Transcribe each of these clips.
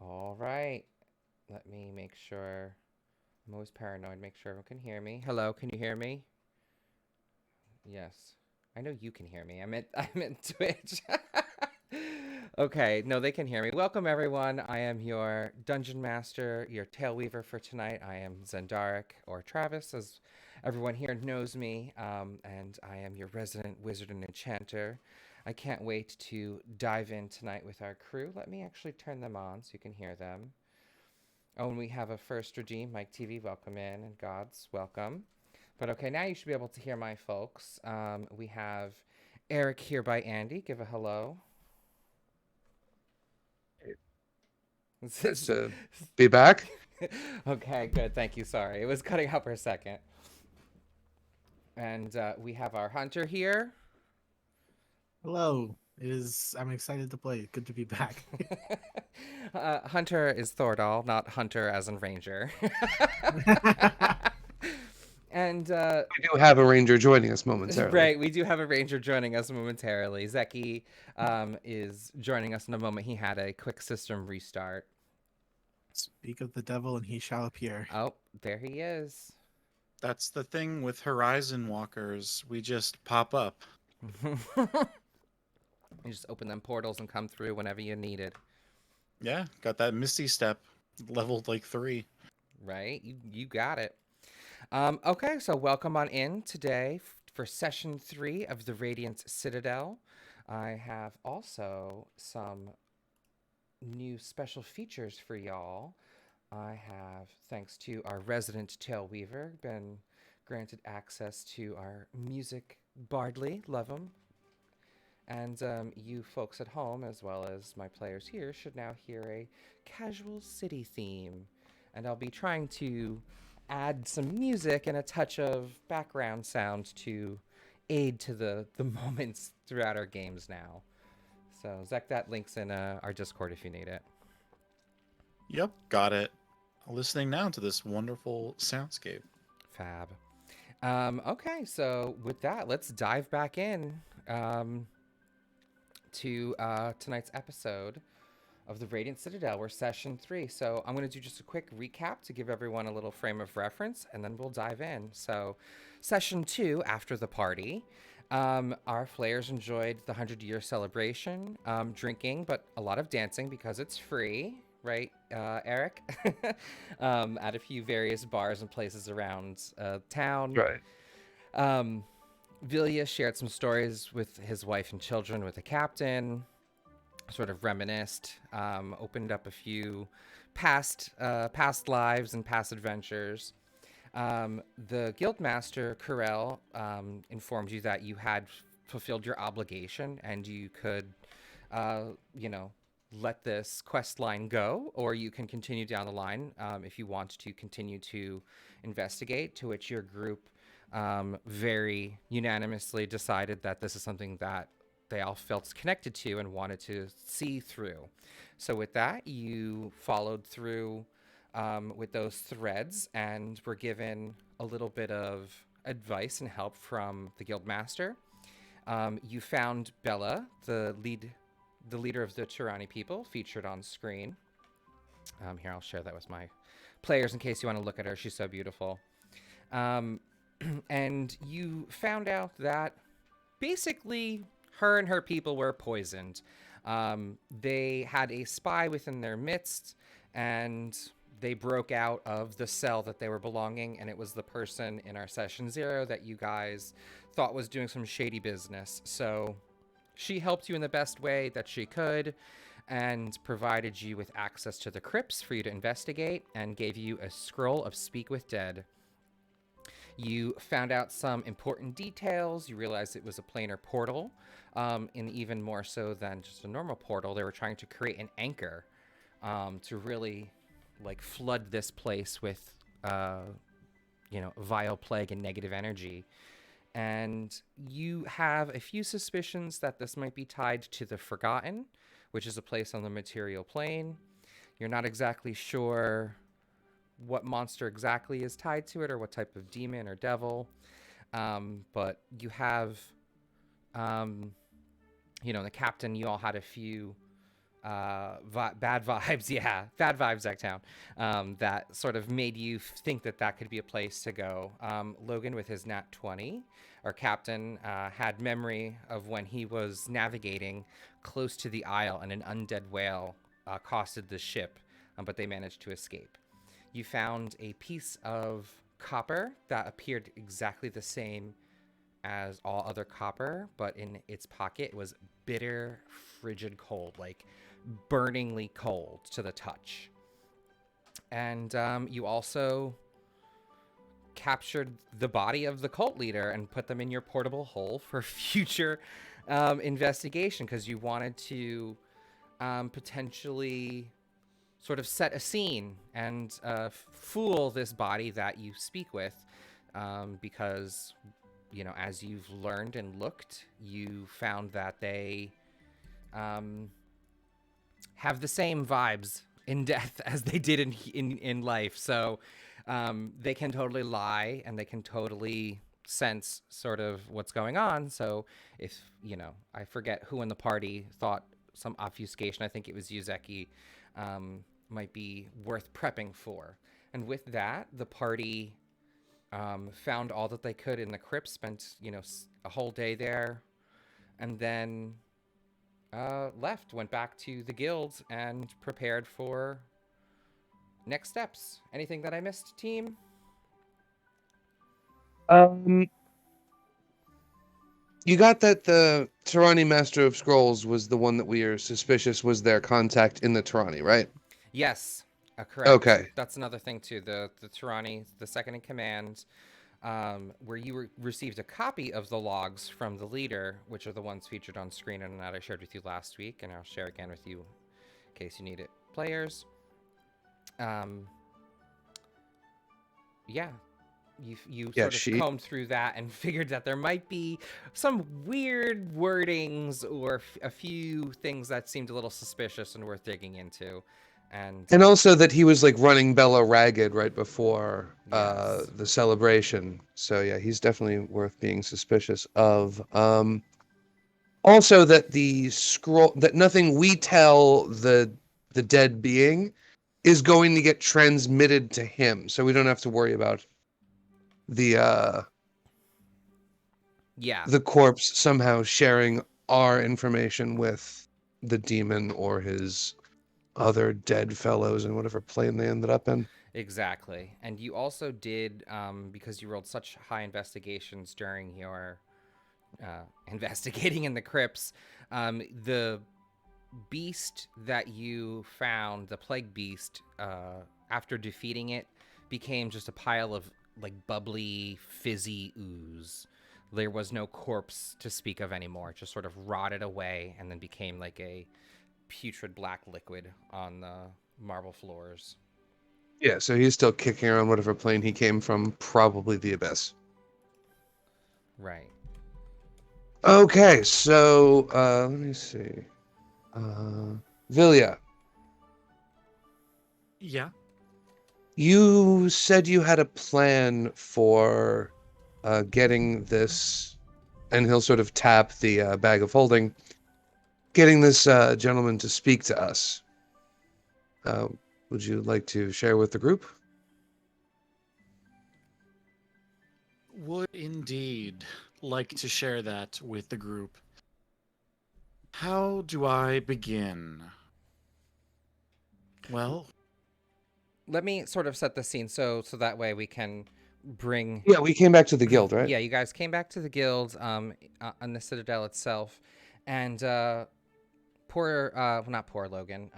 All right. Let me make sure. I'm always paranoid. Make sure everyone can hear me. Hello, can you hear me? Yes. I know you can hear me. I meant Twitch. Okay, no, they can hear me. Welcome everyone. I am your dungeon master, your tail weaver for tonight. I am Zendaric or Travis, as everyone here knows me, and I am your resident wizard and enchanter. I can't wait to dive in tonight with our crew. Let me actually turn them on so you can hear them. Oh, and we have a first redeem, Mike TV, welcome in, and Gods, welcome. But okay, now you should be able to hear my folks. We have Eric here by Andy. Give a hello. Nice to be back. Okay, good. Thank you. Sorry. It was cutting out for a second. And we have our hunter here. Hello. I'm excited to play. Good to be back. Hunter is Thordal, not Hunter as in Ranger. And We do have a ranger joining us momentarily. right, we do have a ranger joining us momentarily. Zeki is joining us in a moment. He had a quick system restart. Speak of the devil and he shall appear. Oh, there he is. That's the thing with Horizon Walkers. We just pop up. You just open them portals and come through whenever you need it. Yeah, got that Misty Step leveled like 3. Right? You got it. Okay, so welcome on in today for session 3 of the Radiant Citadel. I have also some new special features for y'all. I have, thanks to our resident tail weaver, been granted access to our music bardly. Love them. And you folks at home, as well as my players here, should now hear a casual city theme. And I'll be trying to add some music and a touch of background sound to aid to the moments throughout our games now. So, Zach, that link's in our Discord if you need it. Yep, got it. Listening now to this wonderful soundscape. Fab. Okay, so with that, let's dive back in to tonight's episode of the Radiant Citadel. We're session 3. So I'm going to do just a quick recap to give everyone a little frame of reference, and then we'll dive in. So, session 2, after the party, our flayers enjoyed the 100-year celebration, drinking, but a lot of dancing because it's free, right, Eric? At a few various bars and places around town. Right. Vilya shared some stories with his wife and children with the captain, sort of reminisced, opened up a few past lives and past adventures. The guildmaster, Corel, informed you that you had fulfilled your obligation and you could, you know, let this quest line go, or you can continue down the line if you want to continue to investigate, to which your group very unanimously decided that this is something that they all felt connected to and wanted to see through. So with that, you followed through with those threads and were given a little bit of advice and help from the guild master. You found Bella, the leader of the Tirani people, featured on screen. Here, I'll share that with my players in case you want to look at her. She's so beautiful. And you found out that basically her and her people were poisoned. They had a spy within their midst, and they broke out of the cell that they were belonging, and it was the person in our session 0 that you guys thought was doing some shady business. So she helped you in the best way that she could and provided you with access to the crypts for you to investigate and gave you a scroll of Speak with Dead. You found out some important details. You realized it was a planar portal, and even more so than just a normal portal, they were trying to create an anchor to really like flood this place with, vile plague and negative energy. And you have a few suspicions that this might be tied to the Forgotten, which is a place on the material plane. You're not exactly sure what monster exactly is tied to it or what type of demon or devil. But you have, the captain, you all had a few bad vibes. Yeah, bad vibes, Zacktown. That sort of made you think that that could be a place to go. Logan, with his nat 20, our captain, had memory of when he was navigating close to the Isle and an undead whale accosted the ship, but they managed to escape. You found a piece of copper that appeared exactly the same as all other copper, but in its pocket it was bitter, frigid cold, like burningly cold to the touch. And you also captured the body of the cult leader and put them in your portable hole for future investigation, because you wanted to potentially sort of set a scene and fool this body that you speak with, because, you know, as you've learned and looked, you found that they have the same vibes in death as they did in life. So they can totally lie, and they can totally sense sort of what's going on. So if, you know, I forget who in the party thought some obfuscation, I think it was Yuzeki, might be worth prepping for. And with that, the party found all that they could in the crypt, spent, you know, a whole day there, and then left, went back to the guild and prepared for next steps. Anything that I missed, team? You got that the Tirani Master of Scrolls was the one that we are suspicious was their contact in the Tirani, right? Yes, correct. Okay. That's another thing too. The Tirani, the second in command, where you received a copy of the logs from the leader, which are the ones featured on screen and that I shared with you last week, and I'll share again with you in case you need it, players. Yeah, you sort of combed through that and figured that there might be some weird wordings or a few things that seemed a little suspicious and worth digging into. And also that he was like running Bella ragged right before Yes. the celebration. So yeah, he's definitely worth being suspicious of. Also that the scroll, that nothing we tell the dead being is going to get transmitted to him. So we don't have to worry about the the corpse somehow sharing our information with the demon or his other dead fellows in whatever plane they ended up in. Exactly. And you also did, because you rolled such high investigations during your investigating in the crypts, the beast that you found, the plague beast, after defeating it, became just a pile of like bubbly, fizzy ooze. There was no corpse to speak of anymore. It just sort of rotted away and then became like a putrid black liquid on the marble floors. Yeah, so he's still kicking around whatever plane he came from, probably the Abyss. Right. Okay, so let me see. Vilya. Yeah. You said you had a plan for getting this, and he'll sort of tap the bag of holding, getting this gentleman to speak to us. Would you like to share with the group? Would indeed like to share that with the group. How do I begin? Well, let me sort of set the scene so that way we can bring... Yeah, we came back to the guild, right? Yeah, you guys came back to the guild on the Citadel itself, and not poor Logan.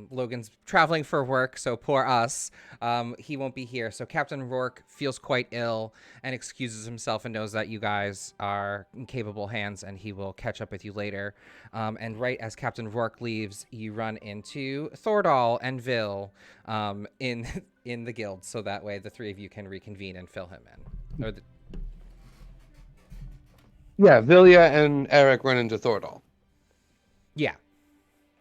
Logan's traveling for work, so poor us. He won't be here. So Captain Rourke feels quite ill and excuses himself and knows that you guys are in capable hands, and he will catch up with you later. And right as Captain Rourke leaves, you run into Thordal and Vil in the guild, so that way the three of you can reconvene and fill him in. Yeah, Vilya and Eric run into Thordal. Yeah.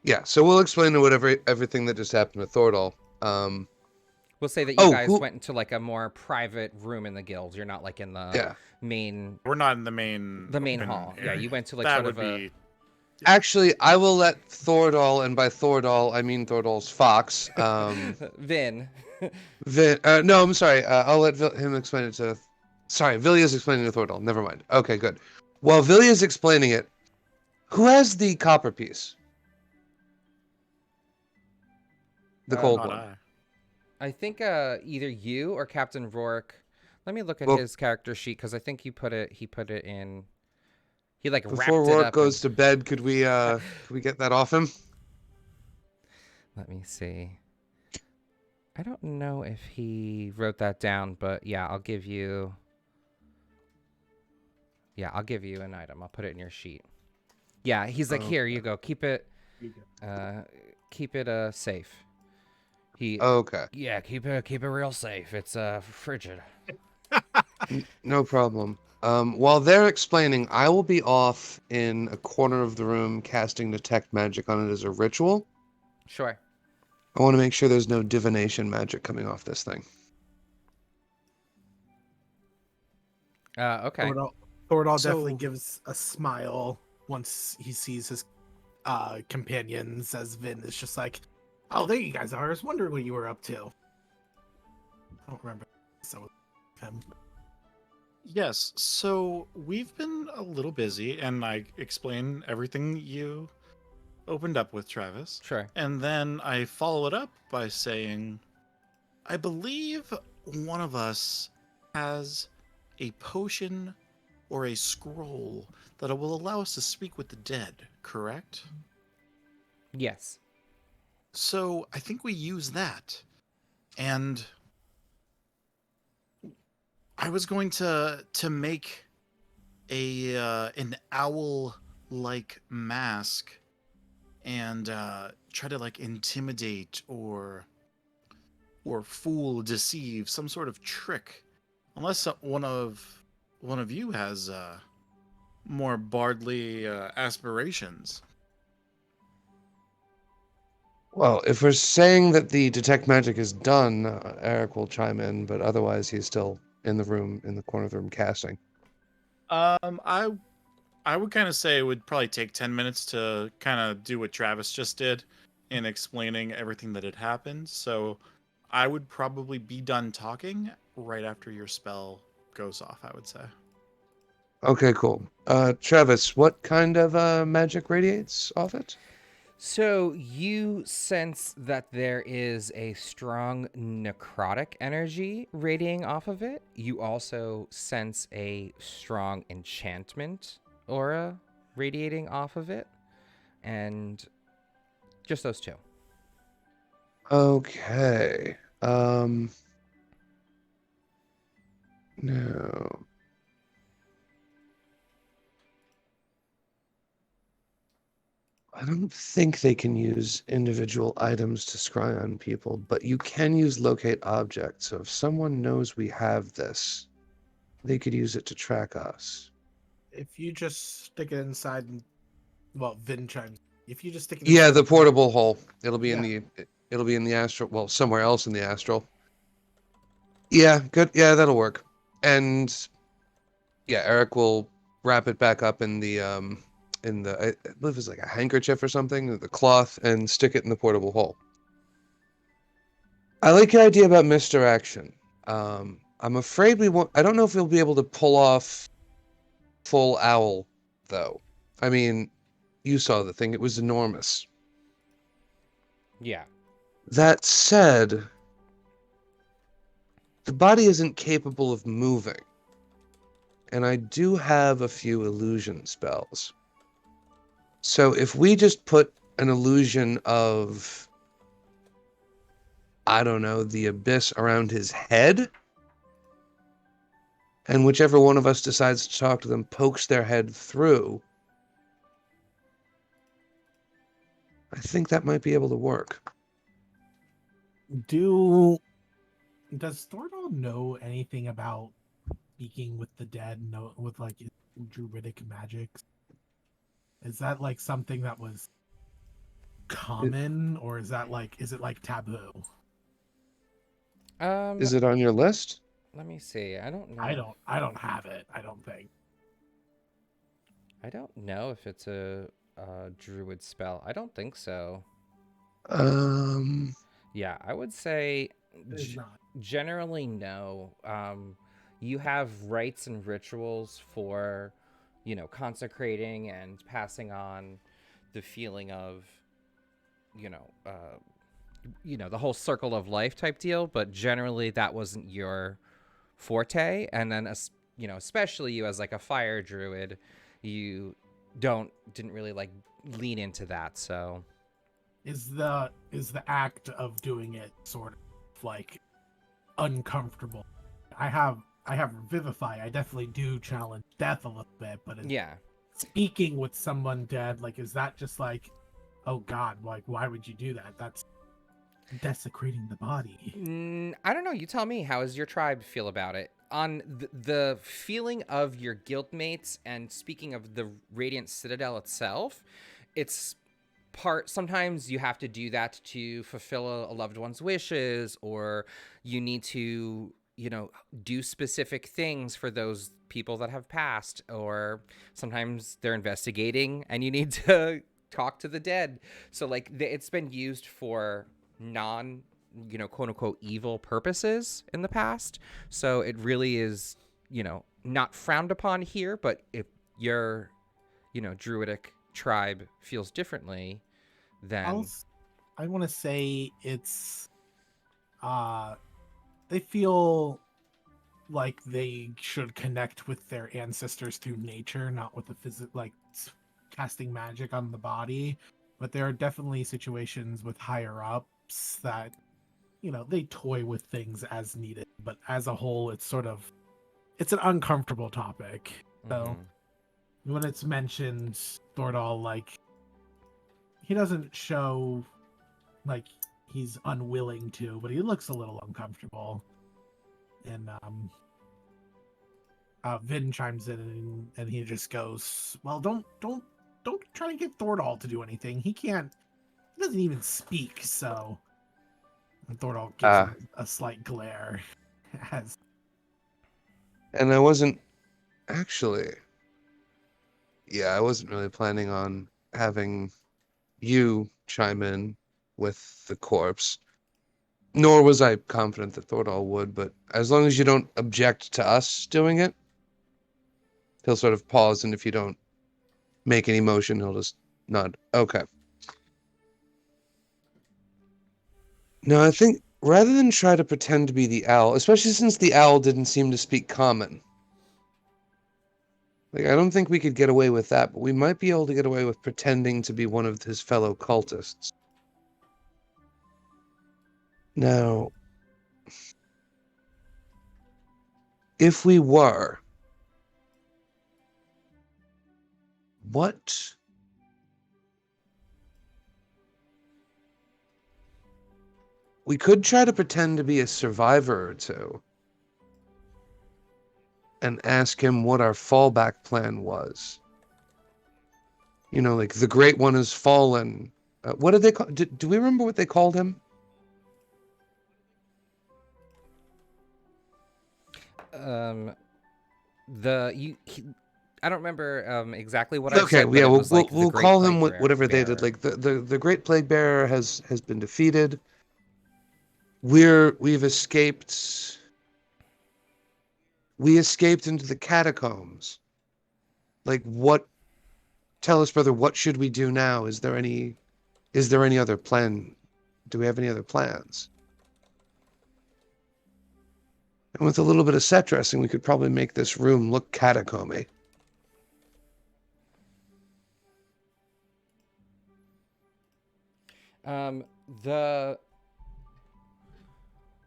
Yeah, so we'll explain to everything that just happened with Thordal. We'll say that you guys went into like a more private room in the guild. You're not like in the main. We're not in the main hall. area. Yeah, you went to like that sort would of be Actually, I will let Thordal, and by Thordal I mean Thordal's fox. Vin. No, I'm sorry. I'll let him explain it to. Sorry, Villia's explaining to Thordal. Never mind. Okay, good. While Villia's explaining it, who has the copper piece? The gold Not one. I think either you or Captain Rourke. Let me look at Well, his character sheet because I think he put it in. He like before wrapped it Rourke up and goes to bed, could we get that off him? let me see. I don't know if he wrote that down, but yeah, I'll give you. Yeah, I'll give you an item. I'll put it in your sheet. Yeah, he's like, here you go. Keep it. Keep it safe. He. Okay. Yeah, keep it real safe. It's frigid. No problem. While they're explaining, I will be off in a corner of the room casting detect magic on it as a ritual. Sure. I want to make sure there's no divination magic coming off this thing. Okay. Thordal So- definitely gives a smile once he sees his companions, as Vin is just like, "Oh, there you guys are. I was wondering what you were up to." I don't remember. So him. Yes, so we've been a little busy, and I explain everything you opened up with, Travis. Sure. And then I follow it up by saying, I believe one of us has a potion or a scroll that will allow us to speak with the dead, correct? Yes. So I think we use that. And I was going to make a an owl like mask and try to like intimidate or fool, deceive, some sort of trick, unless one of you has more bardly aspirations. Well, if we're saying that the detect magic is done, Eric will chime in, but otherwise he's still in the room, in the corner of the room casting. I would kind of say it would probably take 10 minutes to kind of do what Travis just did in explaining everything that had happened. So I would probably be done talking right after your spell goes off, I would say. Okay, cool. Travis, what kind of magic radiates off it? So you sense that there is a strong necrotic energy radiating off of it. You also sense a strong enchantment aura radiating off of it. And just those two. Okay. No. I don't think they can use individual items to scry on people, but you can use locate object. So if someone knows we have this, they could use it to track us. If you just stick it inside, well, Vin chimes. If you just stick it Yeah, inside the portable hole. It'll be in Yeah. the astral, well, somewhere else in the astral. Yeah, good. Yeah, that'll work. And yeah, Eric will wrap it back up in the I believe it's like a handkerchief or something, the cloth, and stick it in the portable hole. I like your idea about misdirection. I'm afraid we won't. I don't know if we'll be able to pull off full owl, though. I mean, you saw the thing; it was enormous. Yeah. That said, the body isn't capable of moving, and I do have a few illusion spells. So if we just put an illusion of, I don't know, the abyss around his head, and whichever one of us decides to talk to them pokes their head through, I think that might be able to work. Does Thordal know anything about speaking with the dead? No, with like druidic magics? Is that like something that was common, or is it like taboo? Is it on your list? Let me see. I don't know. I don't have it. I don't think. I don't know if it's a druid spell. I don't think so. Um, Yeah, I would say It is not. generally no. You have rites and rituals for, consecrating and passing on the feeling of, you know, uh, the whole circle of life type deal. But generally, that wasn't your forte. And then, especially you as like a fire druid, you didn't really like lean into that. So Is the act of doing it sort of like uncomfortable? I have Vivify. I definitely do challenge death a little bit, but yeah. speaking with someone dead, like, is that just like, oh God, like, why would you do that? That's desecrating the body. I don't know. You tell me. How does your tribe feel about it? On the feeling of your guildmates, and speaking of the Radiant Citadel itself, it's sometimes you have to do that to fulfill a loved one's wishes, or you need to, do specific things for those people that have passed, or sometimes they're investigating and you need to talk to the dead. So like it's been used for non, quote unquote evil purposes in the past. So it really is, not frowned upon here, but if your, druidic tribe feels differently, then I want to say it's they feel like they should connect with their ancestors through nature, not with the casting magic on the body. But there are definitely situations with higher ups that, they toy with things as needed. But as a whole, it's an uncomfortable topic. So when it's mentioned, Thordal, like, he doesn't show like he's unwilling to, but he looks a little uncomfortable. And Vin chimes in and he just goes, "Well, don't try to get Thordal to do anything. He doesn't even speak." So, and Thordal gives him a slight glare as and I wasn't actually, yeah, I wasn't really planning on having you chime in with the corpse. Nor was I confident that Thordal would, but as long as you don't object to us doing it, he'll sort of pause, and if you don't make any motion, he'll just nod. Okay. No, I think rather than try to pretend to be the owl, especially since the owl didn't seem to speak common, like, I don't think we could get away with that, but we might be able to get away with pretending to be one of his fellow cultists. Now, if we were, what? We could try to pretend to be a survivor or two and ask him what our fallback plan was. Like, the Great One has fallen. What did they call? Do we remember what they called him? I don't remember exactly what I Okay, said, but yeah, it was like the we'll Great call him Plague whatever they did. Bearer. Like the Great Plague Bearer has been defeated. We've escaped. We escaped into the catacombs. Like, what? Tell us, brother. What should we do now? Is there any other plan? Do we have any other plans? And with a little bit of set dressing, we could probably make this room look catacomby. The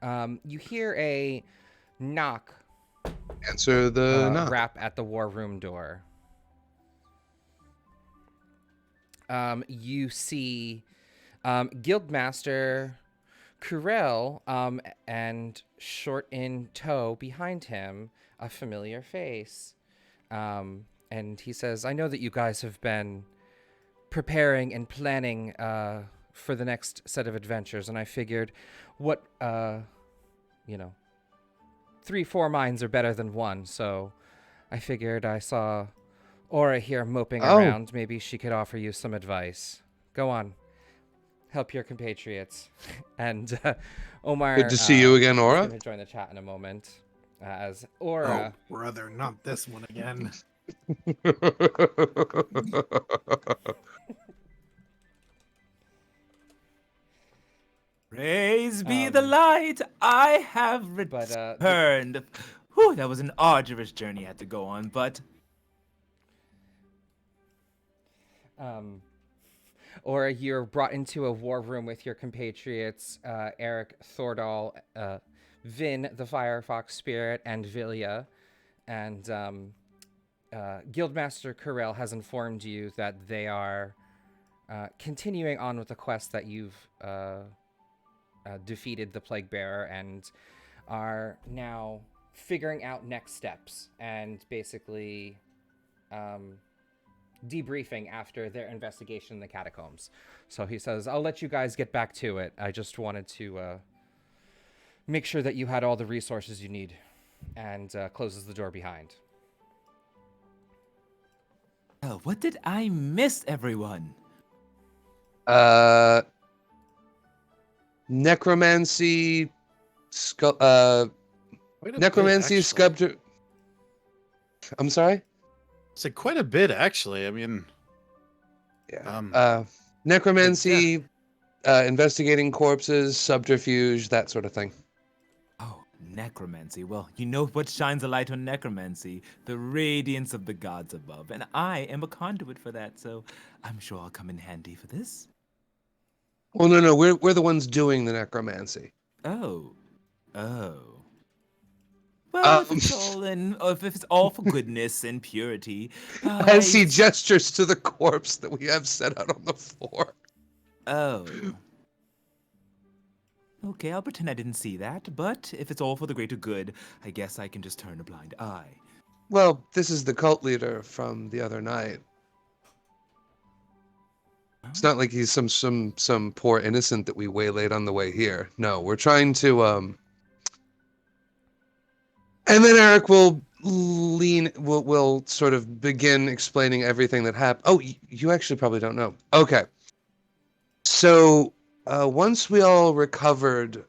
You hear a knock, Answer the knock. rap at the war room door. You see Guildmaster Kurel, and short in tow behind him, a familiar face. And he says, "I know that you guys have been preparing and planning for the next set of adventures, and I figured what 3-4 minds are better than one, so I figured I saw Aura here moping Oh. around. Maybe she could offer you some advice. Go on. Help your compatriots. And Good Omar to see you again, is Aura. going to join the chat in a moment. As Oh, Aura brother, not this one again. Praise be the light! I have but, returned. Whew, that was an arduous journey I had to go on, but or you're brought into a war room with your compatriots, Eric, Thordal, Vin, the Firefox Spirit, and Vilya. And Guildmaster Corel has informed you that they are continuing on with the quest that you've defeated the Plague Bearer and are now figuring out next steps and basically debriefing after their investigation in the catacombs. So he says, I'll let you guys get back to it. I just wanted to make sure that you had all the resources you need, and closes the door behind. what did I miss, everyone? Necromancy, Quite a necromancy, bit, actually. sculpture. I'm sorry. It's quite a bit, actually. I mean, Yeah. Necromancy, investigating corpses, subterfuge, that sort of thing. Oh, necromancy. Well, you know what shines a light on necromancy? The radiance of the gods above. And I am a conduit for that, so I'm sure I'll come in handy for this. Well, no, we're the ones doing the necromancy. Oh. Well, if Um, it's all for goodness and purity, As he gestures to the corpse that we have set out on the floor. Oh. Okay, I'll pretend I didn't see that, but if it's all for the greater good, I guess I can just turn a blind eye. Well, this is the cult leader from the other night. It's not like he's some poor innocent that we waylaid on the way here. No, we're trying to and then Eric will will sort of begin explaining everything that happened. Oh, you actually probably don't know. Okay. So, once we all recovered,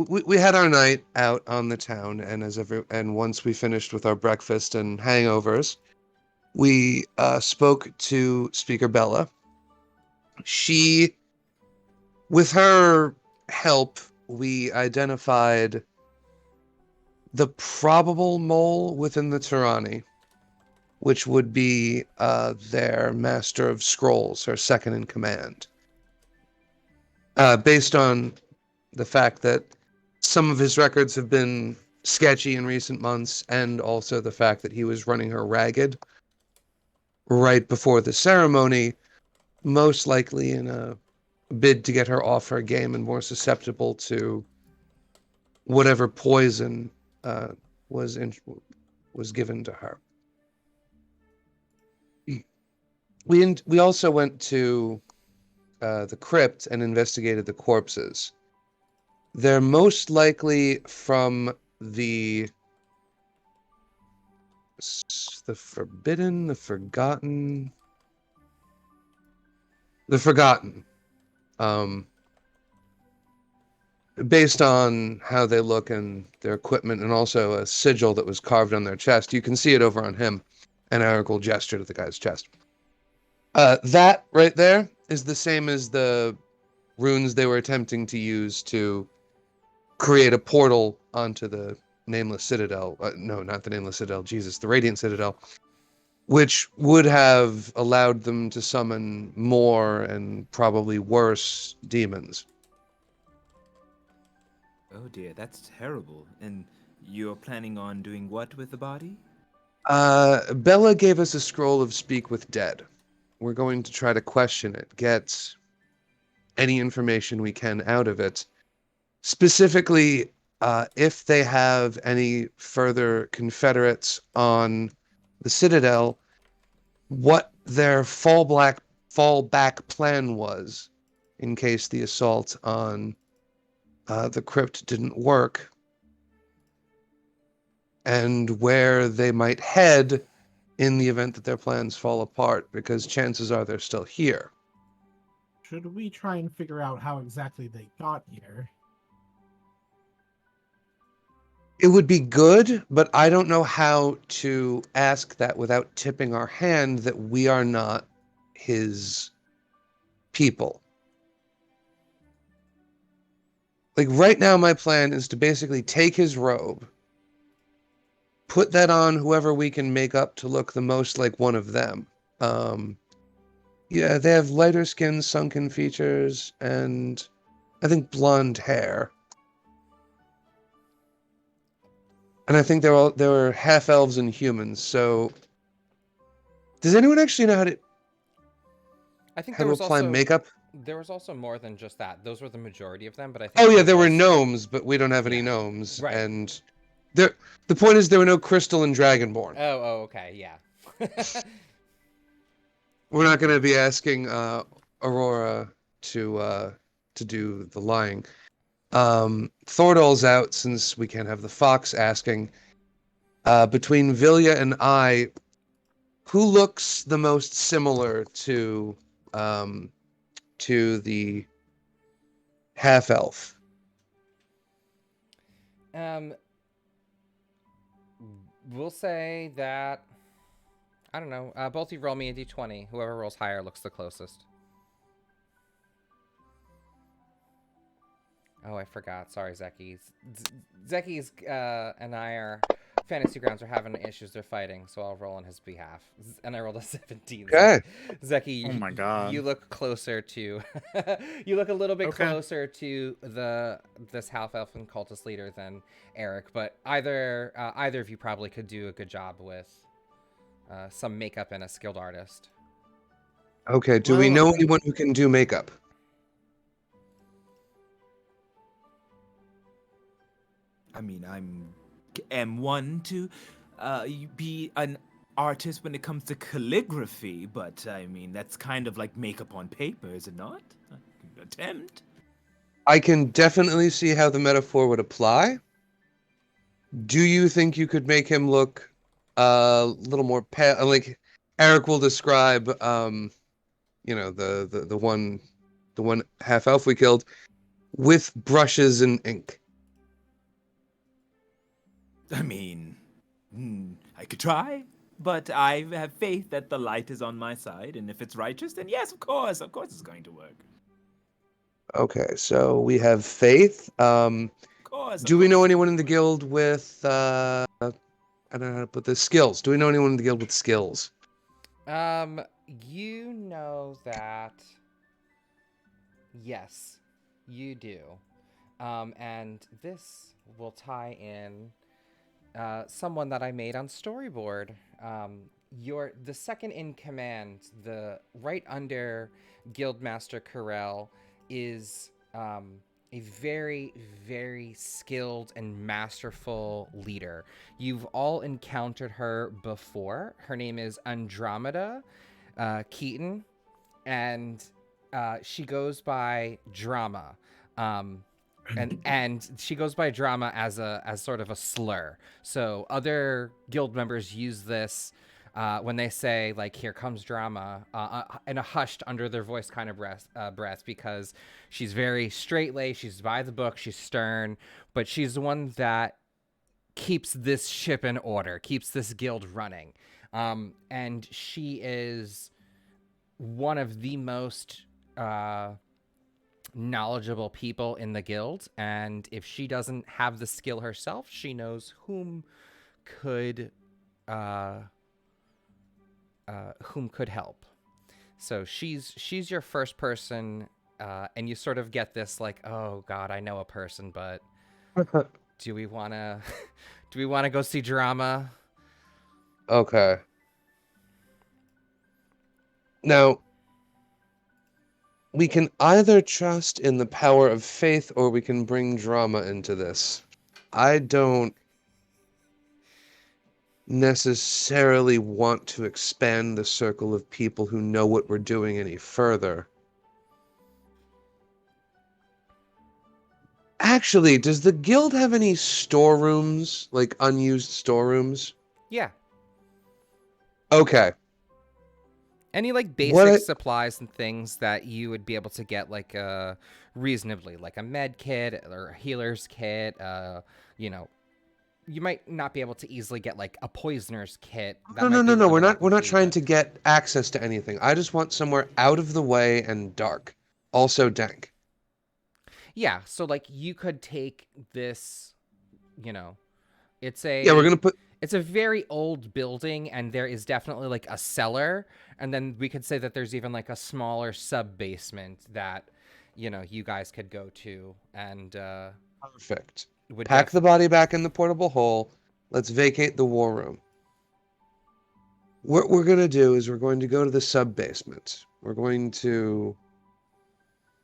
we had our night out on the town, and once we finished with our breakfast and hangovers, we spoke to Speaker Bella. She, with her help, we identified the probable mole within the Tyranny, which would be their Master of Scrolls, her second in command. Based on the fact that some of his records have been sketchy in recent months, and also the fact that he was running her ragged right before the ceremony, most likely in a bid to get her off her game and more susceptible to whatever poison was given to her. We also went to the crypt and investigated the corpses. They're most likely from the forbidden, the forgotten. Based on how they look and their equipment, and also a sigil that was carved on their chest. You can see it over on him. And Eric will gesture to the guy's chest. That right there is the same as the runes they were attempting to use to create a portal onto the Nameless Citadel. No, not the Nameless Citadel. Jesus, the Radiant Citadel. Which would have allowed them to summon more and probably worse demons. Oh dear, that's terrible. And you're planning on doing what with the body? Bella gave us a scroll of Speak with Dead. We're going to try to question it, get any information we can out of it. Specifically, if they have any further Confederates on the Citadel, what their fallback plan was in case the assault on the crypt didn't work, and where they might head in the event that their plans fall apart, because chances are they're still here. Should we try and figure out how exactly they got here? It would be good, but I don't know how to ask that without tipping our hand that we are not his people. Like, right now, my plan is to basically take his robe, put that on whoever we can make up to look the most like one of them. Yeah, they have lighter skin, sunken features, and I think blonde hair. And I think they were half elves and humans. So, does anyone actually know I think how to apply makeup? there was also more than just that. Those were the majority of them, but I think Oh yeah, there were gnomes, but we don't have any Yeah. gnomes. Right. And the point is there were no crystal and dragonborn. Oh, okay, yeah. We're not going to be asking Aurora to do the lying. Thordol's out since we can't have the fox asking. Between Vilya and I, who looks the most similar to the half elf? We'll say that, I don't know, both you roll me a d20. Whoever rolls higher looks the closest. Oh, I forgot. Sorry, Zeki. Zeki's and I are fantasy grounds are having issues. They're fighting, so I'll roll on his behalf. And I rolled a 17. Okay. Zeki, Oh my God. you look closer to. You look a little bit Okay. closer to this half elf and cultist leader than Eric, but either of you probably could do a good job with some makeup and a skilled artist. Okay, do we know anyone who can do makeup? I mean, am one to be an artist when it comes to calligraphy, but I mean, that's kind of like makeup on paper, is it not? Attempt. I can definitely see how the metaphor would apply. Do you think you could make him look a little more pale? Like Eric will describe, the one half elf we killed with brushes and ink. I mean, I could try, but I have faith that the light is on my side, and if it's righteous, then yes, of course it's going to work. Okay, so we have faith. Of course. Do we know anyone in the guild with I don't know how to put this, skills? Do we know anyone in the guild with skills? You know that. Yes, you do. And this will tie in someone that I made on storyboard. You're the second in command, the right under Guildmaster Corel, is a very, very skilled and masterful leader. You've all encountered her before. Her name is Andromeda Keaton, and she goes by Drama. And she goes by Drama as sort of a slur. So other guild members use this when they say, like, "Here comes Drama," in a hushed, under their voice kind of breath, because she's very straight-laced, she's by the book, she's stern, but she's the one that keeps this ship in order, keeps this guild running. And she is one of the most knowledgeable people in the guild, and if she doesn't have the skill herself, she knows whom could help. So she's your first person, and you sort of get this like, oh god, I know a person, but do we want to go see Drama? Okay. Now, we can either trust in the power of faith or we can bring drama into this. I don't necessarily want to expand the circle of people who know what we're doing any further. Actually, does the guild have any storerooms, like unused storerooms? Yeah. Okay. Any like What basic I, supplies and things that you would be able to get like reasonably, like a med kit or a healer's kit. You know, you might not be able to easily get like a poisoner's kit. That no, no, might be no, a no. little bit We're not opportunity, trying but to get access to anything. I just want somewhere out of the way and dark. Also dank. yeah. So like you could take this, you know, it's Yeah, we're a gonna put. it's a very old building, and there is definitely like a cellar, and then we could say that there's even like a smaller sub basement that, you know, you guys could go to, and Perfect. would Pack the body back in the portable hole. Let's vacate the war room. What we're going to do is we're going to go to the sub basement. We're going to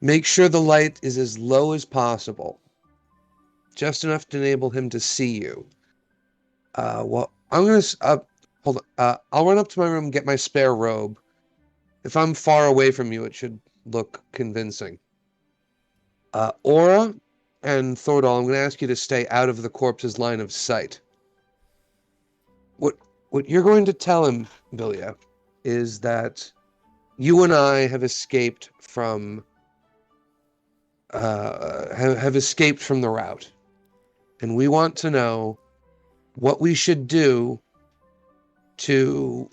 make sure the light is as low as possible, just enough to enable him to see you. Well, I'm going to hold on. I'll run up to my room and get my spare robe. If I'm far away from you, it should look convincing. Aura and Thordal, I'm going to ask you to stay out of the corpse's line of sight. What you're going to tell him, Vilya, is that you and I have escaped from have escaped from the route, and we want to know what we should do to,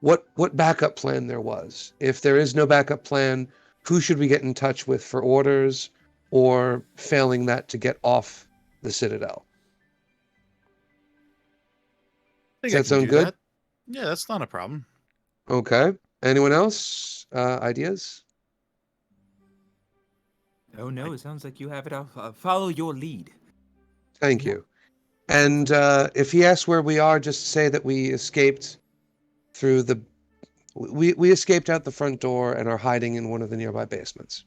what backup plan there was. If there is no backup plan, who should we get in touch with for orders, or failing that, to get off the Citadel? I Does think I that can sound do good? that. Yeah, that's not a problem. Okay. Anyone else? Ideas? Oh no, it sounds like you have it. I'll follow your lead. Thank Yep. you. And if he asks where we are, just say that we escaped through the we escaped out the front door and are hiding in one of the nearby basements.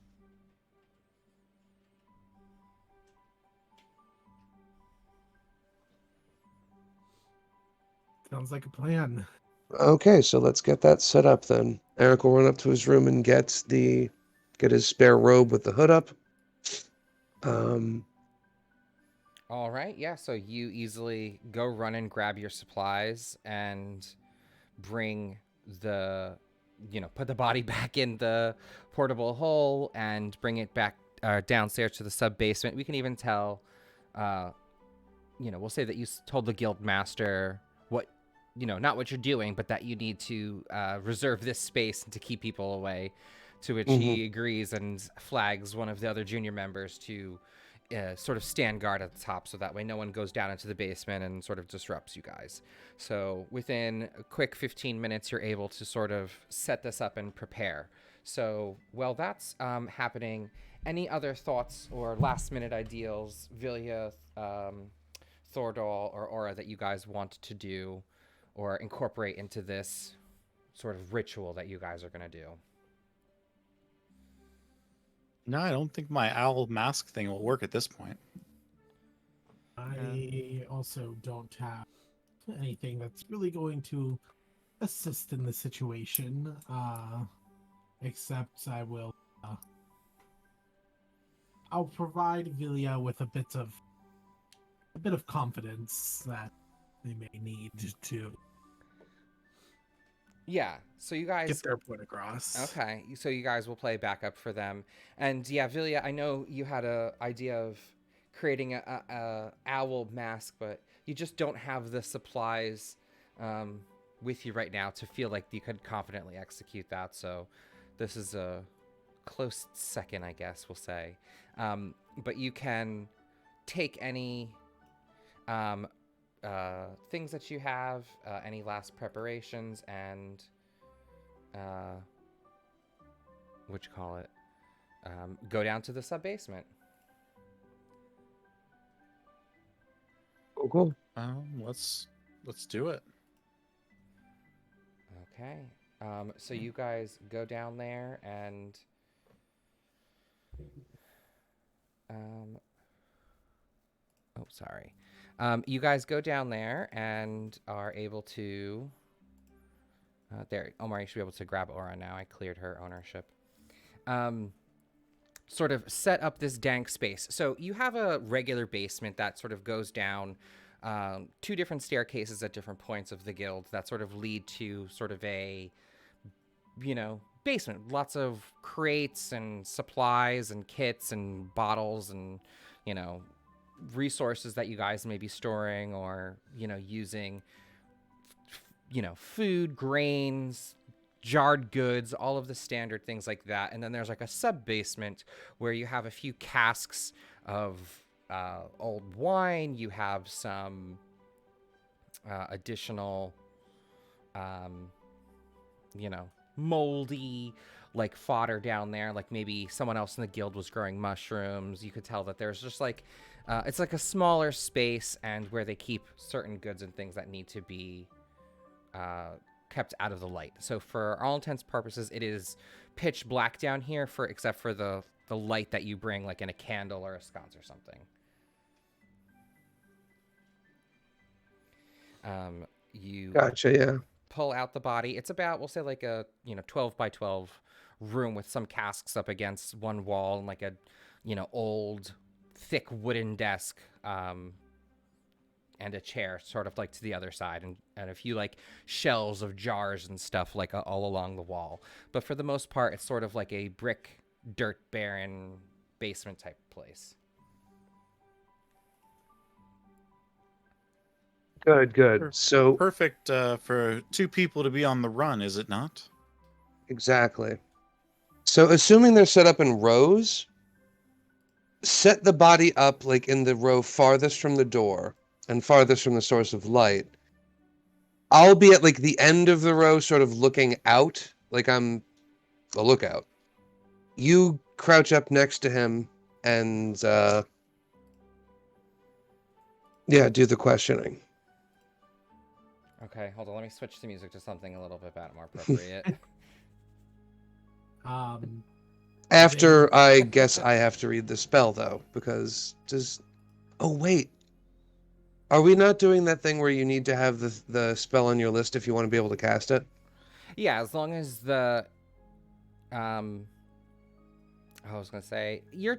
Sounds like a plan. Okay, so let's get that set up then. Eric will run up to his room and get his spare robe with the hood up. Um, all right, yeah. So you easily go run and grab your supplies and bring the, you know, put the body back in the portable hole and bring it back downstairs to the sub basement. We can even tell, uh, you know, we'll say that you told the guild master what, you know, not what you're doing, but that you need to reserve this space to keep people away. To which mhm. he agrees and flags one of the other junior members to sort of stand guard at the top, so that way no one goes down into the basement and sort of disrupts you guys. So within a quick 15 minutes, you're able to sort of set this up and prepare. So while that's happening, any other thoughts or last minute ideals, Vilya, Thordal, or Aura, that you guys want to do or incorporate into this sort of ritual that you guys are going to do? No, I don't think my owl mask thing will work at this point. I also don't have anything that's really going to assist in the situation, except I'll provide Vilya with a bit of confidence that they may need to Yeah. So you guys get their point across. Okay, so you guys will play backup for them, and yeah, Vilya, I know you had a idea of creating a owl mask, but you just don't have the supplies with you right now to feel like you could confidently execute that. So this is a close second, I guess we'll say. But you can take any things that you have, any last preparations, and what you call it, go down to the sub basement. Cool. Let's do it. Okay. So you guys go down there and sorry. You guys go down there and are able to there, Omar, you should be able to grab Aura now. I cleared her ownership. Sort of set up this dank space. So you have a regular basement that sort of goes down two different staircases at different points of the guild that sort of lead to sort of a, basement. Lots of crates and supplies and kits and bottles and, you know, resources that you guys may be storing or, using, food, grains, jarred goods, all of the standard things like that. And then there's like a sub basement where you have a few casks of old wine. You have some additional, moldy like fodder down there. Like maybe someone else in the guild was growing mushrooms. You could tell that there's just like, it's like a smaller space and where they keep certain goods and things that need to be kept out of the light. So for all intents and purposes, it is pitch black down here except for the light that you bring like in a candle or a sconce or something. You Gotcha. Yeah. pull out the body. It's about, we'll say like a 12 by 12 room with some casks up against one wall and like a old thick wooden desk and a chair sort of like to the other side, and a few like shelves of jars and stuff like all along the wall. But for the most part, it's sort of like a brick, dirt, barren basement type place. Good. So Perfect for two people to be on the run, is it not? exactly. So assuming they're set up in rows, set the body up like in the row farthest from the door and farthest from the source of light. I'll be at like the end of the row, sort of looking out, like I'm the lookout. You crouch up next to him and do the questioning. Okay, hold on. Let me switch the music to something a little bit more appropriate. After I guess I have to read the spell though, because oh wait. Are we not doing that thing where you need to have the spell on your list if you want to be able to cast it? Yeah, as long as the I was gonna say you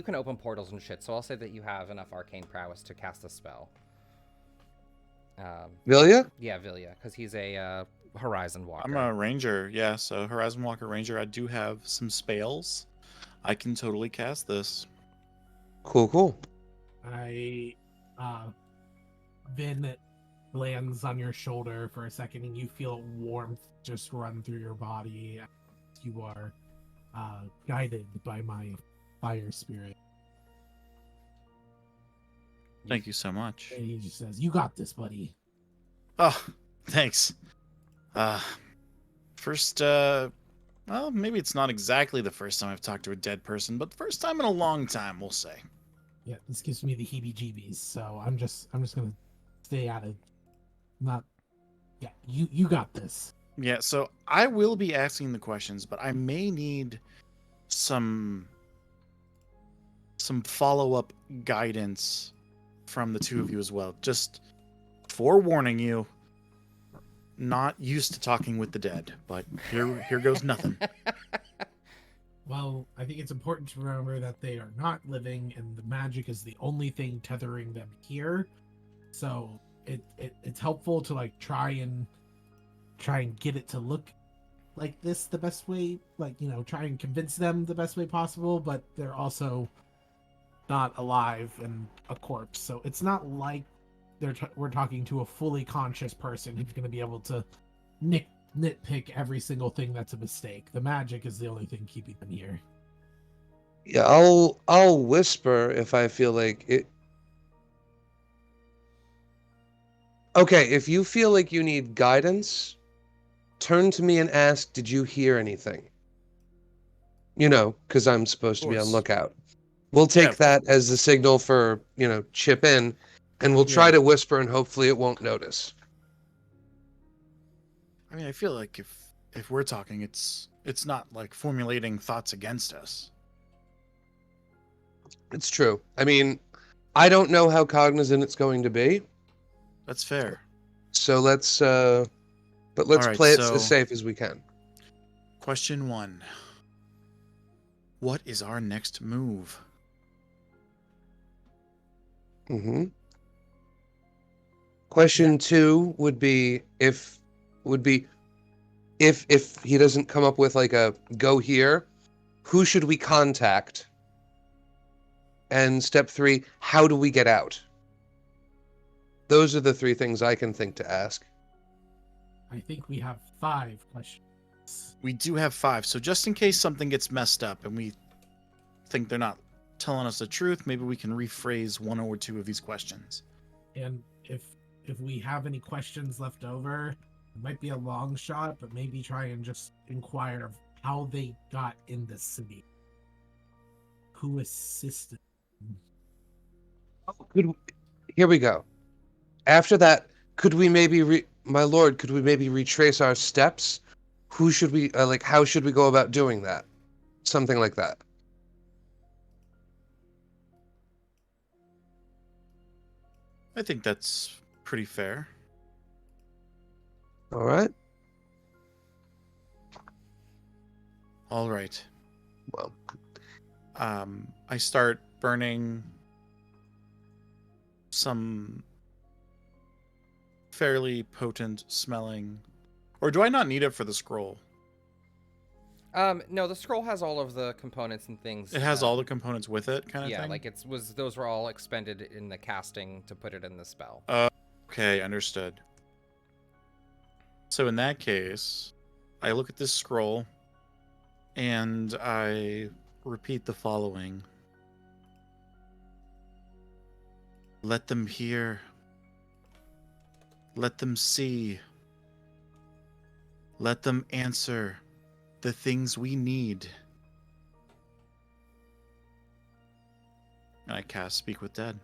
can open portals and shit, so I'll say that you have enough arcane prowess to cast a spell. Vilya? Yeah, Vilya, because he's a Horizon Walker. I'm a ranger, yeah, so Horizon Walker Ranger. I do have some spells. I can totally cast this. Cool. Vin lands on your shoulder for a second and you feel warmth just run through your body. You are guided by my fire spirit. Thank you so much. And he just says, "You got this, buddy." Oh, thanks. First, well, maybe it's not exactly the first time I've talked to a dead person, but the first time in a long time, we'll say. Yeah, this gives me the heebie-jeebies, so I'm just gonna stay out of not. Yeah, you got this. Yeah, so I will be asking the questions, but I may need some follow-up guidance from the two of you as well. Just forewarning you, not used to talking with the dead, but here goes nothing. Well, I think it's important to remember that they are not living, and the magic is the only thing tethering them here. So it's helpful to like try and get it to look like this the best way, like, try and convince them the best way possible, but they're also not alive and a corpse. So it's not like we're talking to a fully conscious person who's going to be able to nitpick every single thing that's a mistake. The magic is the only thing keeping them here. Yeah, I'll whisper if I feel like it. Okay, if you feel like you need guidance, turn to me and ask, "Did you hear anything?" Because I'm supposed to be on course. lookout. We'll take Yeah. that as the signal for, chip in, and we'll try Yeah. to whisper and hopefully it won't notice. I mean, I feel like if we're talking, it's not like formulating thoughts against us. It's true. I mean, I don't know how cognizant it's going to be, That's fair. so let's All right, play it so- as safe as we can. Question 1. What is our next move? Mm-hmm. Question 2 would be if he doesn't come up with like a go here, who should we contact? And step 3, how do we get out? Those are the 3 things I can think to ask. I think we have 5 questions. We do have 5, so just in case something gets messed up and we think they're not telling us the truth, maybe we can rephrase 1 or 2 of these questions. And if we have any questions left over, it might be a long shot, but maybe try and just inquire of how they got in the city. Who assisted? Here we go. After that, could we maybe my lord, could we maybe retrace our steps? Who should we how should we go about doing that? Something like that. I think that's pretty fair. All right. All right. Well, I start burning some fairly potent smelling, or do I not need it for the scroll? No, the scroll has all of the components and things. It has all the components with it, kind of yeah, thing? like those were all expended in the casting to put it in the spell. Okay, understood. So in that case, I look at this scroll and I repeat the following. Let them hear. Let them see. Let them answer the things we need. And I cast Speak with Dead.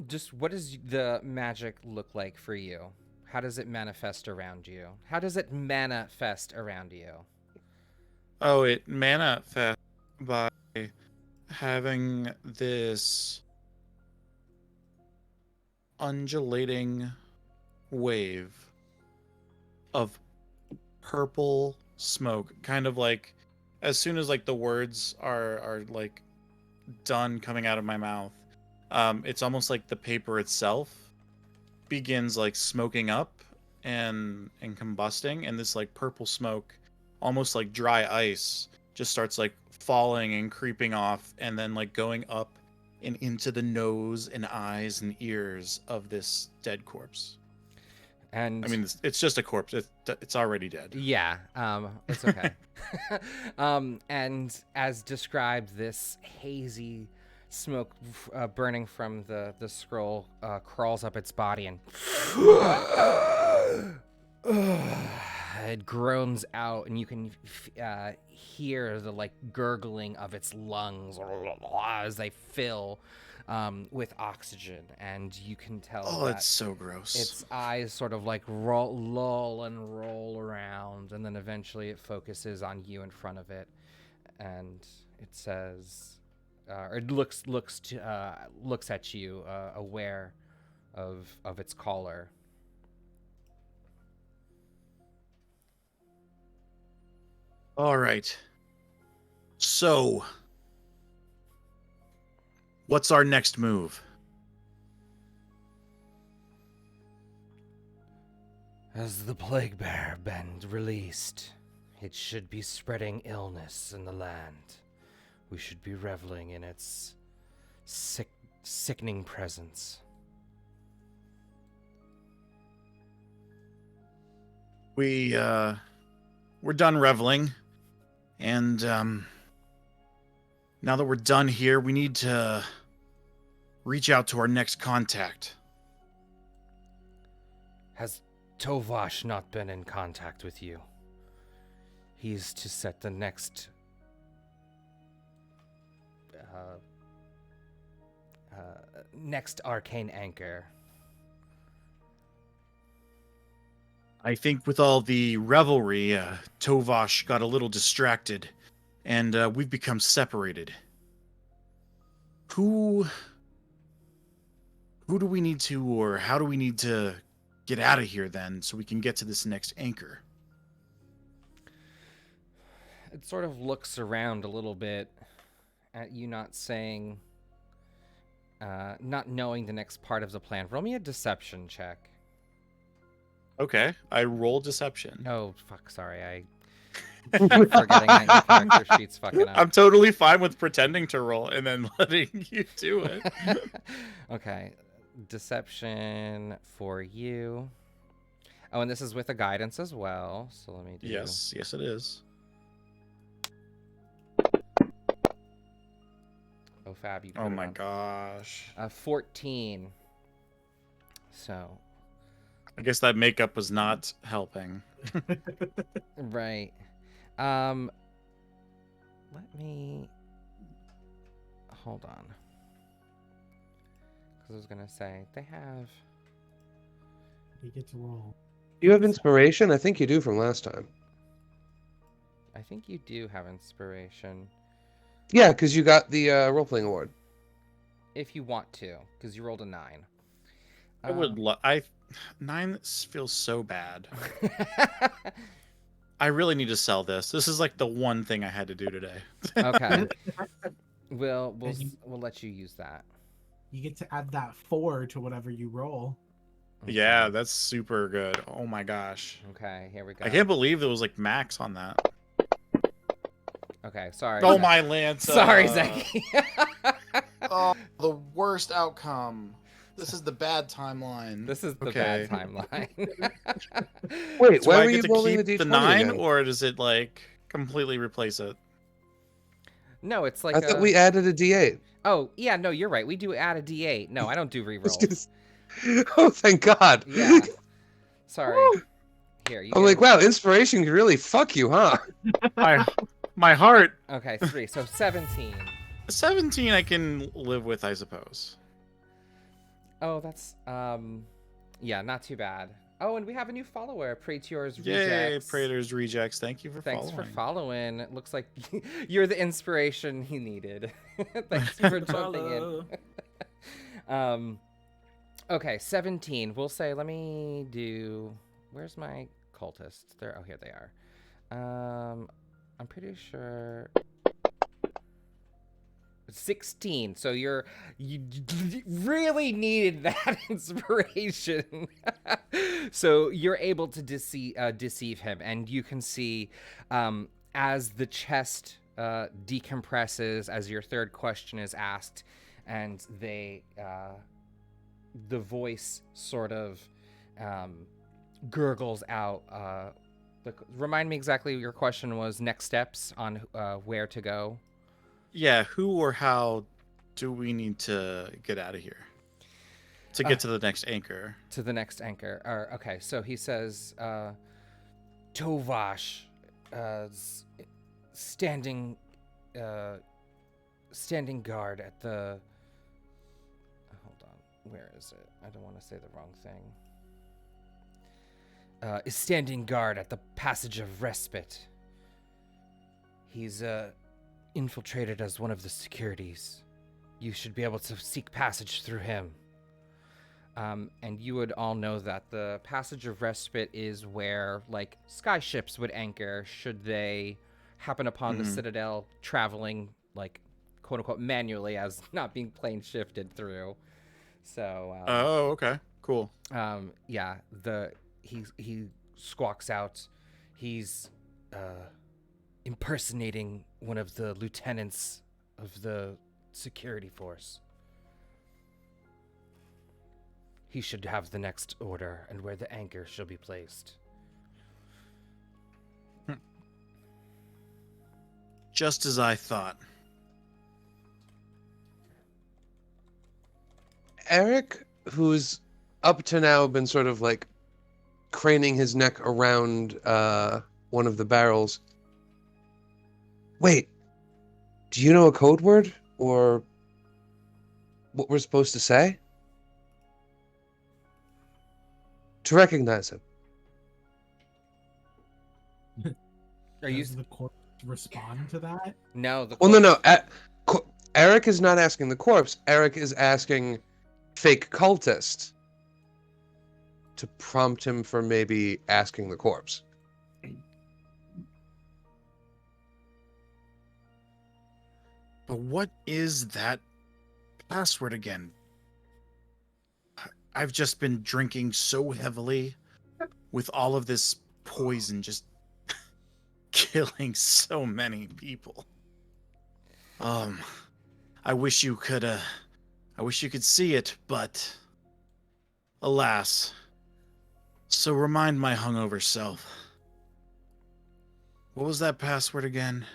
Just what does the magic look like for you? How does it manifest around you? How does it manifest around you? Oh, it manifests by having this undulating wave of purple smoke, kind of like as soon as like the words are like done coming out of my mouth, it's almost like the paper itself begins like smoking up and combusting, and this like purple smoke, almost like dry ice, just starts like falling and creeping off and then like going up and into the nose and eyes and ears of this dead corpse. And I mean, it's just a corpse. It's already dead. yeah, it's okay. And as described, this hazy smoke burning from the scroll crawls up its body and it groans out, and you can hear the like gurgling of its lungs as they fill with oxygen, and you can tell Oh, that it's so gross. its eyes sort of like lull and roll around, and then eventually it focuses on you in front of it, and it says, or it looks at you, aware of its caller. All right. So, what's our next move? Has the plague bear been released? It should be spreading illness in the land. We should be reveling in its sickening presence. We're done reveling, and now that we're done here, we need to reach out to our next contact. Has Tovash not been in contact with you? He's to set the next next arcane anchor. I think with all the revelry, Tovash got a little distracted, and we've become separated. Who do we need to, or how do we need to get out of here then, so we can get to this next anchor? It sort of looks around a little bit at you, not saying not knowing the next part of the plan. Roll me a deception check. Okay, I roll deception. Oh, fuck, sorry. I keep forgetting that your character sheet's fucking up. I'm totally fine with pretending to roll and then letting you do it. Okay, deception for you. Oh, and this is with a guidance as well. So let me do. Yes, yes, it is. Oh, fab! You. Oh put it my on. gosh. 14. So. I guess that makeup was not helping. Right. Let me hold on. Because I was gonna say they have. You get to roll. You have inspiration? I think you do from last time. I think you do have inspiration. Yeah, because you got the role-playing award. If you want to, because you rolled a 9. I would. 9 feels so bad. I really need to sell this. This is like the one thing I had to do today. Okay. We'll And you- let you use that. You get to add that 4 to whatever you roll. Yeah, Okay. that's super good. Oh my gosh. Okay, here we go. I can't believe there was like max on that. Okay, sorry. Oh Zach. my Lance. Sorry, Zachy. Oh, the worst outcome. This is the bad timeline. This is the Okay. bad timeline. Wait, Do why I were get you to rolling keep the the D20 9, again? or does it like completely replace it? No, it's like I thought we added a D8. Oh, yeah, no, you're right. We do add a D8. No, I don't do rerolls. Oh, thank God. Yeah. Sorry. Here, you I'm get like, wow, inspiration can really fuck you, huh? My heart. Okay, 3. So 17. 17 I can live with, I suppose. Oh, that's yeah, not too bad. Oh, and we have a new follower, Praetor's Yay, Rejects. Praetor's Rejects. Thank you for Thanks following. for following. It looks like you're the inspiration he needed. Thanks for jumping in. Follow. Okay, 17. We'll say, let me do. Where's my cultist? There. Oh, here they are. I'm pretty sure. 16. So you really needed that inspiration. So you're able to deceive him, and you can see as the chest decompresses, as your third question is asked, and the voice sort of gurgles out. Remind me exactly what your question was. Next steps on where to go. Yeah, who or how do we need to get out of here to get to the next anchor? To the next anchor. Okay, so he says, Tovash, standing guard at the. Hold on, where is it? I don't want to say the wrong thing. Is standing guard at the passage of respite. He's infiltrated as one of the securities. You should be able to seek passage through him. And you would all know that the passage of respite is where, like, sky ships would anchor should they happen upon the Citadel traveling, like, quote unquote, manually, as not being plane shifted through. So. Oh, okay, cool. Yeah. He squawks out. He's impersonating one of the lieutenants of the security force. He should have the next order and where the anchor shall be placed. Just as I thought. Eric, who's up to now been sort of like craning his neck around one of the barrels. Wait, do you know a code word or what we're supposed to say? To recognize him. Are you? Does the corpse respond to that? No. The Well, no. Eric is not asking the corpse. Eric is asking fake cultist to prompt him for maybe asking the corpse. But what is that password again? I've just been drinking so heavily with all of this poison just killing so many people. I wish you could see it, but alas. So remind my hungover self. What was that password again?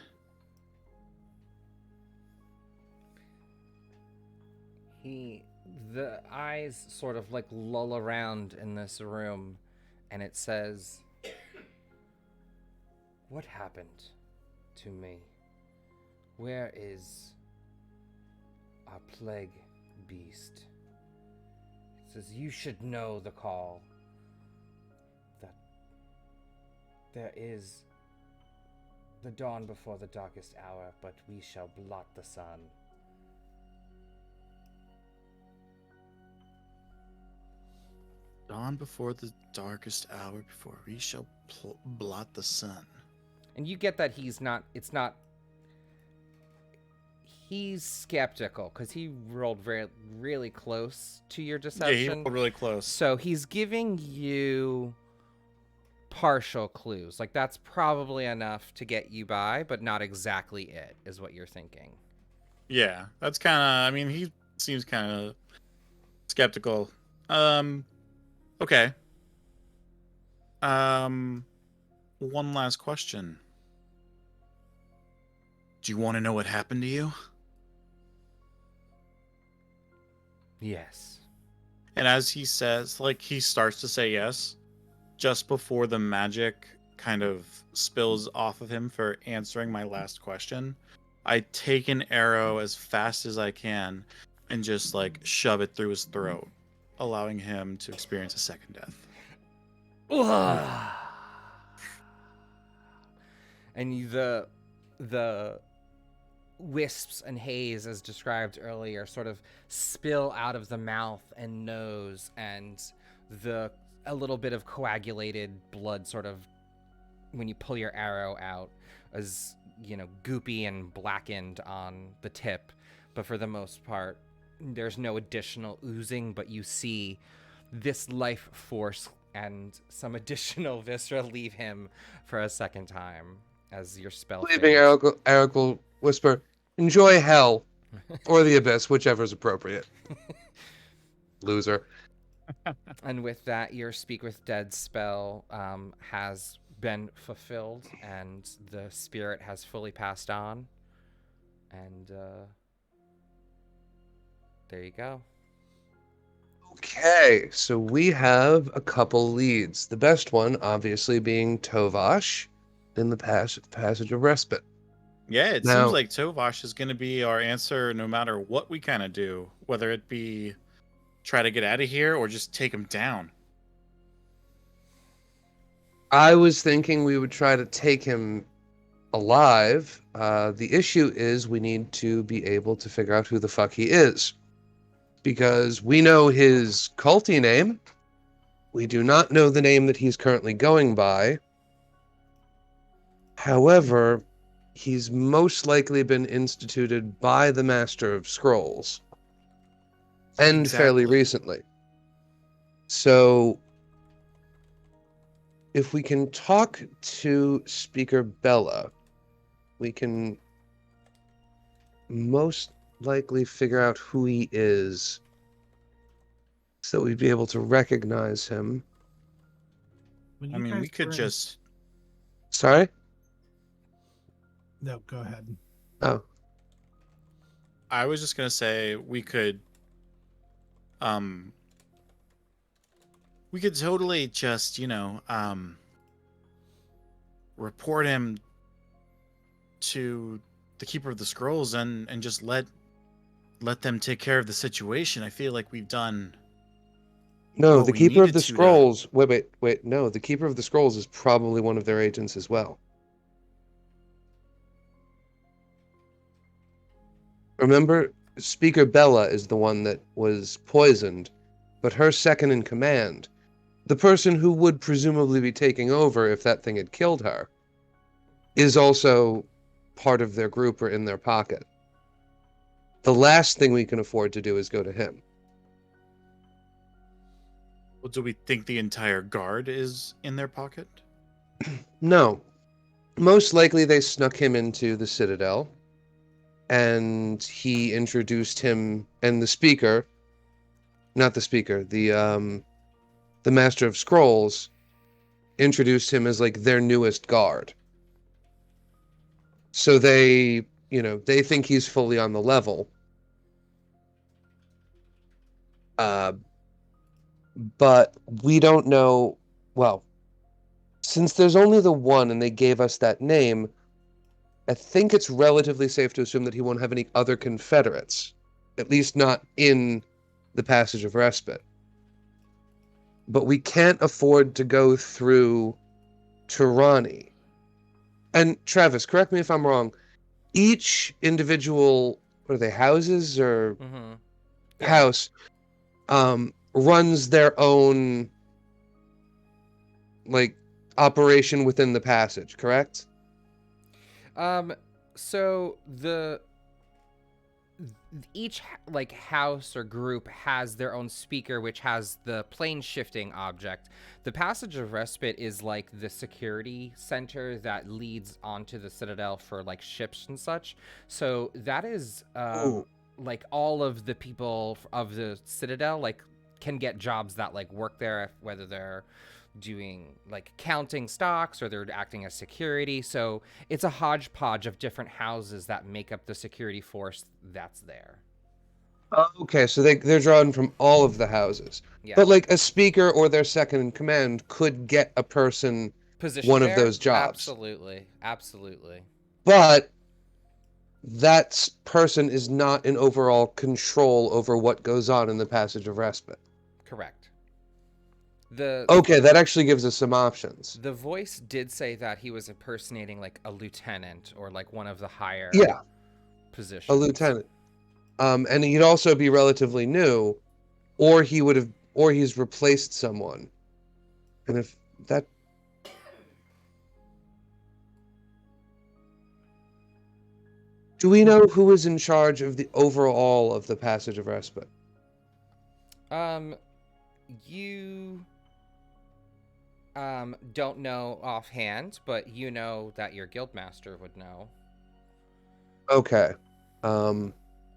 The eyes sort of like lull around in this room, and it says, "What happened to me? Where is our plague beast?" It says, "You should know the call. That there is the dawn before the darkest hour, but we shall blot the sun." Dawn before the darkest hour, before we shall blot the sun. And you get that he's skeptical because he rolled really close to your deception. Yeah, he rolled really close. So he's giving you partial clues. Like, that's probably enough to get you by, but not exactly it, is what you're thinking. Yeah, that's kind of, I mean, he seems kind of skeptical. Okay. One last question. Do you want to know what happened to you? Yes. And as he says, like, he starts to say yes, just before the magic kind of spills off of him for answering my last question, I take an arrow as fast as I can and just, like, shove it through his throat, allowing him to experience a second death. And the wisps and haze, as described earlier, sort of spill out of the mouth and nose, and a little bit of coagulated blood sort of, when you pull your arrow out, is, goopy and blackened on the tip. But for the most part, there's no additional oozing, but you see this life force and some additional viscera leave him for a second time as your spell Leaving fades. Eric will whisper, "Enjoy hell," or the abyss, whichever is appropriate. Loser. And with that, your Speak with Dead spell has been fulfilled, and the spirit has fully passed on. And there you go. Okay, so we have a couple leads. The best one, obviously, being Tovash in the passage of respite. Yeah, it Now- seems like Tovash is going to be our answer no matter what we kind of do, whether it be try to get out of here or just take him down. I was thinking we would try to take him alive. The issue is we need to be able to figure out who the fuck he is. Because we know his culty name. We do not know the name that he's currently going by. However, he's most likely been instituted by the Master of Scrolls. And fairly Exactly. recently. So, if we can talk to Speaker Bella, we can most likely figure out who he is, so we'd be able to recognize him. When I you mean, guys we could were in- just. Sorry? No, go ahead. Oh. I was just going to say we could totally just, report him to the Keeper of the Scrolls and just let them take care of the situation. I feel like we've done. No, What the we Keeper of needed the to, Scrolls. Wait. No, the Keeper of the Scrolls is probably one of their agents as well. Remember, Speaker Bella is the one that was poisoned, but her second in command, the person who would presumably be taking over if that thing had killed her, is also part of their group or in their pocket. the last thing we can afford to do is go to him. Well, do we think the entire guard is in their pocket? No. Most likely they snuck him into the Citadel, and he introduced him, and the speaker, not the speaker, the Master of Scrolls introduced him as like their newest guard. So they, they think he's fully on the level. But we don't know, well, since there's only the one and they gave us that name, I think it's relatively safe to assume that he won't have any other Confederates, at least not in the Passage of Respite. But we can't afford to go through Tirani. And Travis, correct me if I'm wrong, each individual, what are they, houses or house, runs their own, like, operation within the passage, correct? So each like house or group has their own speaker, which has the plane shifting object. The Passage of Respite is like the security center that leads onto the Citadel for like ships and such. So that is like all of the people of the Citadel like can get jobs that like work there, whether they're doing like counting stocks or they're acting as security. So it's a hodgepodge of different houses that make up the security force that's there. Okay, so they're drawn from all of the houses. Yeah. But like a speaker or their second in command could get a person Position one there? of those jobs. Absolutely. But that person is not in overall control over what goes on in the Passage of Respite. Correct. Okay, that actually gives us some options. The voice did say that he was impersonating like a lieutenant or like one of the higher positions. A lieutenant. And he'd also be relatively new, or he's replaced someone. And if that... Do we know who is in charge of the overall of the Passage of Respite? You don't know offhand, but you know that your guildmaster would know. Okay.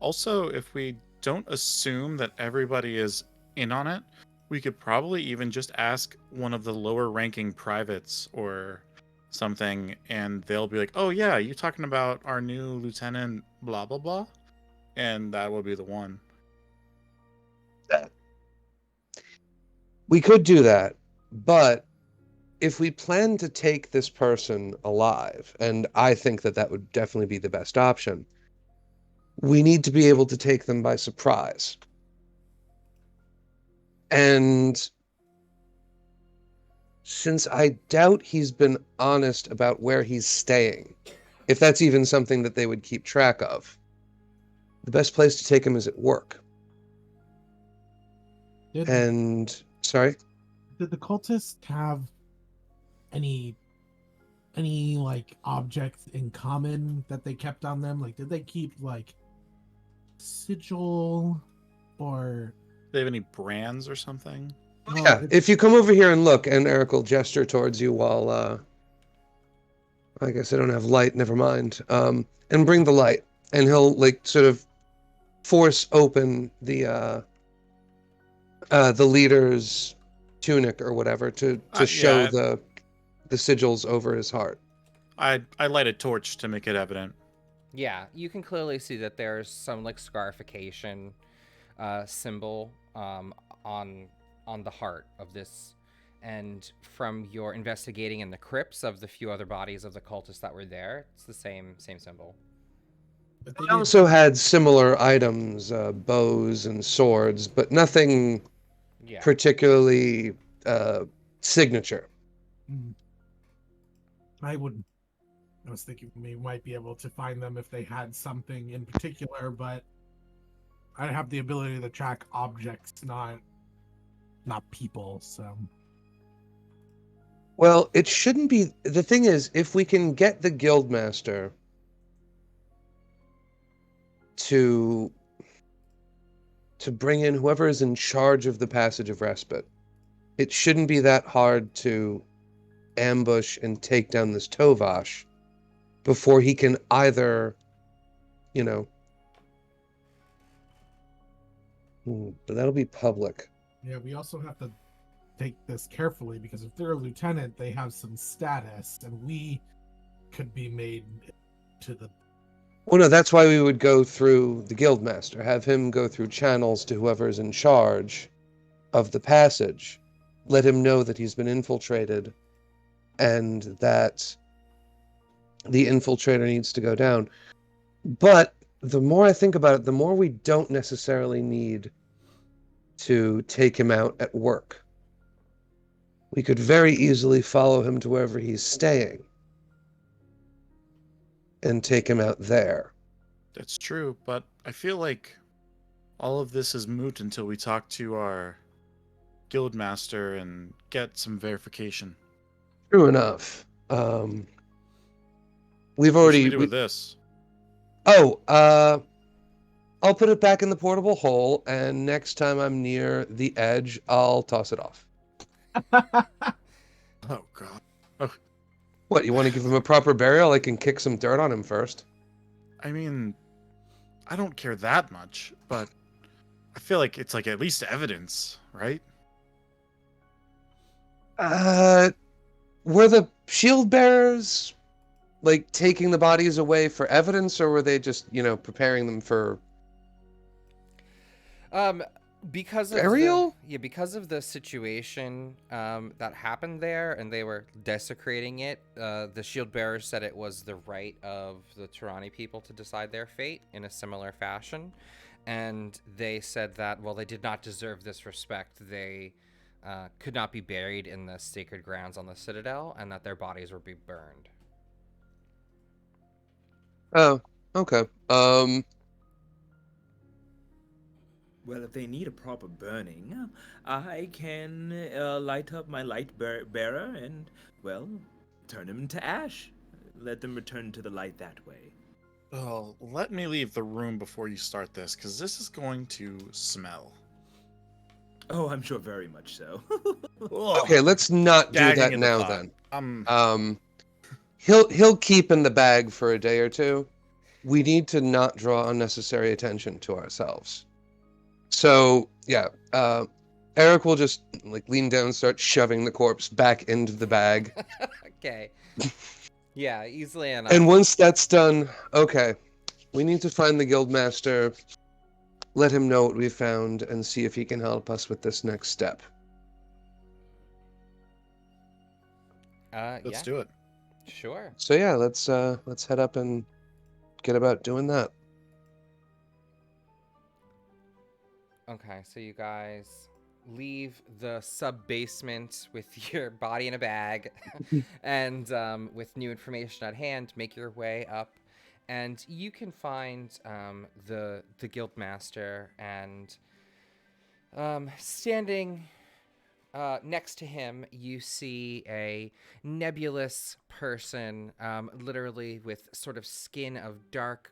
Also, if we don't assume that everybody is in on it, we could probably even just ask one of the lower ranking privates or something, and they'll be like, oh yeah, you talking about our new lieutenant blah blah blah? And that will be the one. We could do that, but if we plan to take this person alive, and I think that would definitely be the best option, we need to be able to take them by surprise. And since I doubt he's been honest about where he's staying, if that's even something that they would keep track of, the best place to take him is at work. Sorry? Did the cultists have any like objects in common that they kept on them? Like, did they keep like sigil or? Do they have any brands or something? Yeah, if you come over here and look, and Eric will gesture towards you while, I guess I don't have light, never mind, and bring the light, and he'll, like, sort of force open the leader's tunic or whatever to show the sigils over his heart. I light a torch to make it evident. Yeah, you can clearly see that there's some like scarification symbol on the heart of this, and from your investigating in the crypts of the few other bodies of the cultists that were there, it's the same symbol. They also had similar items, bows and swords, but nothing particularly signature. I was thinking we might be able to find them if they had something in particular, but I have the ability to track objects, not people, so. Well, it shouldn't be... The thing is, if we can get the guildmaster to to bring in whoever is in charge of the Passage of Respite. It shouldn't be that hard to ambush and take down this Tovash before he can either, you know... But that'll be public. Yeah, we also have to take this carefully because if they're a lieutenant, they have some status, and we could be made to the... Well, no, that's why we would go through the Guildmaster, have him go through channels to whoever's in charge of the passage, let him know that he's been infiltrated and that the infiltrator needs to go down. But the more I think about it, the more we don't necessarily need to take him out at work. We could very easily follow him to wherever he's staying and take him out there. That's true, but I feel like all of this is moot until we talk to our guildmaster and get some verification. True enough. We've What should already... we do with this? Oh, I'll put it back in the portable hole, and next time I'm near the edge, I'll toss it off. Oh, God. What, you want to give him a proper burial? I can kick some dirt on him first. I mean, I don't care that much, but I feel like it's like at least evidence, right? Were the shield bearers, like, taking the bodies away for evidence, or were they just, preparing them for... Because of Burial? because of the situation that happened there, and they were desecrating it. The shield bearers said it was the right of the Tirani people to decide their fate in a similar fashion, and they said that they did not deserve this respect. They could not be buried in the sacred grounds on the Citadel, and that their bodies would be burned. Oh, okay. Well, if they need a proper burning, I can light up my light bearer and, turn them to ash. Let them return to the light that way. Oh, let me leave the room before you start this, because this is going to smell. Oh, I'm sure very much so. Okay, let's not do Gagging that in the now pot. then. He'll keep in the bag for a day or two. We need to not draw unnecessary attention to ourselves. So, yeah, Eric will just lean down and start shoving the corpse back into the bag. Okay. Yeah, easily enough. And once that's done, okay, we need to find the guildmaster, let him know what we found, and see if he can help us with this next step. Let's do it. Sure. So yeah, let's head up and get about doing that. Okay, so you guys leave the sub-basement with your body in a bag and with new information at hand, make your way up, and you can find the guildmaster, and standing next to him, you see a nebulous person, literally with sort of skin of dark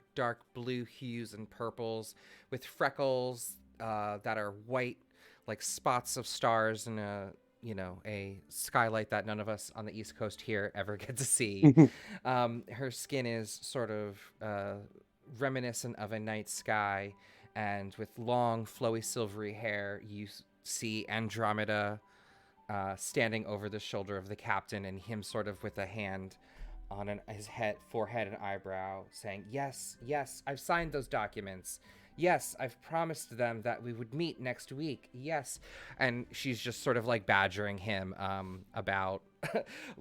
blue hues and purples, with freckles that are white, like spots of stars in a skylight that none of us on the East Coast here ever get to see. Her skin is sort of reminiscent of a night sky, and with long, flowy, silvery hair, you see Andromeda standing over the shoulder of the captain, and him sort of with a hand on his forehead and eyebrow, saying, yes, I've signed those documents. Yes, I've promised them that we would meet next week. Yes. And she's just sort of like badgering him about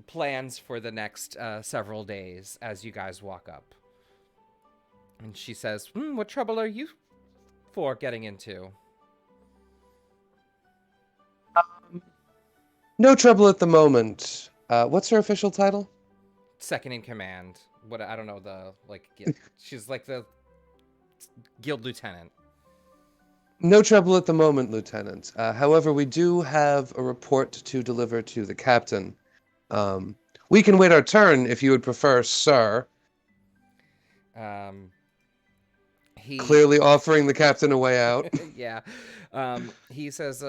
plans for the next several days as you guys walk up. And she says, what trouble are you for getting into? No trouble at the moment. What's her official title? Second in command. I don't know she's like the guild lieutenant. No trouble at the moment, Lieutenant. However, we do have a report to deliver to the captain. We can wait our turn if you would prefer, sir. clearly offering the captain a way out. Yeah. He says,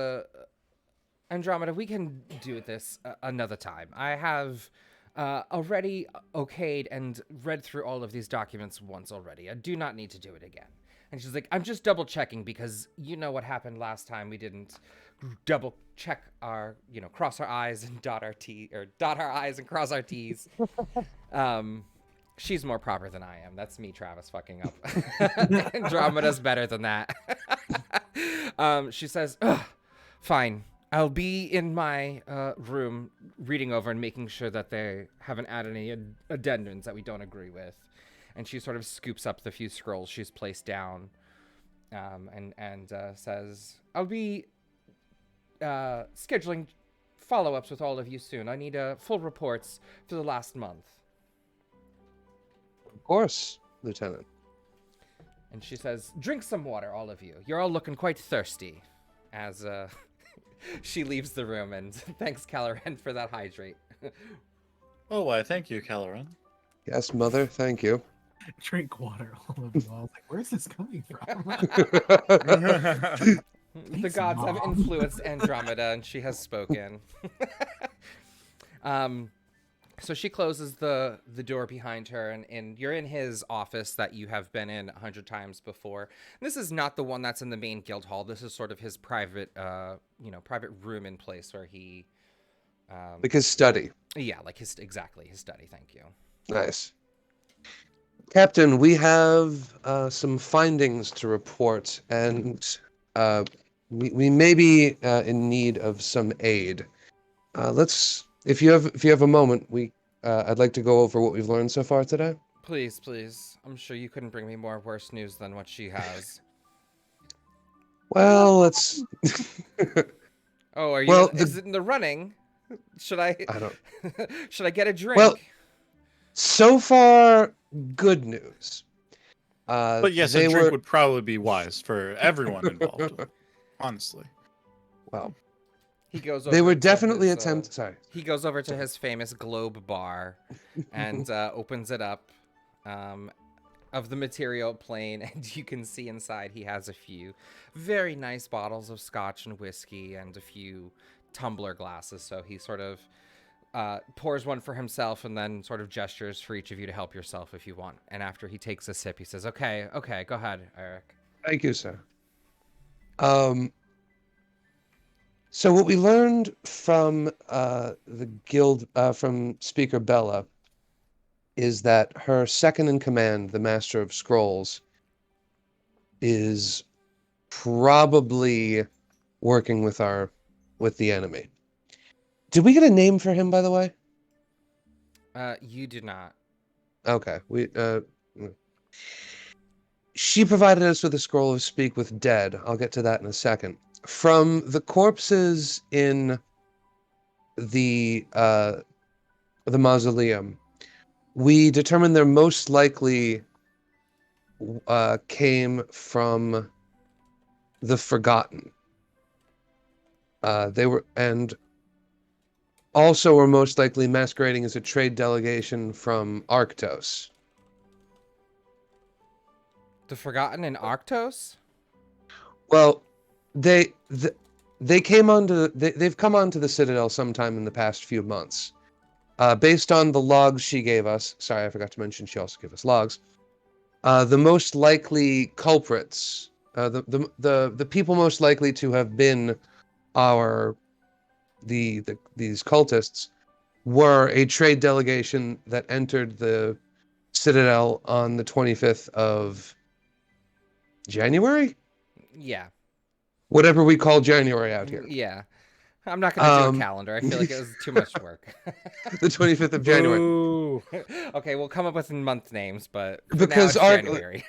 Andromeda, we can do this another time. I have already okayed and read through all of these documents once already. I do not need to do it again. And she's like, I'm just double checking because you know what happened last time. We didn't double check our, cross our I's and dot our T, or dot our I's and cross our T's. She's more proper than I am. That's me, Travis, fucking up. Andromeda's better than that. She says, ugh, fine. I'll be in my room reading over and making sure that they haven't added any addendums that we don't agree with. And she sort of scoops up the few scrolls she's placed down and says, I'll be scheduling follow-ups with all of you soon. I need full reports for the last month. Of course, Lieutenant. And she says, drink some water, all of you. You're all looking quite thirsty. As she leaves the room, and thanks, Caloran, for that hydrate. Oh, why, thank you, Caloran. Yes, Mother, thank you. Drink water, all of you. I was like, where's this coming from? The Thanks, gods have Mom. influenced Andromeda, and she has spoken. So she closes the door behind her, and you're in his office that you have been in 100 times before. And this is not the one that's in the main guild hall. This is sort of his private, private room in place where he... Like his study. Yeah, like his study, thank you. Nice. Captain, we have some findings to report, and we may be in need of some aid. If you have a moment, I'd like to go over what we've learned so far today. Please. I'm sure you couldn't bring me more worse news than what she has. Well, let's. Oh, are you? Well, is it in the running? Should I? I don't. Should I get a drink? Well, so far, good news. But yes, a drink would probably be wise for everyone involved. Honestly. Well, he goes. They over were to definitely his, attempt. Sorry. He goes over to his famous globe bar, and opens it up, of the material plane, and you can see inside he has a few very nice bottles of scotch and whiskey and a few tumbler glasses. So he sort of pours one for himself and then sort of gestures for each of you to help yourself if you want. And after he takes a sip, he says, okay, go ahead, Eric. Thank you, sir. So what we learned from the guild, from Speaker Bella, is that her second in command, the Master of Scrolls, is probably working with the enemy. Did we get a name for him, by the way? You do not. Okay. She provided us with a scroll of Speak with Dead. I'll get to that in a second. From the corpses in the mausoleum, we determined they're most likely came from the Forgotten. They were, and also were most likely masquerading as a trade delegation from Arctos. The Forgotten in Arctos? Well, they've come onto the Citadel sometime in the past few months. Based on the logs she gave us, sorry, I forgot to mention she also gave us logs. The most likely culprits, the people most likely to have been these cultists, were a trade delegation that entered the Citadel on the 25th of January? Yeah. Whatever we call January out here. Yeah. I'm not going to do a calendar. I feel like it was too much work. The 25th of January. Ooh. Okay, we'll come up with month names, but because now it's January.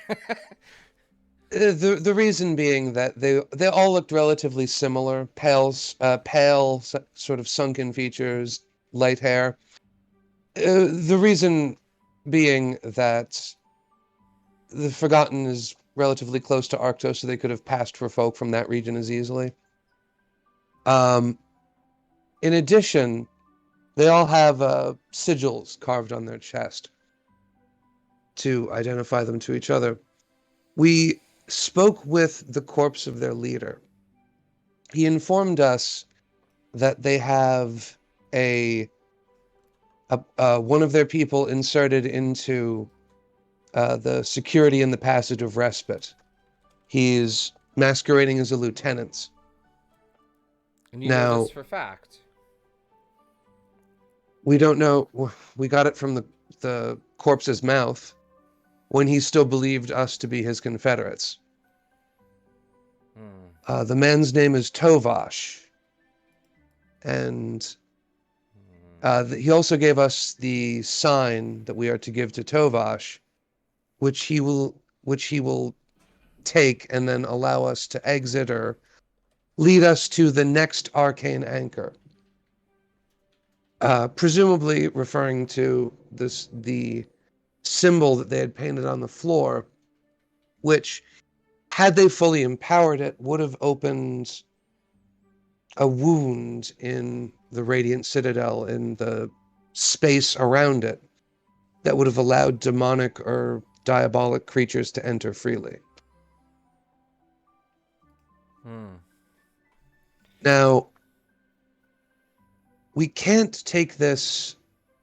The reason being that they all looked relatively similar, pale, sort of sunken features, light hair. The reason being that the Forgotten is relatively close to Arctos, so they could have passed for folk from that region as easily. In addition, they all have sigils carved on their chest to identify them to each other. We spoke with the corpse of their leader. He informed us that they have one of their people inserted into the security in the Passage of Respite. He's masquerading as a lieutenant. And you know Now, this for fact. we don't know. We got it from the corpse's mouth when he still believed us to be his Confederates. The man's name is Tovash. And he also gave us the sign that we are to give to Tovash, which he will take and then allow us to exit or lead us to the next arcane anchor. Presumably referring to the symbol that they had painted on the floor, which, had they fully empowered it, would have opened a wound in the Radiant Citadel, in the space around it, that would have allowed demonic or diabolic creatures to enter freely. Now, we can't take this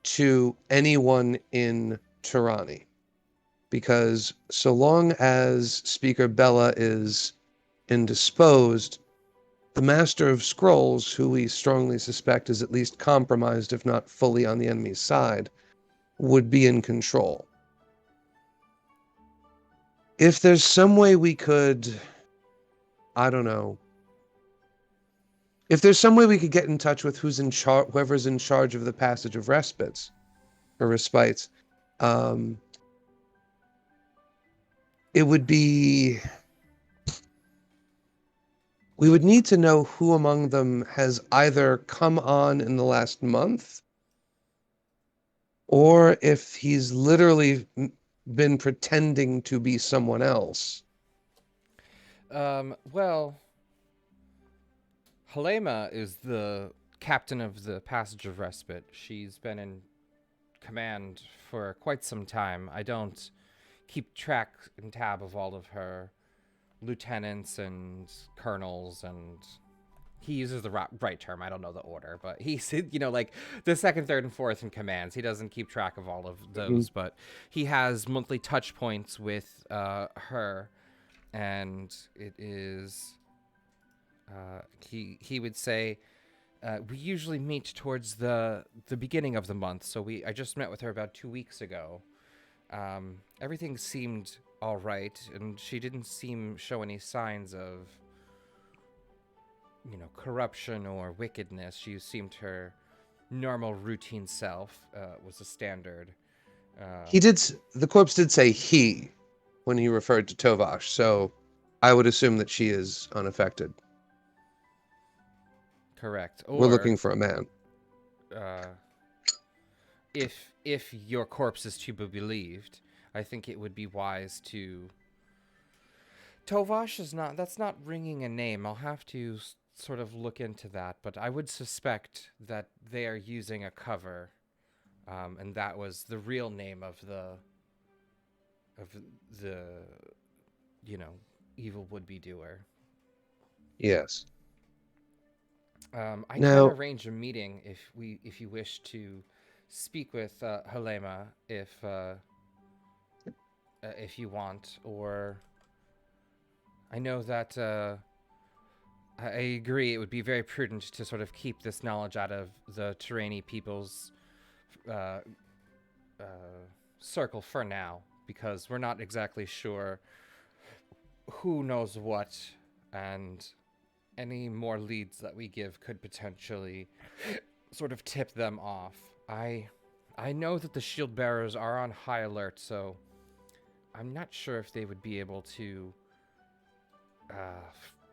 to anyone in Tirani, because so long as Speaker Bella is indisposed, the Master of Scrolls, who we strongly suspect is at least compromised, if not fully on the enemy's side, would be in control. If there's some way we could, I don't know, if there's some way we could get in touch with whoever's in charge of the Passage of Respites, or Respites, it would be... We would need to know who among them has either come on in the last month, or if he's literally been pretending to be someone else. Well, Helema is the captain of the Passage of Respite. She's been in command for quite some time. I don't keep track and tab of all of her lieutenants and colonels, and he uses the right term. I don't know the order, but he's, like the second, third, and fourth in commands. He doesn't keep track of all of those, but he has monthly touch points with her, and it is he would say we usually meet towards the beginning of the month. So I just met with her about 2 weeks ago. Everything seemed all right, and she didn't show any signs of corruption or wickedness. She seemed her normal routine self. Was a standard. The corpse did say he when he referred to Tovash, so I would assume that she is unaffected. Correct. We're looking for a man. If your corpse is to be believed, I think it would be wise to... Tovash that's not ringing a name. I'll have to sort of look into that, but I would suspect that they are using a cover, and that was the real name of the evil would-be doer. Yes. I Now, can arrange a meeting if you wish to speak with Helema, if you want, or I know that I agree it would be very prudent to sort of keep this knowledge out of the Tirani people's circle for now, because we're not exactly sure who knows what, and any more leads that we give could potentially sort of tip them off. I know that the shield bearers are on high alert, so I'm not sure if they would be able to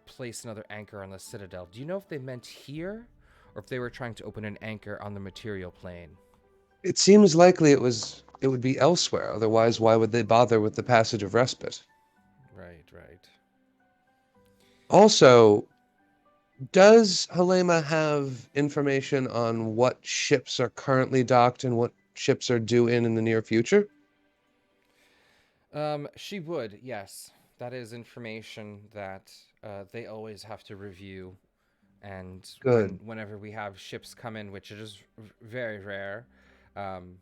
place another anchor on the Citadel. Do you know if they meant here, or if they were trying to open an anchor on the material plane? it seems likely it would be elsewhere. Otherwise, why would they bother with the Passage of Respite? Right. Also, does Helema have information on what ships are currently docked and what ships are due in the near future? She would, yes. that is information that they always have to review. And Good. whenever we have ships come in, which is very rare, um,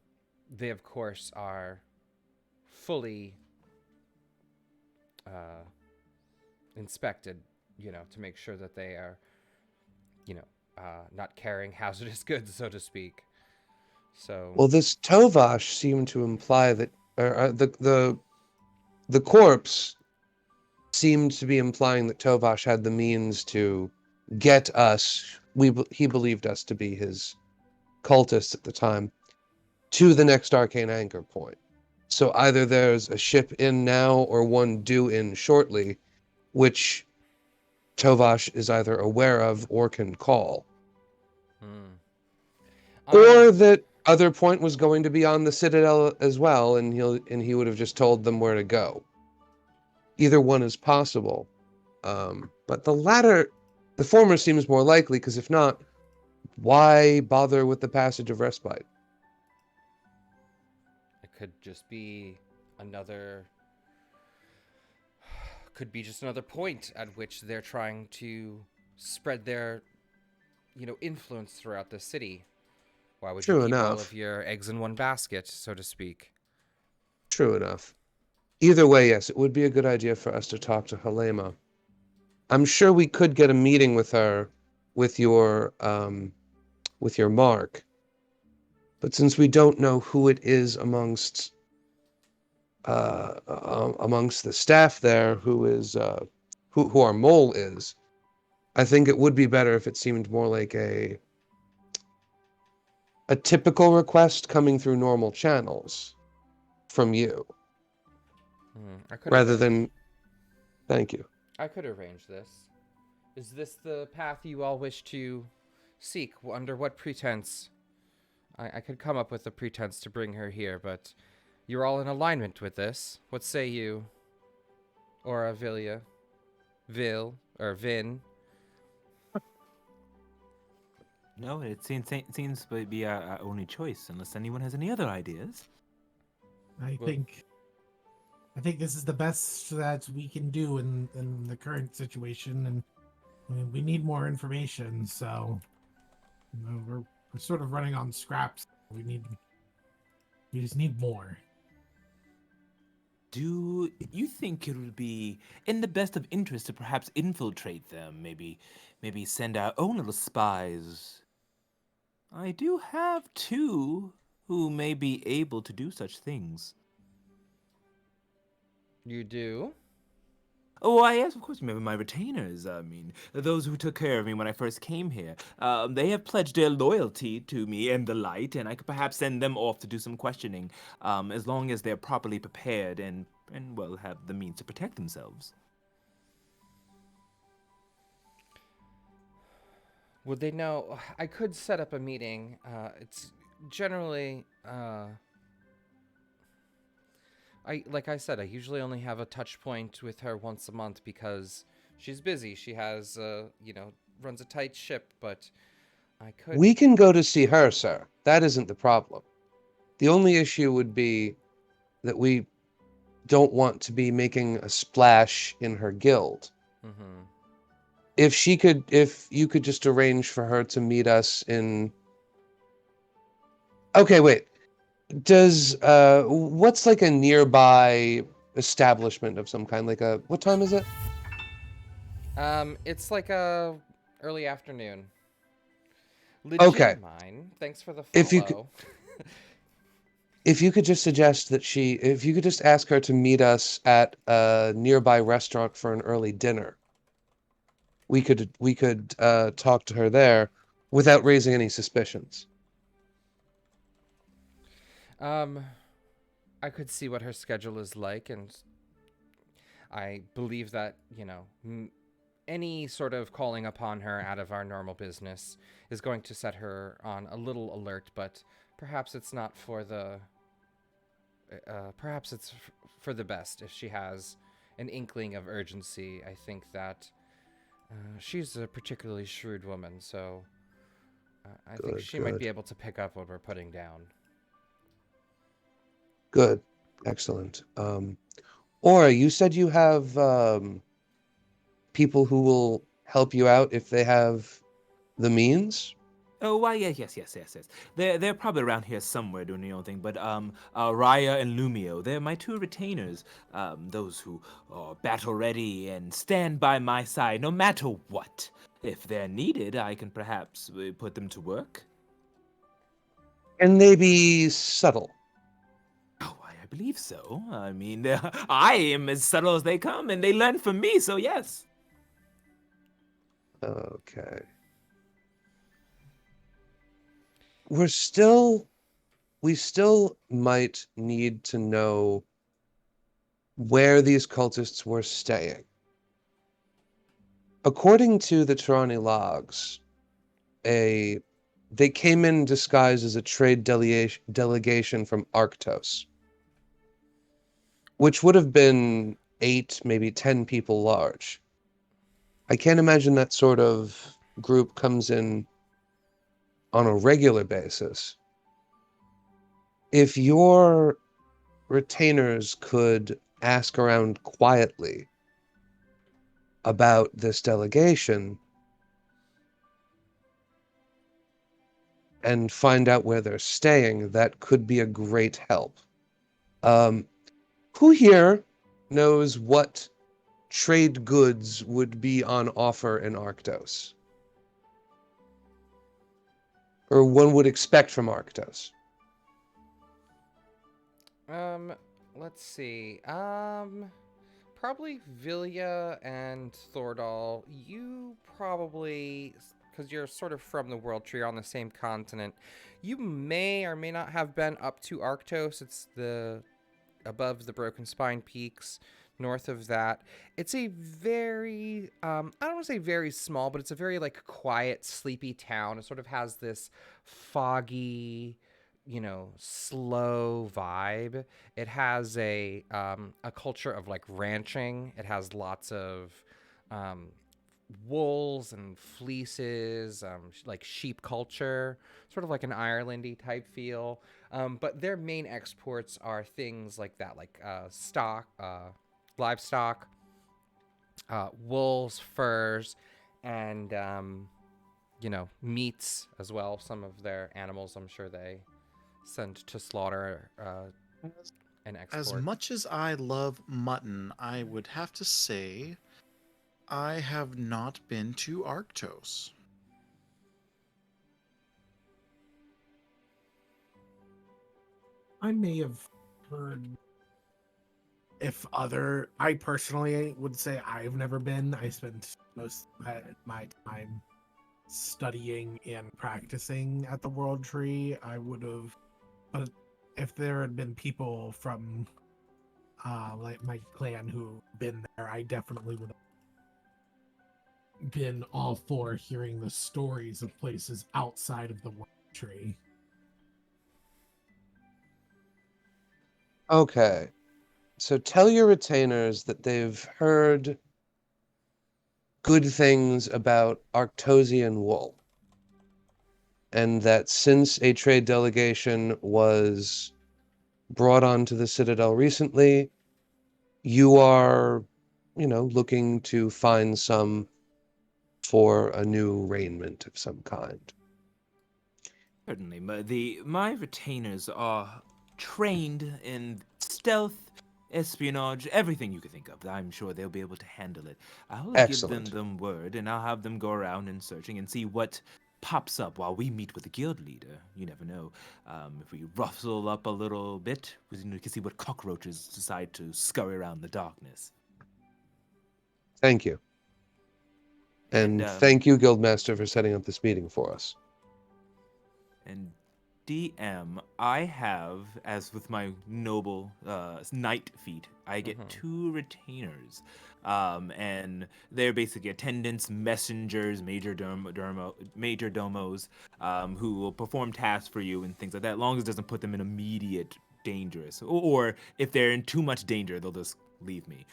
they of course are fully uh, inspected, to make sure that they are, not carrying hazardous goods, so to speak. So, Well, this Tovash seemed to imply that the corpse seemed to be implying that Tovash had the means to get us. He believed us to be his cultists at the time to the next arcane anchor point. So either there's a ship in now or one due in shortly, which Tovash is either aware of or can call. hmm. Or that other point was going to be on the Citadel as well, and he would have just told them where to go. Either one is possible. But the former seems more likely, because if not, why bother with the passage of respite? It could just be another just another point at which they're trying to spread their, influence throughout the city. Why would you True keep all enough. of your eggs in one basket, so to speak? True enough. Either way, yes, it would be a good idea for us to talk to Helema. I'm sure we could get a meeting with her with your mark. But since we don't know who it is amongst the staff there who our mole is, I think it would be better if it seemed more like a typical request coming through normal channels from you, I could rather arrange. than. Thank you. I could arrange this. Is this the path you all wish to seek? Under what pretense? I could come up with a pretense to bring her here, but you're all in alignment with this. What say you? Or Avilia? Vil? Or Vin? No, it seems to be our only choice, unless anyone has any other ideas. I Well- think this is the best that we can do in the current situation, and I mean, we need more information. So we're sort of running on scraps. We just need more. Do you think it would be in the best of interest to perhaps infiltrate them? Maybe send our own little spies. I do have two who may be able to do such things. You do? Oh, why, yes, of course. Remember my retainers. I mean, those who took care of me when I first came here. They have pledged their loyalty to me and the light, and I could perhaps send them off to do some questioning, as long as they're properly prepared and well, have the means to protect themselves. Would they know? I could set up a meeting. It's generally, like I said, I usually only have a touch point with her once a month because she's busy. She has, runs a tight ship, but I could. We can go to see her, sir. That isn't the problem. The only issue would be that we don't want to be making a splash in her guild. Mm-hmm. If you could just arrange for her to meet us in. Okay, wait. Does what's like a nearby establishment of some kind? What time is it? It's like a early afternoon. Okay. Legit mine. Thanks for the If you follow. If you could just if you could just ask her to meet us at a nearby restaurant for an early dinner, we could talk to her there without raising any suspicions. I could see what her schedule is like, and I believe that, any sort of calling upon her out of our normal business is going to set her on a little alert, but perhaps it's not for the. Perhaps it's for the best if she has an inkling of urgency. I think that she's a particularly shrewd woman, so I think Good, she might good. be able to pick up what we're putting down. Good, excellent. Aura, you said you have people who will help you out if they have the means? Oh, why, yes. They're probably around here somewhere doing their own thing. But Raya and Lumio, they're my two retainers. Those who are battle ready and stand by my side no matter what. If they're needed, I can perhaps put them to work. Can they be subtle? Oh, I believe so. I mean, I am as subtle as they come, and they learn from me. So yes. Okay. We still might need to know where these cultists were staying. According to the Tarani logs, they came in disguised as a trade delegation from Arctos, which would have been 8, maybe 10 people large. I can't imagine that sort of group comes in on a regular basis. If your retainers could ask around quietly about this delegation and find out where they're staying, that could be a great help. Um, who here knows what trade goods would be on offer in Arctos? Or one would expect from Arctos? Um, let's see. Probably Vilya and Thordal. You probably, because you're sort of from the World Tree, on the same continent. You may or may not have been up to Arctos. It's the above the Broken Spine Peaks. North of that, it's a very I don't want to say very small, but it's a very like quiet, sleepy town. It sort of has this foggy, slow vibe. It has a culture of like ranching. It has lots of um, wools and fleeces, like sheep culture, sort of like an Irelandy type feel. But their main exports are things like that, like livestock, wools, furs, and meats as well. Some of their animals, I'm sure they send to slaughter and As export. much as I love mutton, I would have to say I have not been to Arctos. I may have heard I personally would say I've never been. I spent most of my time studying and practicing at the World Tree. I would have, but if there had been people from like my clan who been there, I definitely would have been all for hearing the stories of places outside of the World Tree. Okay. So tell your retainers that they've heard good things about Arctosian wool, and that since a trade delegation was brought onto the Citadel recently, you are, looking to find some for a new raiment of some kind. Certainly, my retainers are trained in stealth, espionage, everything you could think of. I'm sure they'll be able to handle it. I'll give Excellent. them word, and I'll have them go around and searching and see what pops up while we meet with the guild leader. You never know. If we rustle up a little bit, we can see what cockroaches decide to scurry around the darkness. Thank you. And thank you, Guildmaster, for setting up this meeting for us. And DM, I have, as with my noble knight feat, I get 2 retainers. And they're basically attendants, messengers, major domos, who will perform tasks for you and things like that, as long as it doesn't put them in immediate dangerous. Or if they're in too much danger, they'll just leave me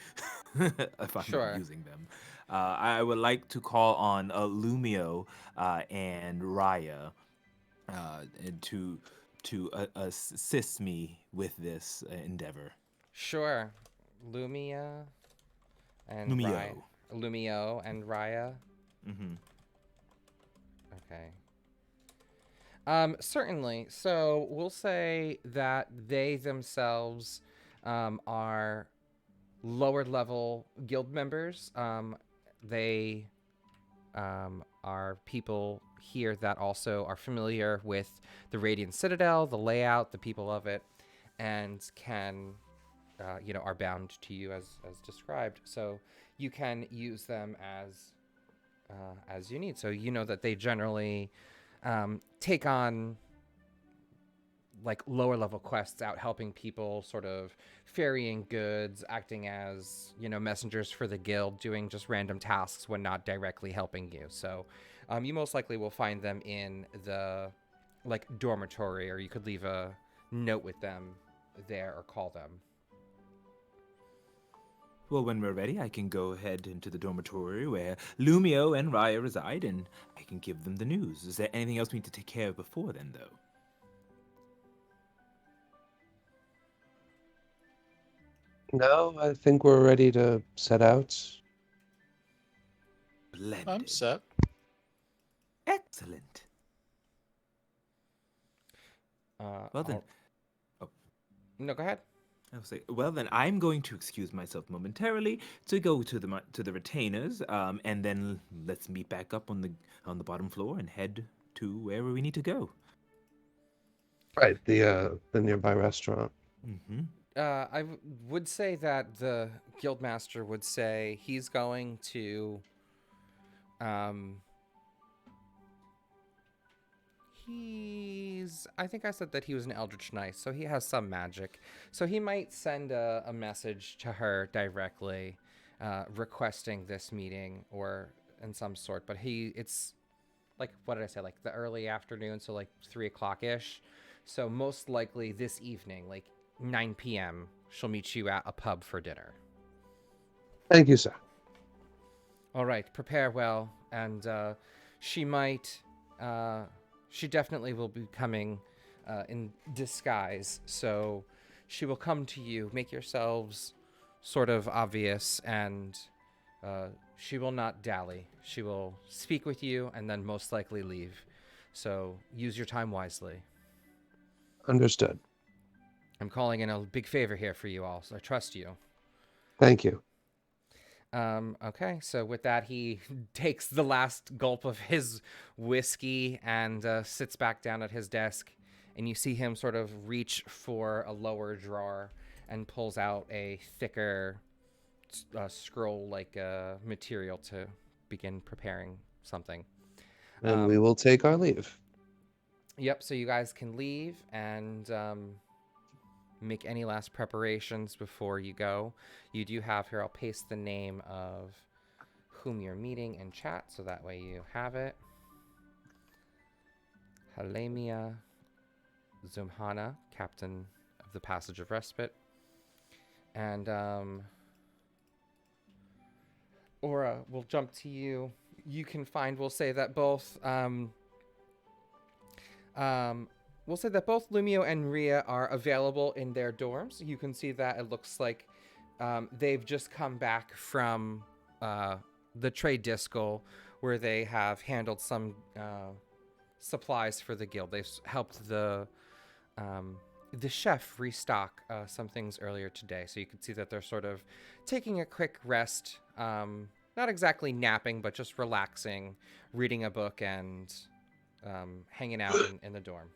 if I'm not Sure. using them. I would like to call on Lumio and Raya and to assist me with this endeavor. Sure. Lumia and Lumio. Lumio and Raya. Mm-hmm. Okay. Certainly. So we'll say that they themselves are lower level guild members. They are people here that also are familiar with the Radiant Citadel, the layout, the people of it, and can, are bound to you as described. So you can use them as you need. So you know that they generally take on like lower level quests out helping people, sort of ferrying goods, acting as messengers for the guild, doing just random tasks when not directly helping you. So you most likely will find them in the like dormitory, or you could leave a note with them there or call them. Well, when we're ready, I can go ahead into the dormitory where Lumio and Raya reside, and I can give them the news. Is there anything else we need to take care of before then, though? No, I think we're ready to set out. Splendid. I'm set. Excellent. Well then, No, go ahead. I'll say, well then, I'm going to excuse myself momentarily to go to the retainers, and then let's meet back up on the bottom floor and head to wherever we need to go. Right, the nearby restaurant. Mm-hmm. Would say that the guildmaster would say he's going to I think I said that he was an Eldritch Knight, so he has some magic. So he might send a message to her directly, requesting this meeting or in some sort. But it's like, what did I say? Like the early afternoon, so like 3 o'clock ish. So most likely this evening, like 9 p.m., she'll meet you at a pub for dinner. Thank you, sir. All right, prepare well, and she might. She definitely will be coming in disguise, so she will come to you. Make yourselves sort of obvious, and she will not dally. She will speak with you and then most likely leave. So use your time wisely. Understood. I'm calling in a big favor here for you all, so I trust you. Thank you. Okay, so with that, he takes the last gulp of his whiskey and sits back down at his desk, and you see him sort of reach for a lower drawer and pulls out a thicker scroll-like material to begin preparing something. And we will take our leave. Yep, so you guys can leave and make any last preparations before you go. You do have here, I'll paste the name of whom you're meeting in chat, so that way you have it. Halemia Zumhana, captain of the Passage of Respite. And Aura, we'll jump to you. You can find, we'll say that both Lumio and Ria are available in their dorms. You can see that it looks like they've just come back from the trade disco, where they have handled some supplies for the guild. They've helped the chef restock some things earlier today. So you can see that they're sort of taking a quick rest, not exactly napping, but just relaxing, reading a book, and hanging out in the dorm.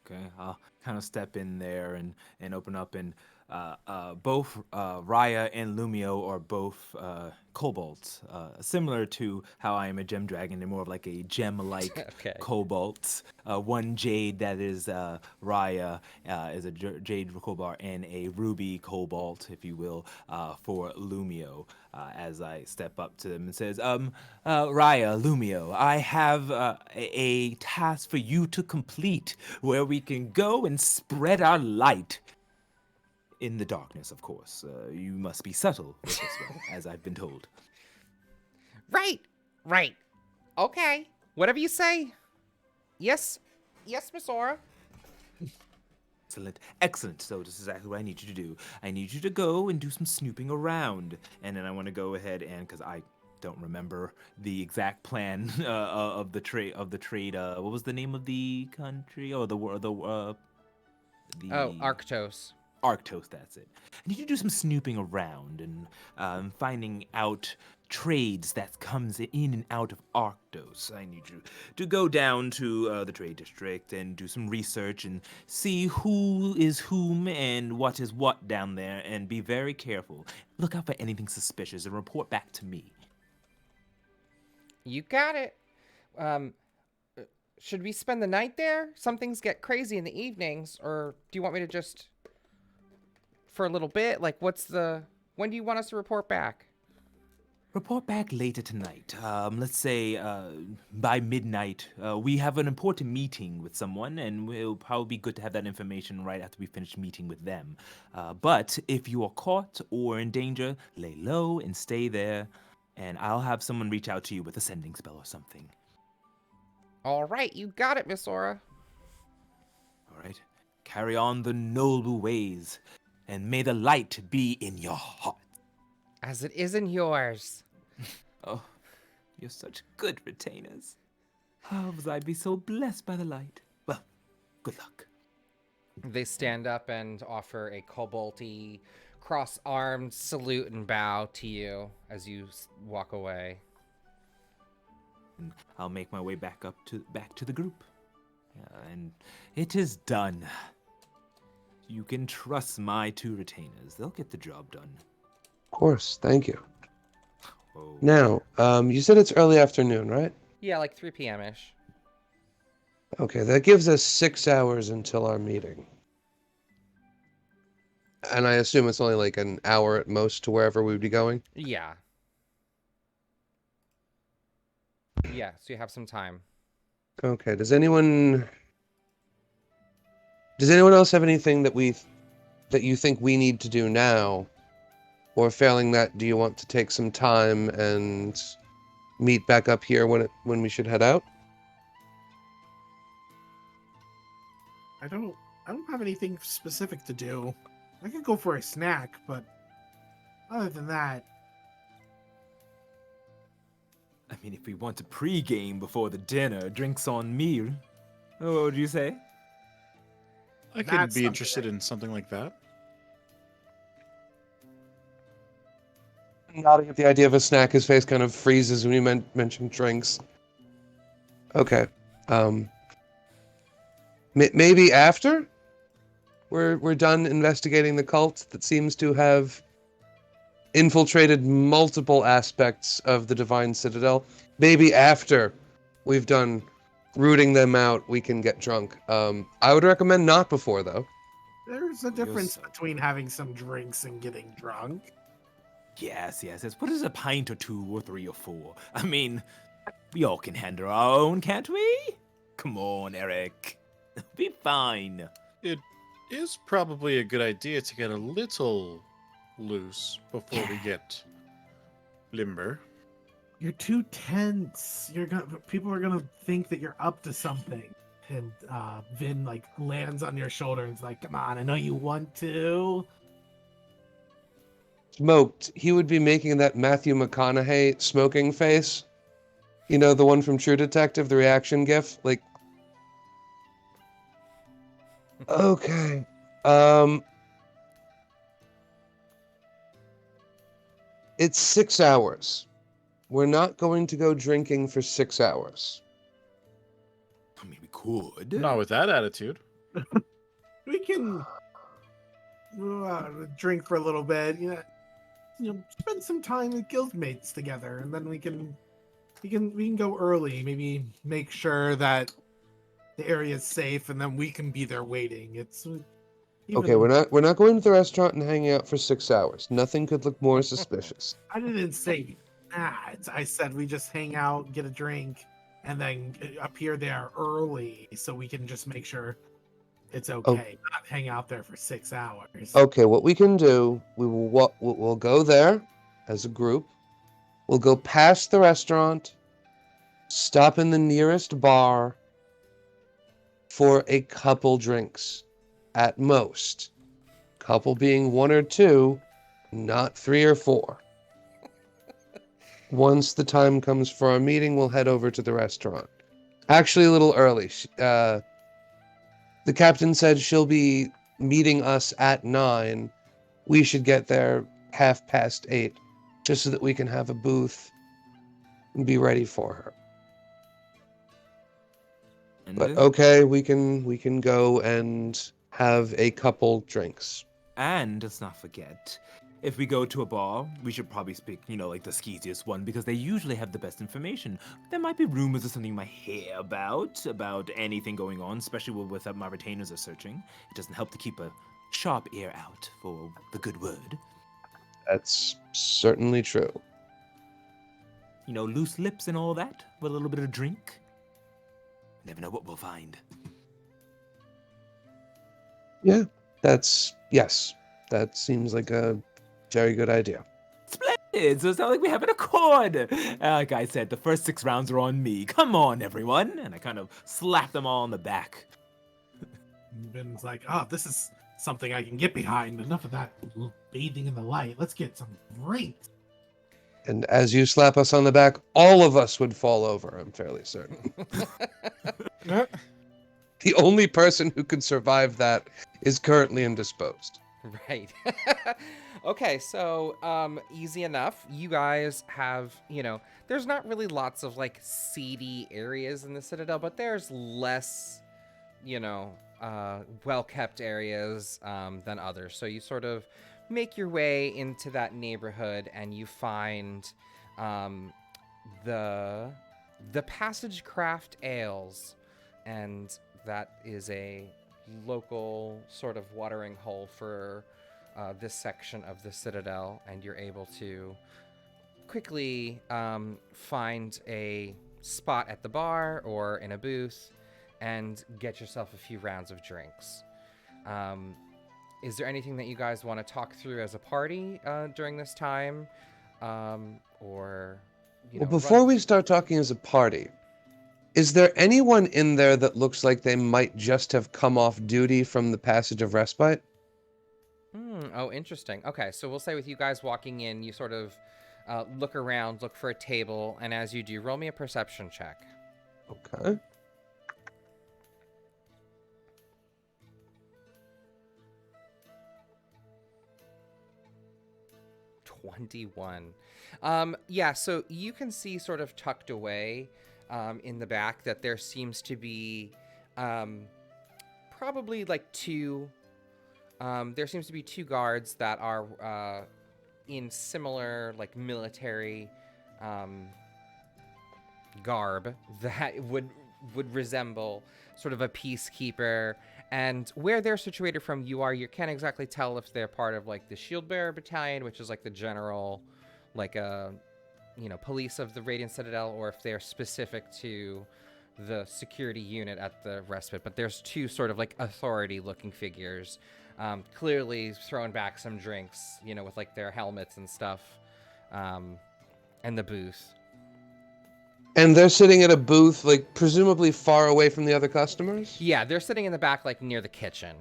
Okay, I'll kind of step in there and open up, and both Raya and Lumio are both kobolds, similar to how I am a gem dragon. They're more of like a gem-like Okay. kobolds. One jade that is Raya is a jade cobalt, and a ruby cobalt, if you will, for Lumio. As I step up to them and says, Raya, Lumio, I have a task for you to complete, where we can go and spread our light. In the darkness, of course. You must be subtle with this one, as I've been told. Right. Okay. Whatever you say. Yes, Miss Aura. Excellent, excellent. So this is exactly what I need you to do. I need you to go and do some snooping around, and then I want to go ahead and because I don't remember the exact plan of the trade what was the name of the country? Oh, Oh, the Arctos. Arctos, that's it. I need you to do some snooping around and finding out trades that comes in and out of Arctos. I need you to go down to the trade district and do some research and see who is whom and what is what down there, and be very careful. Look out for anything suspicious and report back to me. You got it. Um, should we spend the night there? Some things get crazy in the evenings, or do you want me to just for a little bit? Like, when do you want us to report back? Report back later tonight. Let's say by midnight. We have an important meeting with someone, and it'll probably be good to have that information right after we finish meeting with them. But if you are caught or in danger, lay low and stay there, and I'll have someone reach out to you with a sending spell or something. All right, you got it, Miss Aura. All right? Carry on the noble ways, and may the light be in your heart. As it is in yours. Oh, you're such good retainers. How was I be so blessed by the light? Well, good luck. They stand up and offer a koboldy, cross-armed salute and bow to you as you walk away. And I'll make my way back to the group. And it is done. You can trust my two retainers. They'll get the job done. Of course, thank you. Oh. Now, you said it's early afternoon, right? Yeah, like 3 p.m.-ish. Okay, that gives us 6 hours until our meeting. And I assume it's only like an hour at most to wherever we would be going? Yeah. Yeah, so you have some time. Okay, does anyone else have anything that you think we need to do now? Or failing that, do you want to take some time and meet back up here when we should head out? I don't have anything specific to do. I could go for a snack, but other than that, I mean, if we want to pre-game before the dinner, drinks on me. Oh, what would you say? I could That's be something interested in something like that. Nodding at the idea of a snack, his face kind of freezes when you mention drinks. Okay. Maybe after we're done investigating the cult that seems to have infiltrated multiple aspects of the Divine Citadel. Maybe after we've done rooting them out, we can get drunk. I would recommend not before, though. there's a difference between having some drinks and getting drunk. Yes. What is a pint or 2 or 3 or 4? I mean, we all can handle our own, can't we? Come on, Eric. Be fine. It is probably a good idea to get a little loose before we get limber. You're too tense. People are gonna think that you're up to something. And Vin like lands on your shoulder and is like, "Come on, I know you want to." Smoked, he would be making that Matthew McConaughey smoking face. You know, the one from True Detective, the reaction gif? Like, okay. It's 6 hours. We're not going to go drinking for 6 hours. I mean, we could. Not with that attitude. We can drink for a little bit. Spend some time with guildmates together, and then we can go early. Maybe make sure that the area is safe, and then we can be there waiting. Okay, we're not going to the restaurant and hanging out for 6 hours. Nothing could look more suspicious. I didn't say that. I said we just hang out, get a drink, and then appear there early so we can just make sure it's okay. Not hang out there for 6 hours. Okay, what we can do, we'll go there as a group. We'll go past the restaurant, stop in the nearest bar for a couple drinks. at most. Couple being 1 or 2, not 3 or 4. Once the time comes for our meeting, we'll head over to the restaurant. Actually, a little early. The captain said she'll be meeting us at 9. We should get there 8:30, just so that we can have a booth and be ready for her. But okay, we can go and have a couple drinks. And let's not forget, if we go to a bar, we should probably speak, like the skeeziest one, because they usually have the best information. There might be rumors or something you might hear about anything going on, especially with my retainers are searching. It doesn't help to keep a sharp ear out for the good word. That's certainly true. Loose lips and all that, with a little bit of drink. Never know what we'll find. Yeah, yes, that seems like a very good idea. Splendid! So it's not like we have an accord! Like I said, the first 6 rounds are on me. Come on, everyone! And I kind of slap them all on the back. Ben's like, this is something I can get behind. Enough of that bathing in the light. Let's get some drinks. And as you slap us on the back, all of us would fall over, I'm fairly certain. The only person who could survive that is currently indisposed. Right. Okay, so easy enough. You guys have, there's not really lots of like seedy areas in the Citadel, but there's less, well-kept areas than others. So you sort of make your way into that neighborhood and you find the Passage Craft Ales, and that is a local sort of watering hole for this section of the Citadel, and you're able to quickly find a spot at the bar or in a booth and get yourself a few rounds of drinks. Is there anything that you guys want to talk through as a party during this time? Or, Well, before we start talking as a party, is there anyone in there that looks like they might just have come off duty from the Passage of Respite? Oh, interesting. Okay, so we'll say with you guys walking in, you sort of look around, look for a table, and as you do, roll me a perception check. Okay. Yeah, so you can see sort of tucked away in the back that there seems to be probably like two guards that are in similar like military garb that would resemble sort of a peacekeeper. And where they're situated from, you can't exactly tell if they're part of like the Shield Bearer Battalion, which is like the general, like police of the Radiant Citadel, or if they're specific to the security unit at the Respite. But there's two sort of like authority-looking figures, clearly throwing back some drinks, with like their helmets and stuff, and the booth. And they're sitting at a booth, like, presumably far away from the other customers? Yeah, they're sitting in the back, like, near the kitchen.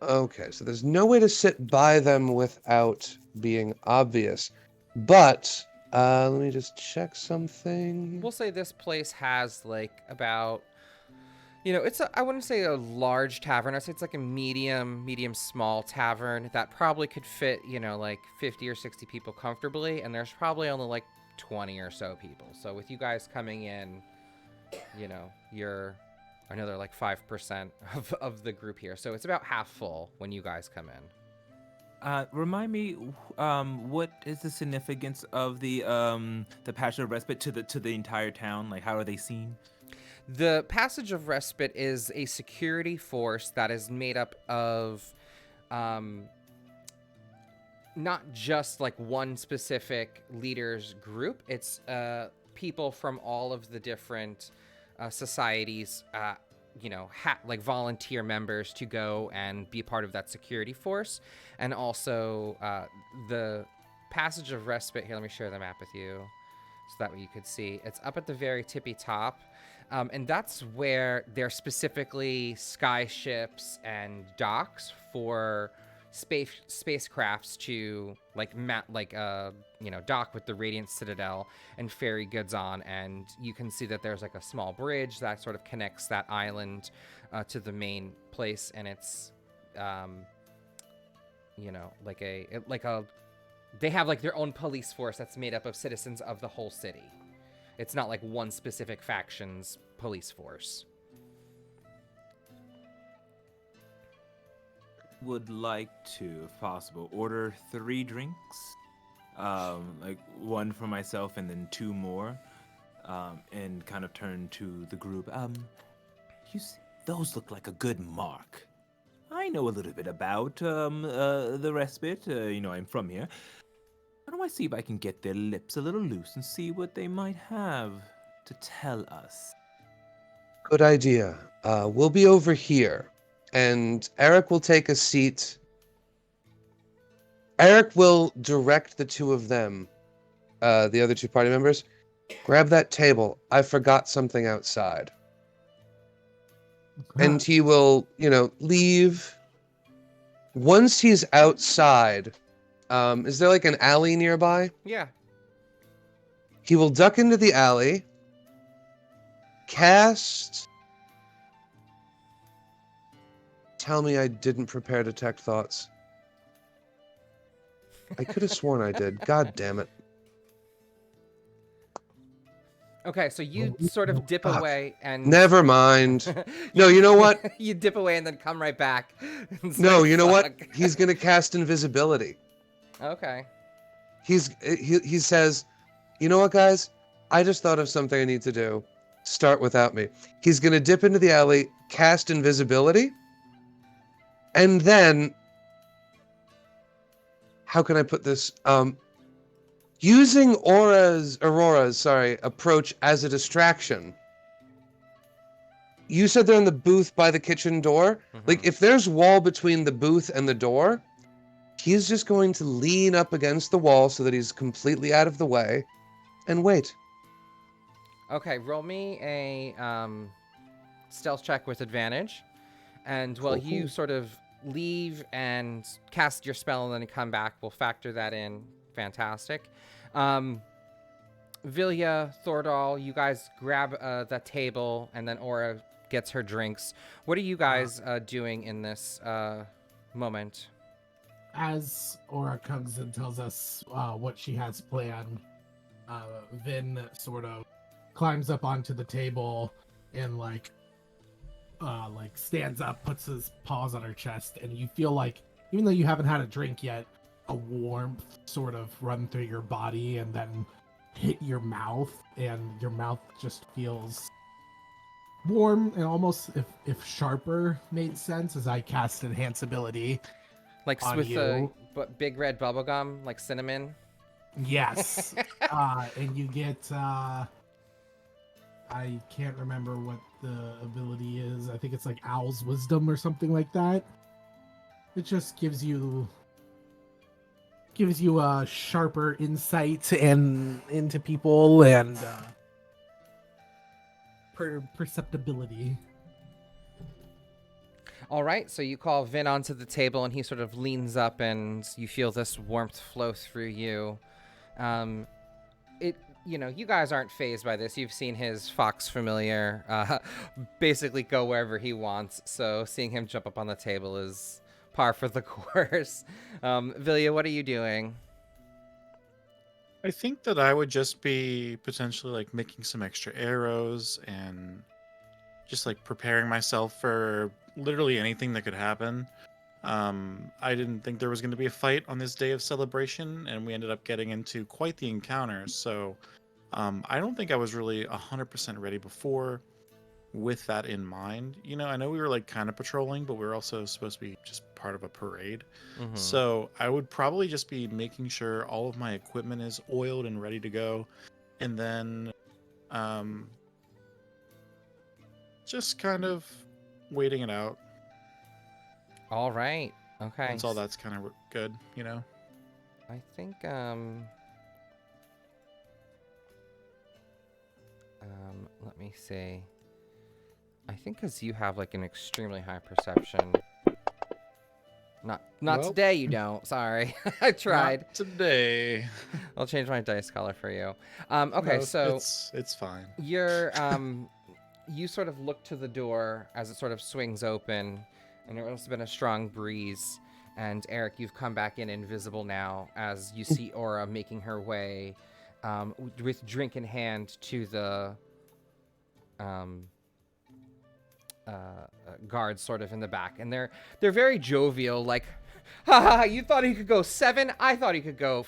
Okay, so there's no way to sit by them without being obvious. But, let me just check something. We'll say this place has, like, about... I wouldn't say a large tavern. I'd say it's like a medium small tavern that probably could fit, like 50 or 60 people comfortably. And there's probably only, like, 20 or so people. So with you guys coming in, you're another like 5% of the group here. So it's about half full when you guys come in. Remind me, what is the significance of the Passage of Respite to the entire town? Like, how are they seen? The Passage of Respite is a security force that is made up of not just like one specific leader's group. It's people from all of the different societies, like volunteer members to go and be part of that security force. And also the Passage of Respite, here, let me share the map with you so that way you could see. It's up at the very tippy top. And that's where they're specifically sky ships and docks for spacecrafts to dock with the Radiant Citadel and ferry goods on. And you can see that there's like a small bridge that sort of connects that island to the main place, and it's they have like their own police force that's made up of citizens of the whole city. It's not like one specific faction's police force. Would like to, if possible, order 3 drinks. Like 1 for myself and then 2 more. And kind of turn to the group. You see, those look like a good mark. I know a little bit about the respite. I'm from here. How do I see if I can get their lips a little loose and see what they might have to tell us? Good idea. We'll be over here, and Eric will take a seat. Eric will direct the 2 of them, the other 2 party members. Grab that table. I forgot something outside. And he will, leave. Once he's outside, is there like an alley nearby? Yeah. He will duck into the alley, cast... Tell me I didn't prepare detect thoughts. I could have sworn I did. God damn it. Okay, so you sort of dip Fuck. away and... Never mind. No, you know what? You dip away and then come right back. No, you know what? Fuck. He's gonna cast invisibility. Okay. He says, you know what, guys? I just thought of something I need to do. Start without me. He's gonna dip into the alley, cast invisibility, and then... How can I put this? Using Aurora's approach as a distraction. You said they're in the booth by the kitchen door. Like, if there's wall between the booth and the door, he's just going to lean up against the wall so that he's completely out of the way and wait. Okay, roll me a stealth check with advantage. And while you sort of leave and cast your spell and then come back, we'll factor that in. Fantastic. Vilya, Thordal, you guys grab the table, and then Aura gets her drinks. What are you guys doing in this moment? As Aura comes and tells us what she has planned, Vin sort of climbs up onto the table and like stands up, puts his paws on her chest, and you feel like, even though you haven't had a drink yet, a warmth sort of run through your body and then hit your mouth, and your mouth just feels warm and almost, if sharper made sense, as I cast Enhance ability. Like on with you. big red bubblegum, like cinnamon? Yes. And you get, I can't remember what the ability is. I think it's like Owl's Wisdom or something like that. It just gives you a sharper insight and into people and perceptibility. All right, so you call Vin onto the table, and he sort of leans up, and you feel this warmth flow through you. You guys aren't fazed by this. You've seen his fox familiar basically go wherever he wants, so seeing him jump up on the table is par for the course. Vilya, what are you doing? I think that I would just be potentially like making some extra arrows and just like preparing myself for literally anything that could happen. I didn't think there was going to be a fight on this day of celebration, and we ended up getting into quite the encounter. So I don't think I was really 100% ready before with that in mind. I know we were like kind of patrolling, but we were also supposed to be just part of a parade. So I would probably just be making sure all of my equipment is oiled and ready to go, and then just kind of waiting it out. All right. Okay. Once all that's kind of good, I think let me see. I think because you have like an extremely high perception. Not Well, today. You don't. Sorry, I tried. Not today. I'll change my dice color for you. Okay, No, so it's fine. you're you sort of look to the door as it sort of swings open, and there must have been a strong breeze. And Eric, you've come back in invisible now as you see Aura making her way with drink in hand to the guards sort of in the back. And they're very jovial, like, ha ha, you thought he could go 7? I thought he could go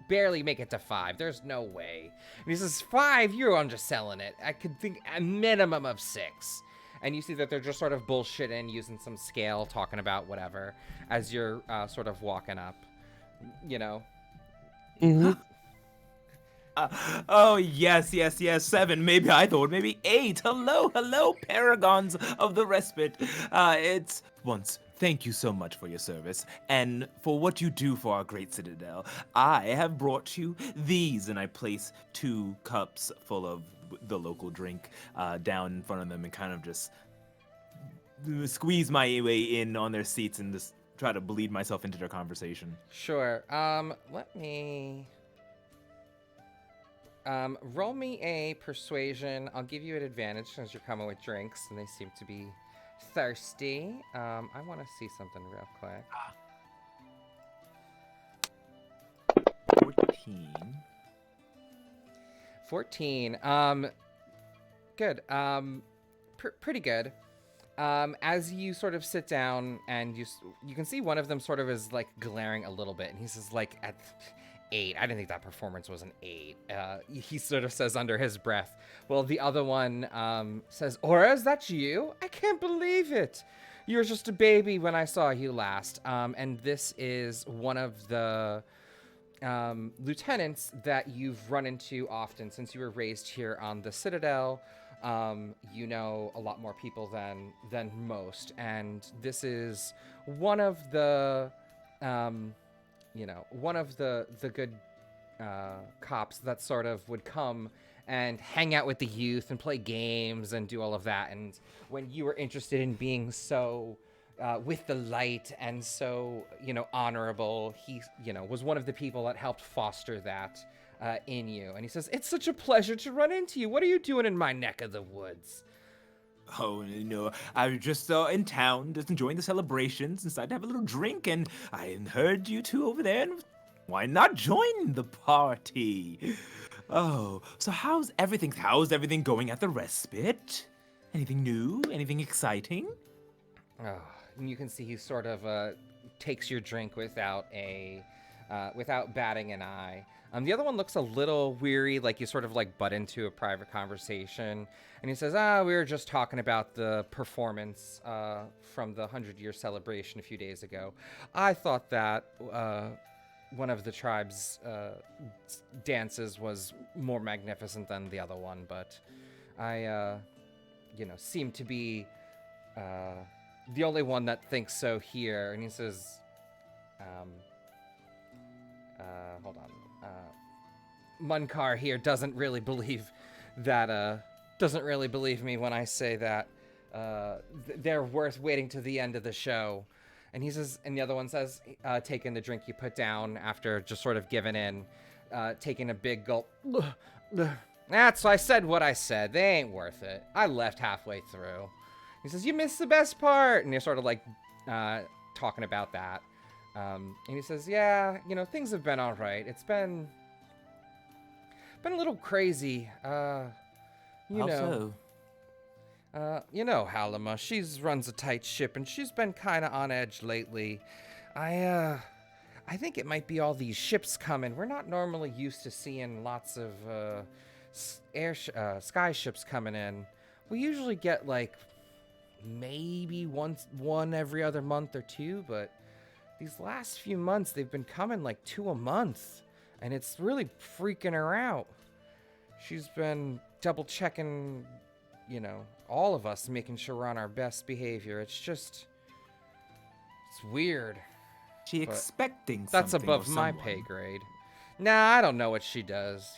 barely make it to 5. There's no way. And he says, 5? You're underselling it. I could think a minimum of 6. And you see that they're just sort of bullshitting, using some scale, talking about whatever, as you're sort of walking up, you know. Mm-hmm. Oh, yes, 7. Maybe I thought maybe 8. Hello, paragons of the respite. It's once. Thank you so much for your service and for what you do for our great Citadel. I have brought you these, and I place 2 cups full of the local drink down in front of them and kind of just squeeze my way in on their seats and just try to bleed myself into their conversation. Sure. Let me roll me a persuasion. I'll give you an advantage since you're coming with drinks and they seem to be thirsty. I want to see something real quick. 14. Good. Pretty good. As you sort of sit down and you can see one of them sort of is like glaring a little bit, and he says like at 8. I didn't think that performance was an 8. He sort of says under his breath. Well, the other one says, Aura, is that you? I can't believe it. You were just a baby when I saw you last. And this is one of the lieutenants that you've run into often since you were raised here on the Citadel. You know a lot more people than most, and this is one of the one of the good cops that sort of would come and hang out with the youth and play games and do all of that. And when you were interested in being so with the light and so honorable, he was one of the people that helped foster that in you. And he says, it's such a pleasure to run into you. What are you doing in my neck of the woods? Oh, no, I was just in town, just enjoying the celebrations, decided to have a little drink, and I heard you two over there, and why not join the party? Oh, so how's everything going at the respite? Anything new? Anything exciting? Oh, and you can see he sort of takes your drink without batting an eye. The other one looks a little weary, like you sort of like butt into a private conversation. And he says, we were just talking about the performance from the 100-year celebration a few days ago. I thought that one of the tribe's dances was more magnificent than the other one, but I, seem to be the only one that thinks so here. And he says, hold on. Munkar here doesn't really believe me when I say that they're worth waiting to the end of the show. And he says, and the other one says, taking the drink you put down after just sort of giving in, taking a big gulp. That's I said what I said. They ain't worth it. I left halfway through. He says, you missed the best part. And you're sort of like talking about that. And he says, yeah, things have been all right. It's been a little crazy. How so? Halima, she's runs a tight ship, and she's been kind of on edge lately. I think it might be all these ships coming. We're not normally used to seeing lots of sky ships coming in. We usually get like maybe one every other month or 2, but these last few months they've been coming like 2 a month. And it's really freaking her out. She's been double checking, all of us, making sure we're on our best behavior. It's weird. She expecting something. That's above my pay grade. Nah, I don't know what she does,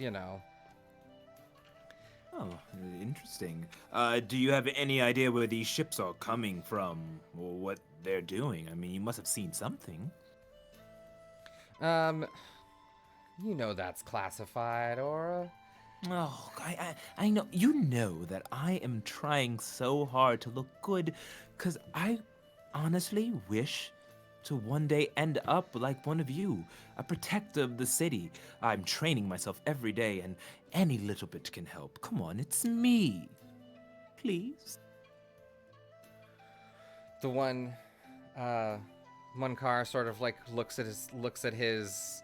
Oh, interesting. Do you have any idea where these ships are coming from or what they're doing? I mean, you must have seen something. Um, you know that's classified, Aura. Oh, I know. You know that I am trying so hard to look good, because I honestly wish to one day end up like one of you, a protector of the city. I'm training myself every day, and any little bit can help. Come on, it's me. Please. The uh, one car sort of like looks at his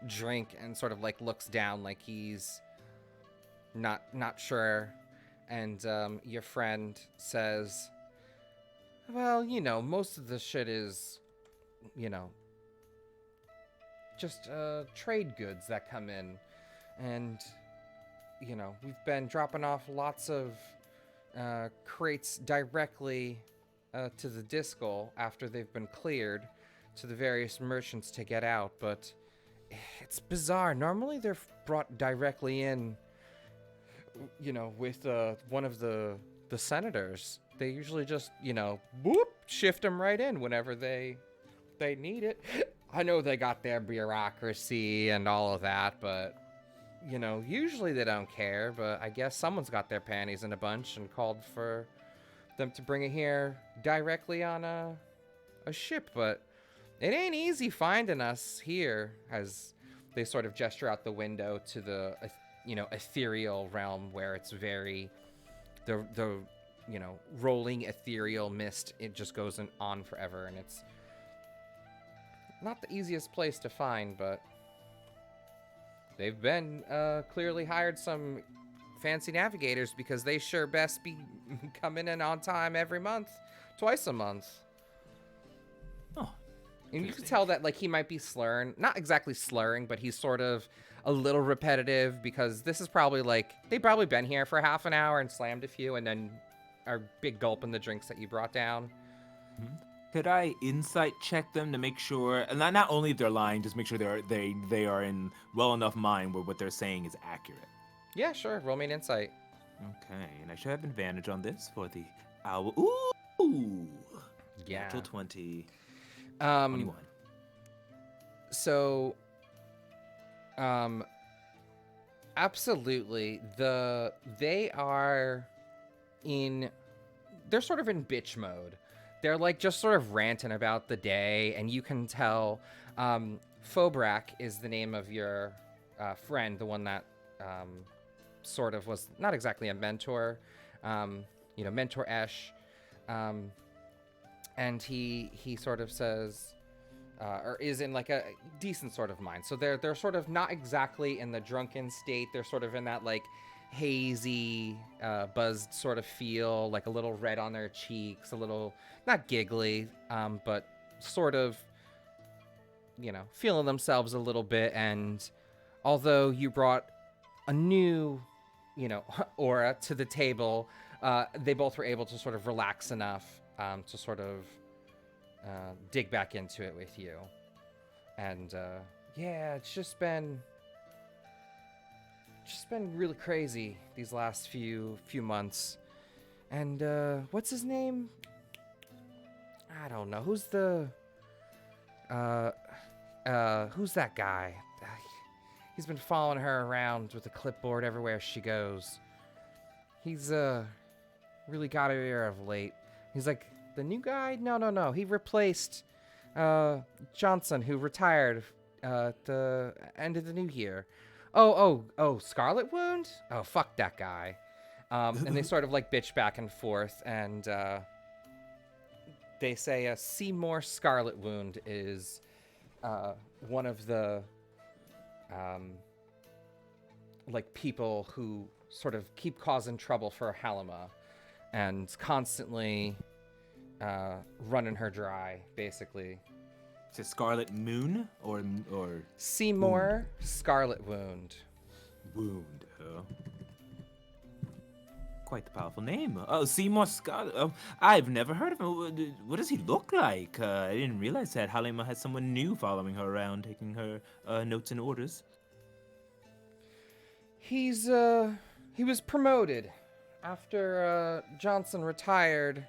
drink and sort of like looks down like he's not sure, and your friend says, "Well, you know, most of the shit is, you know, just trade goods that come in, and you know, we've been dropping off lots of crates directly to the Discal after they've been cleared to the various merchants to get out, but it's bizarre. Normally they're brought directly in, you know, with one of the senators. They usually just, you know, whoop, shift them right in whenever they need it. I know they got their bureaucracy and all of that, but you know, usually they don't care, but I guess someone's got their panties in a bunch and called for them to bring it here directly on a ship, but it ain't easy finding us here, as they sort of gesture out the window to the, you know, ethereal realm where it's very, the you know, rolling ethereal mist, it just goes on forever, and it's not the easiest place to find, but they've been clearly hired some fancy navigators because they sure best be coming in on time every month, twice a month. Oh, and you can tell that like he might be slurring, not exactly slurring, but he's sort of a little repetitive because this is probably like they've probably been here for half an hour and slammed a few and then a big gulp in the drinks that you brought down. Could I insight check them to make sure, and not only if they're lying, just make sure they are in well enough mind where what they're saying is accurate. Yeah, sure. Roll me an insight. Okay, and I should have advantage on this for the hour. Ooh, Yeah. natural 20, 21. 21. So, absolutely. They are they're sort of in bitch mode. They're like just sort of ranting about the day, and you can tell, Phobrak is the name of your friend, the one that sort of was not exactly a mentor, you know, mentor Esh, and he sort of says, or is in like a decent sort of mind. So they're sort of not exactly in the drunken state. They're sort of in that like hazy, buzzed sort of feel, like a little red on their cheeks, a little not giggly, but sort of, you know, feeling themselves a little bit. And although you brought a new, you know, aura to the table, they both were able to sort of relax enough to sort of dig back into it with you. And yeah, it's just been really crazy these last few months. And what's his name? I don't know. Who's that guy? He's been following her around with a clipboard everywhere she goes. He's really got her ear of late. He's like, the new guy? No. He replaced Johnson, who retired at the end of the new year. Oh, Scarlet Wound? Oh, fuck that guy. And they sort of like bitch back and forth, and they say Seymour Scarlet Wound is one of the like people who sort of keep causing trouble for Halima and constantly running her dry, basically. Is it Scarlet Moon or Seymour Scarlet Wound. Wound? Huh? Quite the powerful name. Oh, Seymour Scarlet. Oh, I've never heard of him. What does he look like? I didn't realize that Halima had someone new following her around, taking her notes and orders. He's He was promoted after Johnson retired.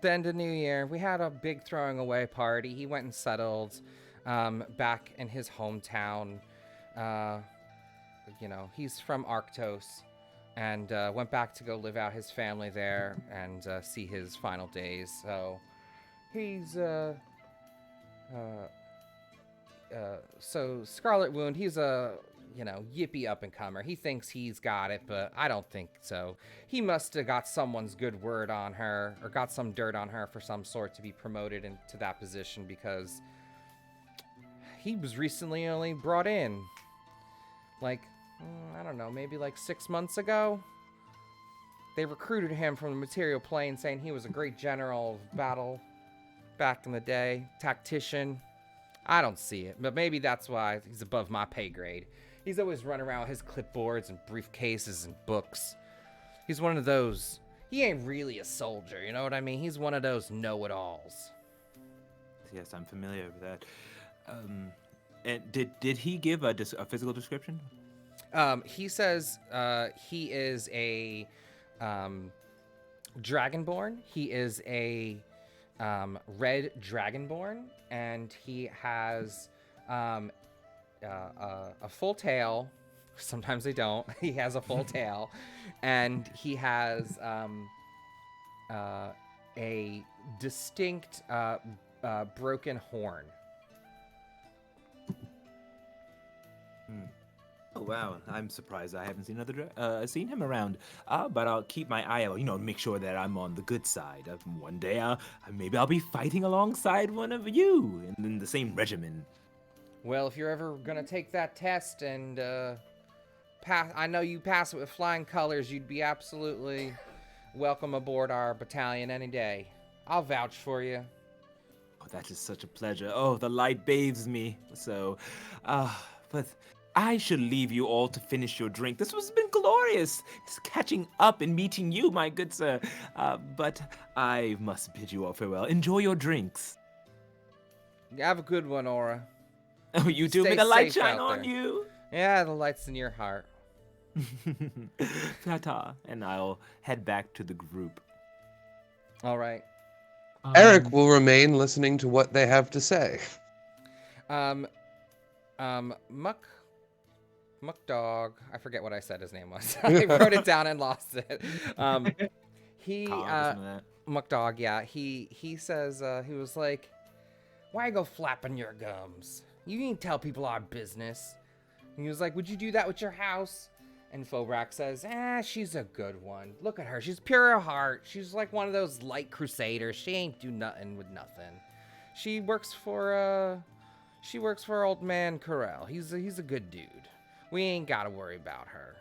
The end of New Year, we had a big throwing away party. He went and settled back in his hometown. He's from Arctos, and went back to go live out his family there and see his final days. So he's so Scarlet Wound, he's a yippee up and comer. He thinks he's got it, but I don't think so. He must have got someone's good word on her, or got some dirt on her for some sort to be promoted into that position, because he was recently only brought in, like, I don't know, maybe like 6 months ago. They recruited him from the material plane, saying he was a great general of battle back in the day, tactician. I don't see it, but maybe that's why he's above my pay grade. He's always running around with his clipboards and briefcases and books. He's one of those, he ain't really a soldier, you know what I mean? He's one of those know-it-alls. Yes, I'm familiar with that. And did he give a physical description? He says he is a dragonborn. He is a red dragonborn, and he has a full tail. Sometimes they don't. He has a full tail, and he has a distinct broken horn. Oh wow, I'm surprised I haven't seen him around. But I'll keep my eye out, make sure that I'm on the good side. One day, maybe I'll be fighting alongside one of you in the same regiment. Well, if you're ever gonna take that test and pass, I know you pass it with flying colors, you'd be absolutely welcome aboard our battalion any day. I'll vouch for you. Oh, that is such a pleasure. Oh, the light bathes me. So, but I should leave you all to finish your drink. This has been glorious, just catching up and meeting you, my good sir. But I must bid you all farewell. Enjoy your drinks. Have a good one, Aura. Oh, you too. Stay May the light safe shine out on there. you. Yeah, the light's in your heart. Ta-ta. And I'll head back to the group. All right. Eric will remain listening to what they have to say. Muck Dog. I forget what I said his name was. I wrote it down and lost it. Muck Dog. Yeah. He says he was like, "Why go flapping your gums? You ain't tell people our business." And he was like, "Would you do that with your house?" And Fobrak says, she's a good one. Look at her. She's pure of heart. She's like one of those light crusaders. She ain't do nothing with nothing. She works for old man Corell. He's a good dude. We ain't got to worry about her.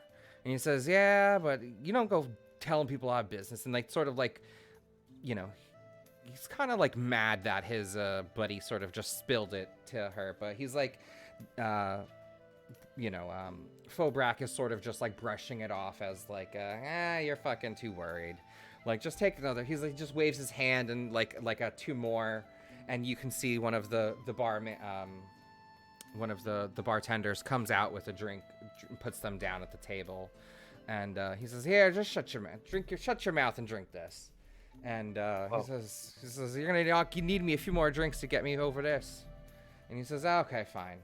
And he says, "Yeah, but you don't go telling people our business." And like, sort of like, he's kind of like mad that his buddy sort of just spilled it to her. But he's like, Fobrak is sort of just like brushing it off as like, you're fucking too worried. Like, just take another. He's like, just waves his hand and like two more, and you can see one of the bartenders comes out with a drink, puts them down at the table, and he says, "Here, just shut your mouth and drink this." And he says, you need me a few more drinks to get me over this. And he says, "Okay, fine."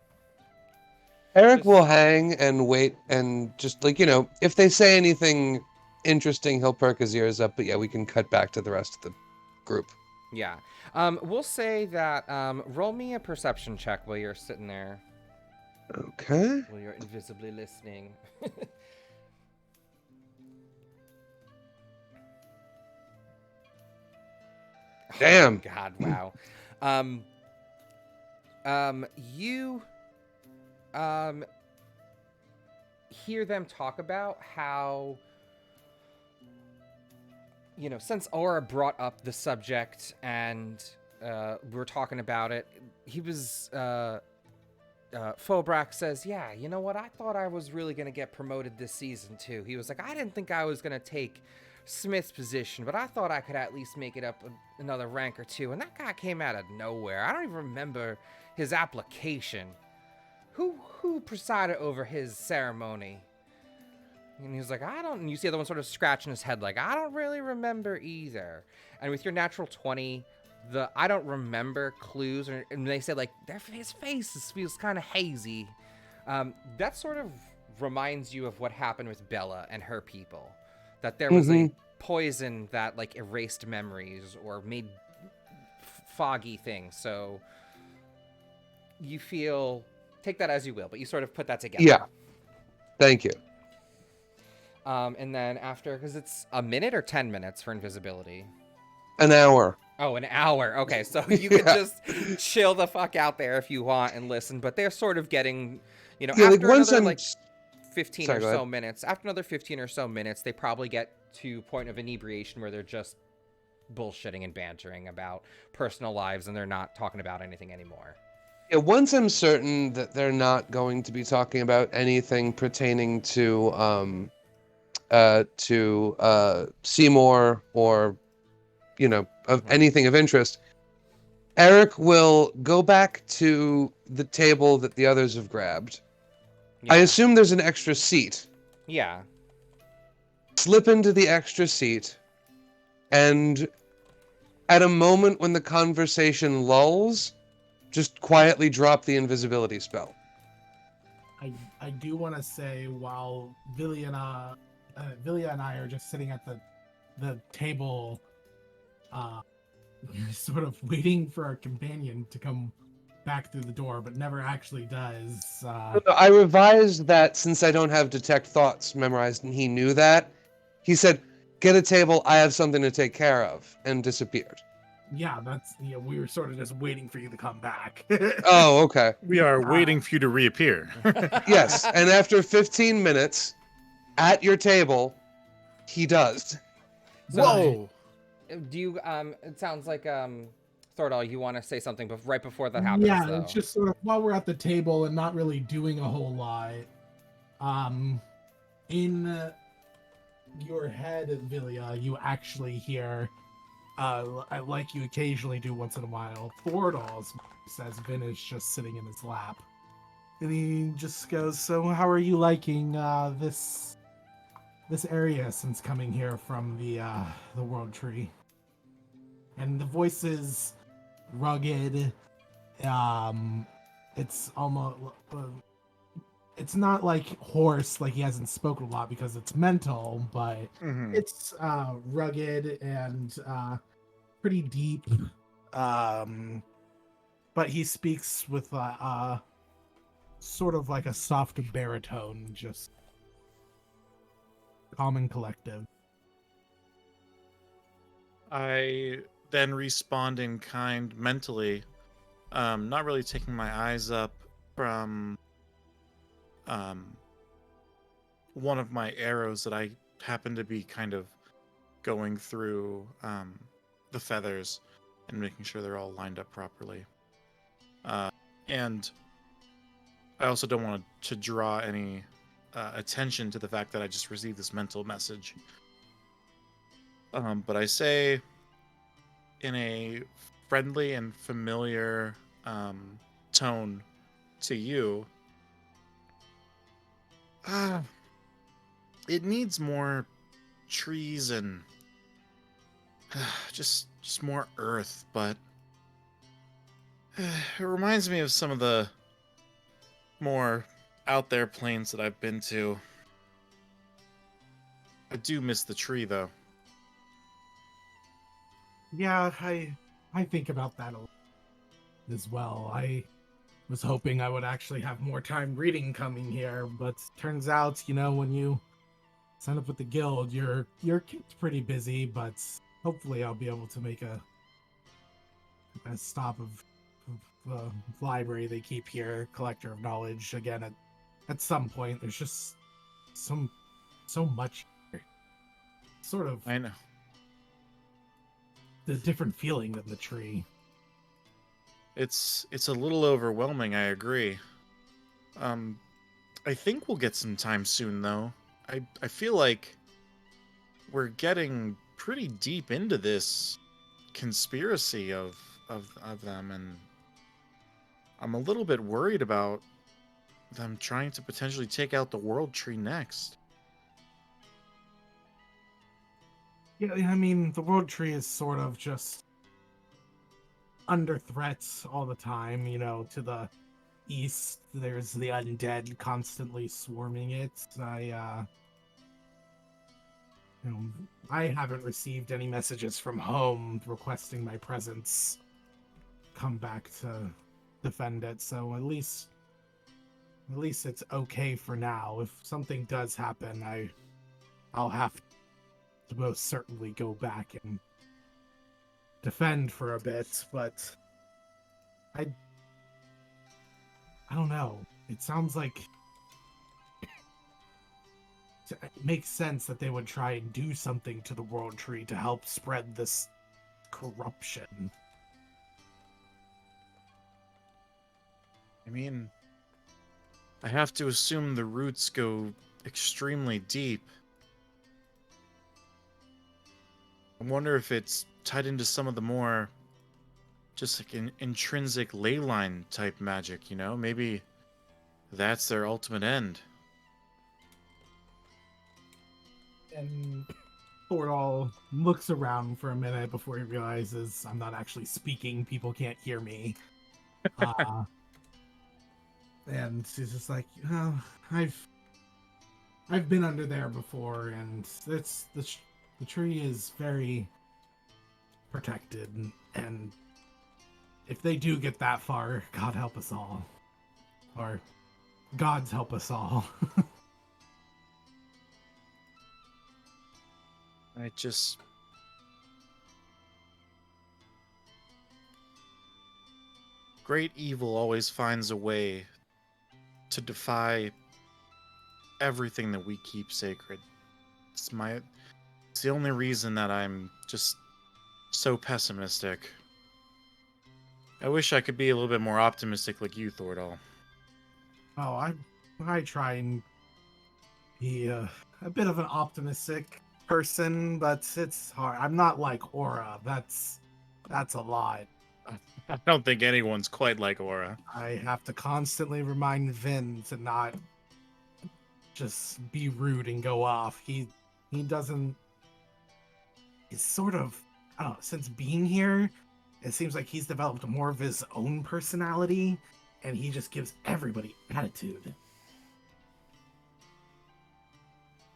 Eric will hang and wait and just if they say anything interesting, he'll perk his ears up. But yeah, we can cut back to the rest of the group. Yeah. We'll say that roll me a perception check while you're sitting there. Okay. While you're invisibly listening. Damn. Oh, God, wow. You hear them talk about how, since Aura brought up the subject and we were talking about it, he was Fobrak says, "Yeah, you know what? I thought I was really going to get promoted this season too." He was like, "I didn't think I was going to take Smith's position, but I thought I could at least make it up another rank or two. And that guy came out of nowhere. I don't even remember his application. Who presided over his ceremony?" And he's like, I don't. And you see the other one sort of scratching his head, like, I don't really remember either. And with your natural 20, the I don't remember clues, and they say like his face feels kind of hazy. That sort of reminds you of what happened with Bella and her people. That there was a poison that like erased memories or made foggy things. So you feel, take that as you will, but you sort of put that together. Yeah. Thank you. And then after, because it's a minute or 10 minutes for invisibility. An hour. Oh, an hour. Okay, so you could just chill the fuck out there if you want and listen. But they're sort of getting, Yeah, after like once another I'm like 15 Sorry, or go so ahead. minutes, after another 15 or so minutes, they probably get to point of inebriation where they're just bullshitting and bantering about personal lives and they're not talking about anything anymore. Yeah, once I'm certain that they're not going to be talking about anything pertaining to Seymour or of anything of interest, Eric will go back to the table that the others have grabbed. Yeah. I assume there's an extra seat. Yeah. Slip into the extra seat, and at a moment when the conversation lulls, just quietly drop the invisibility spell. I do want to say, while Vilya and I are just sitting at the table, sort of waiting for our companion to come back through the door, but never actually does. I revised that since I don't have detect thoughts memorized, and he knew that. He said, "Get a table. I have something to take care of," and disappeared. Yeah, we were sort of just waiting for you to come back. Oh, okay. We are waiting for you to reappear. Yes, and after 15 minutes, at your table, he does. So, Whoa! do you, it sounds like, Thordal, you want to say something right before that happens, Yeah, though. it's just sort of while we're at the table and not really doing a whole lot. In your head, Vilya, you actually hear, like you occasionally do once in a while, Thordal's voice as Vin is just sitting in his lap. And he just goes, "So how are you liking this area since coming here from the World Tree?" And the voice is rugged. It's almost it's not like hoarse, like he hasn't spoken a lot because it's mental, but it's rugged and pretty deep. But he speaks with sort of like a soft baritone, just calm and collective. I then respond in kind mentally, not really taking my eyes up from one of my arrows that I happen to be kind of going through the feathers and making sure they're all lined up properly. And I also don't want to draw any attention to the fact that I just received this mental message. But I say in a friendly and familiar tone to you, it needs more trees and just more earth, but it reminds me of some of the more out there plains that I've been to. I do miss the tree, though. Yeah, I think about that a lot as well. I was hoping I would actually have more time reading coming here, but turns out, when you sign up with the guild, your kid's pretty busy, but hopefully I'll be able to make a stop of the library they keep here, Collector of Knowledge, again at some point. There's just so much here. Sort of I know. the different feeling than the tree. It's a little overwhelming, I agree. I think we'll get some time soon, though. I feel like we're getting pretty deep into this conspiracy of them, and I'm a little bit worried about them trying to potentially take out the World Tree next. Yeah, I mean, the world tree is sort of just under threats all the time. To the east, there's the undead constantly swarming it. You know, I haven't received any messages from home requesting my presence come back to defend it, so at least it's okay for now. If something does happen, I'll have to most certainly go back and defend for a bit, but I I don't know. It sounds like it makes sense that they would try and do something to the world tree to help spread this corruption. I mean, I have to assume the roots go extremely deep. I wonder if it's tied into some of the more just like an intrinsic ley line type magic, Maybe that's their ultimate end. And Thordal looks around for a minute before he realizes I'm not actually speaking. People can't hear me. And she's just like, oh, I've been under there before, and the tree is very protected, and if they do get that far, God help us all, or gods help us all. I just... Great evil always finds a way to defy everything that we keep sacred. It's the only reason that I'm just so pessimistic. I wish I could be a little bit more optimistic like you, Thordal. Oh, I try and be a bit of an optimistic person, but it's hard. I'm not like Aura. That's a lot. I don't think anyone's quite like Aura. I have to constantly remind Vin to not just be rude and go off. He doesn't. He's sort of, I don't know, since being here, it seems like he's developed more of his own personality, and he just gives everybody attitude.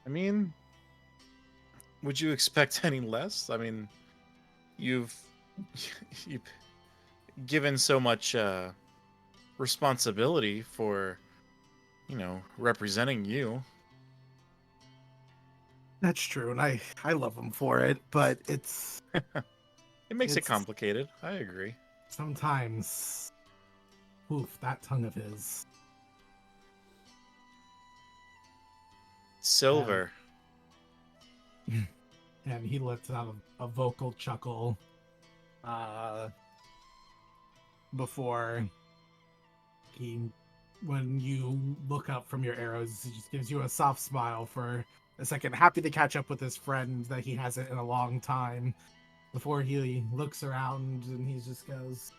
I mean, would you expect any less? I mean, you've given so much responsibility for, representing you. That's true, and I love him for it, but it's It makes it It's- complicated. I agree. sometimes, oof, that tongue of his. Silver. And he lets out a vocal chuckle before when you look up from your arrows, he just gives you a soft smile for a second, happy to catch up with his friend that he hasn't in a long time, before he looks around and he just goes,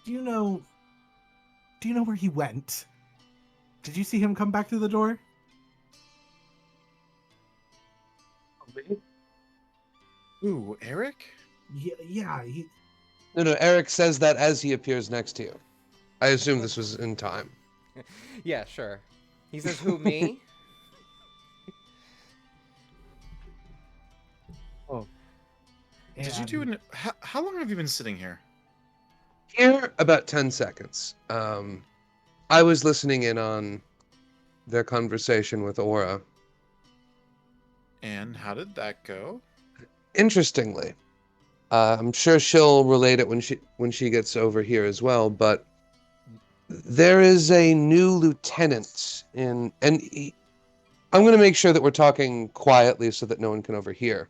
do you know where he went? Did you see him come back through the door? Ooh, Eric? Yeah, No, Eric says that as he appears next to you. I assume this was in time. Yeah, sure. He says, "Who, me?" Did you do an... How long have you been sitting here? Here, about 10 seconds. I was listening in on their conversation with Aura. And how did that go? Interestingly, I'm sure she'll relate it when she gets over here as well, but there is a new lieutenant I'm going to make sure that we're talking quietly so that no one can overhear.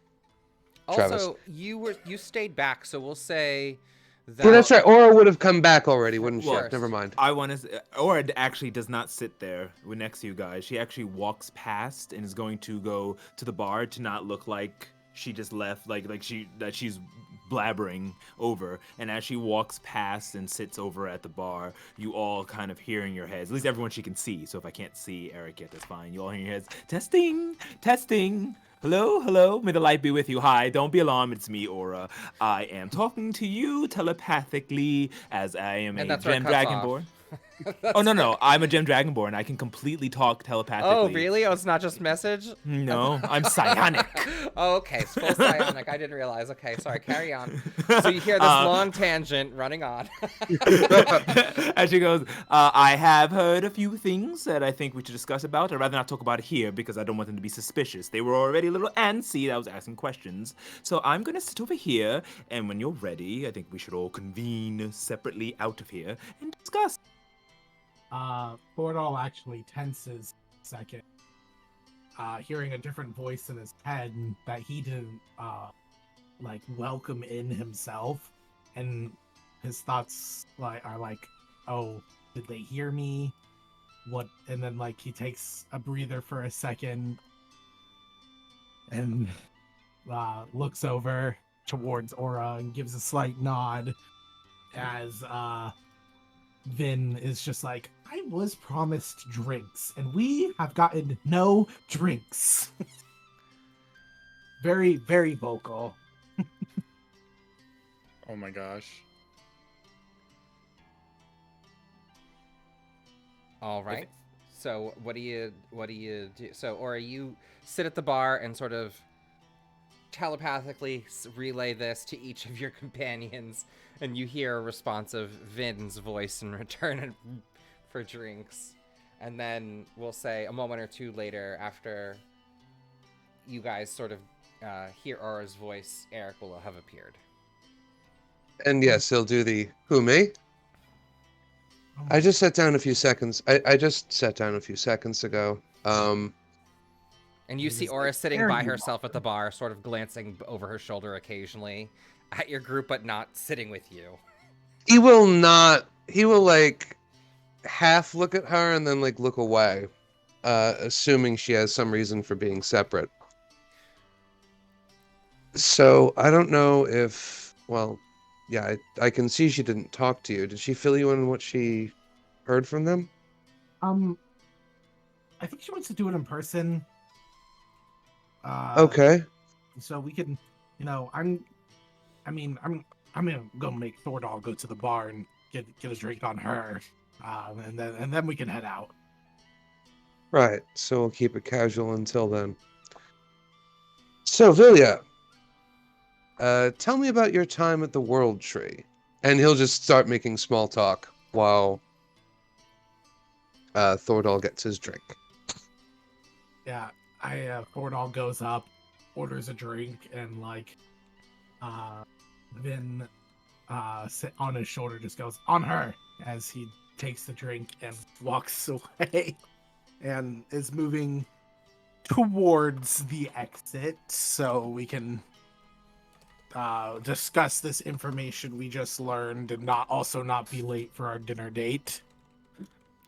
Travis. Also, you stayed back, so we'll say that. Yeah, that's right. Aura would have come back already, wouldn't she? Well, Never mind. I want to. Aura actually does not sit there next to you guys. She actually walks past and is going to go to the bar to not look like she just left, like she's blabbering over. And as she walks past and sits over at the bar, you all kind of hear in your heads. At least everyone she can see. So if I can't see Eric yet, that's fine. You all hear in your heads. Testing, testing. Hello. May the light be with you. Hi, don't be alarmed. It's me, Aura. I am talking to you telepathically as I am And a that's where it gem cuts off. dragonborn. Oh, no. I'm a gem dragonborn. I can completely talk telepathically. Oh, really? Oh, it's not just message? No, I'm psionic. Oh, okay. It's full psionic. I didn't realize. Okay, sorry. Carry on. So you hear this long tangent running on. And she goes, I have heard a few things that I think we should discuss about. I'd rather not talk about it here because I don't want them to be suspicious. They were already a little antsy that I was asking questions. So I'm going to sit over here, and when you're ready, I think we should all convene separately out of here and discuss. Thordal actually tenses a second, hearing a different voice in his head that he didn't welcome in himself, and his thoughts are like, oh, did they hear me? What? And then he takes a breather for a second and looks over towards Aura and gives a slight nod as Vin is just like, I was promised drinks, and we have gotten no drinks. Very, very vocal. Oh my gosh. All right. So what do you do? So, or you sit at the bar and sort of telepathically relay this to each of your companions, and you hear a response of Vin's voice in return for drinks. And then we'll say a moment or two later, after you guys sort of hear Aura's voice, Eric will have appeared. And yes, he'll do the who me? I just sat down a few seconds. I just sat down a few seconds ago. And you He see was Aura like, sitting "There by you herself at the bar, sort of glancing over her shoulder occasionally at your group, but not sitting with you. He will not. He will half look at her and then look away, assuming she has some reason for being separate. So I don't know if. Well, yeah, I can see she didn't talk to you. Did she fill you in on what she heard from them? I think she wants to do it in person. Okay. So we can, I'm gonna make Thordal go to the bar and get a drink on her, and then we can head out. Right. So we'll keep it casual until then. So Vilya, tell me about your time at the World Tree. And he'll just start making small talk while Thordal gets his drink. Yeah, Thordal goes up, orders a drink, and Vin sit on his shoulder, just goes on her as he takes the drink and walks away, and is moving towards the exit so we can discuss this information we just learned and not be late for our dinner date.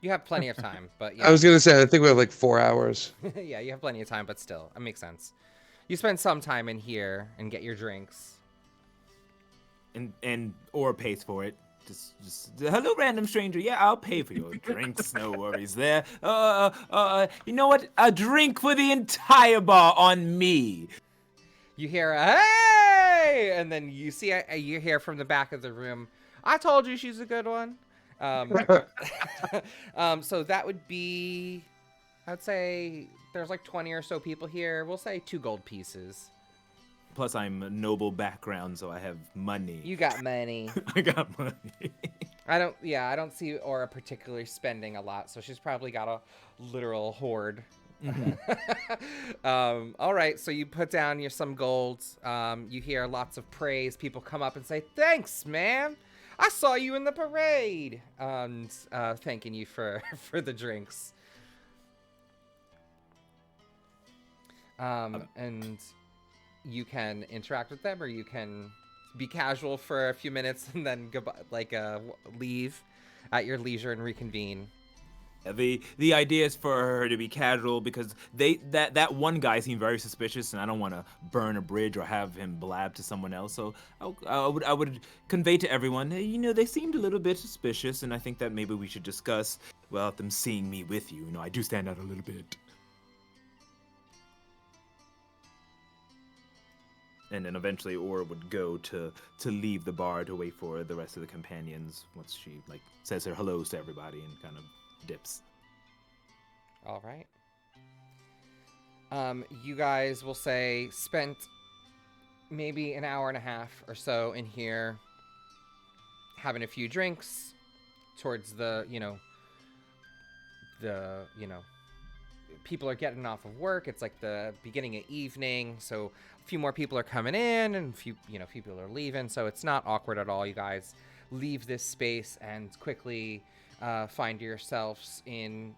You have plenty of time, but yeah. I was gonna say I think we have 4 hours. Yeah, you have plenty of time, but still, it makes sense. You spend some time in here and get your drinks. And Aura pays for it. Just hello, random stranger. Yeah, I'll pay for your drinks. No worries there. You know what? A drink for the entire bar on me. You hear a hey, and then you see you hear from the back of the room, I told you she's a good one. So that would be, I'd say there's 20 or so people here. We'll say 2 gold pieces. Plus, I'm a noble background, so I have money. You got money. I got money. I don't see Aura particularly spending a lot, so she's probably got a literal hoard. Mm-hmm. All right, so you put down some gold. You hear lots of praise. People come up and say, thanks, man. I saw you in the parade. And thanking you for the drinks. And you can interact with them, or you can be casual for a few minutes and then goodbye, leave at your leisure and reconvene. The idea is for her to be casual because that one guy seemed very suspicious, and I don't want to burn a bridge or have him blab to someone else. So I would convey to everyone, hey, they seemed a little bit suspicious, and I think that maybe we should discuss them seeing me with you. I do stand out a little bit. And then eventually Aura would go to leave the bar to wait for the rest of the companions once she like says her hellos to everybody and kind of dips. All right. You guys will say spent maybe an hour and a half or so in here having a few drinks towards the people are getting off of work. It's like the beginning of evening, so a few more people are coming in and a few people are leaving, so it's not awkward at all. You guys leave this space and quickly find yourselves in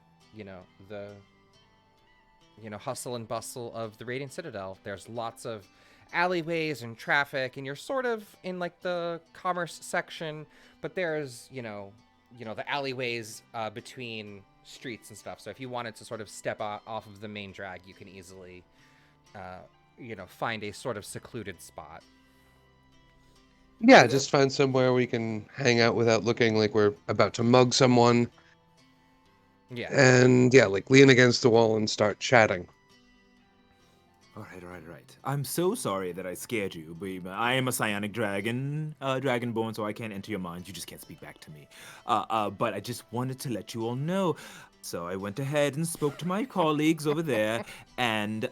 the hustle and bustle of the Radiant Citadel. There's lots of alleyways and traffic, and you're sort of in like the commerce section, but there's the alleyways between streets and stuff. So if you wanted to sort of step off of the main drag, you can easily find a sort of secluded spot. Yeah, just find somewhere we can hang out without looking like we're about to mug someone. Yeah. And yeah, like lean against the wall and start chatting. All right. I'm so sorry that I scared you, but I am a psionic dragon, dragonborn, so I can't enter your mind. You just can't speak back to me. But I just wanted to let you all know. So I went ahead and spoke to my colleagues over there, and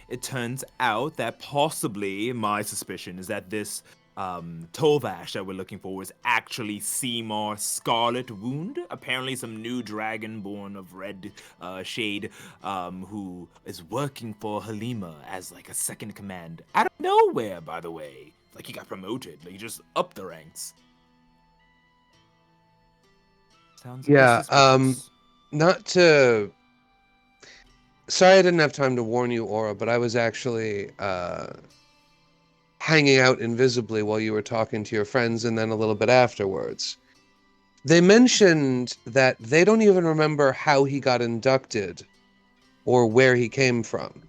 it turns out that possibly my suspicion is that this Tolvash that we're looking for was actually Seymour Scarlet Wound. Apparently some new dragonborn of red shade who is working for Halima as like a second command. Out of nowhere, by the way. Like he got promoted. Like he just upped the ranks. Sounds suspicious. Not to... Sorry I didn't have time to warn you, Aura, but I was actually hanging out invisibly while you were talking to your friends and then a little bit afterwards. They mentioned that they don't even remember how he got inducted or where he came from,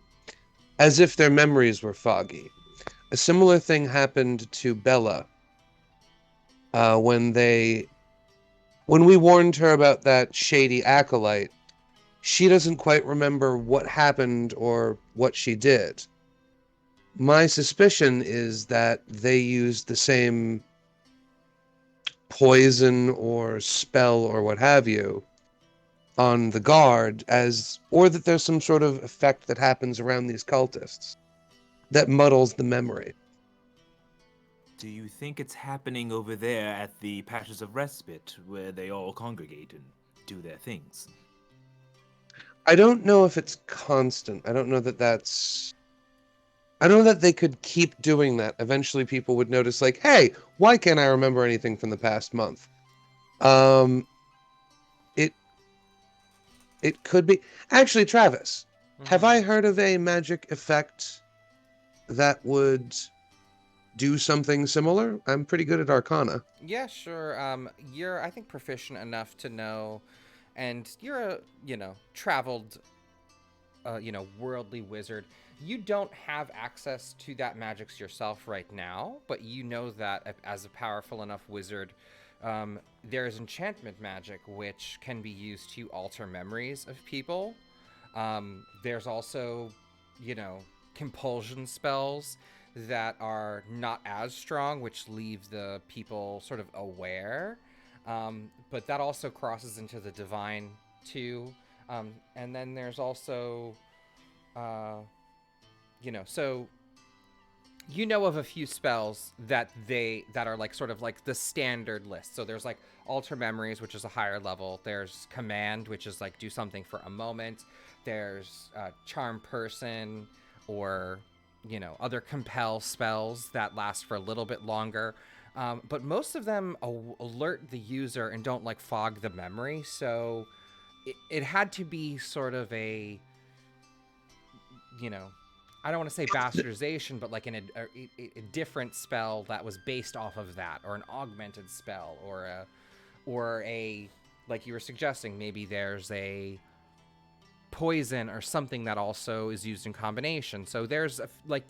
as if their memories were foggy. A similar thing happened to Bella when we warned her about that shady acolyte. She doesn't quite remember what happened or what she did. My suspicion is that they used the same poison or spell or what have you on the guard or that there's some sort of effect that happens around these cultists that muddles the memory. Do you think it's happening over there at the Patches of Respite where they all congregate and do their things? I don't know if it's constant. I don't know that they could keep doing that. Eventually people would notice, like, hey, why can't I remember anything from the past month? It could be... Actually, Travis, have I heard of a magic effect that would do something similar? I'm pretty good at Arcana. Yeah, sure. You're, I think, proficient enough to know, and you're a, traveled, worldly wizard. You don't have access to that magics yourself right now, but you know that as a powerful enough wizard, there is enchantment magic, which can be used to alter memories of people. There's also, compulsion spells that are not as strong, which leave the people sort of aware. But that also crosses into the divine too. And then there's also, so of a few spells that are like sort of like the standard list. So there's like alter memories, which is a higher level. There's command, which is like do something for a moment. There's charm person, or other compel spells that last for a little bit longer. But most of them alert the user and don't like fog the memory. So it had to be sort of a, I don't want to say bastardization, but like a different spell that was based off of that, or an augmented spell, or a like you were suggesting, maybe there's a poison or something that also is used in combination. So there's like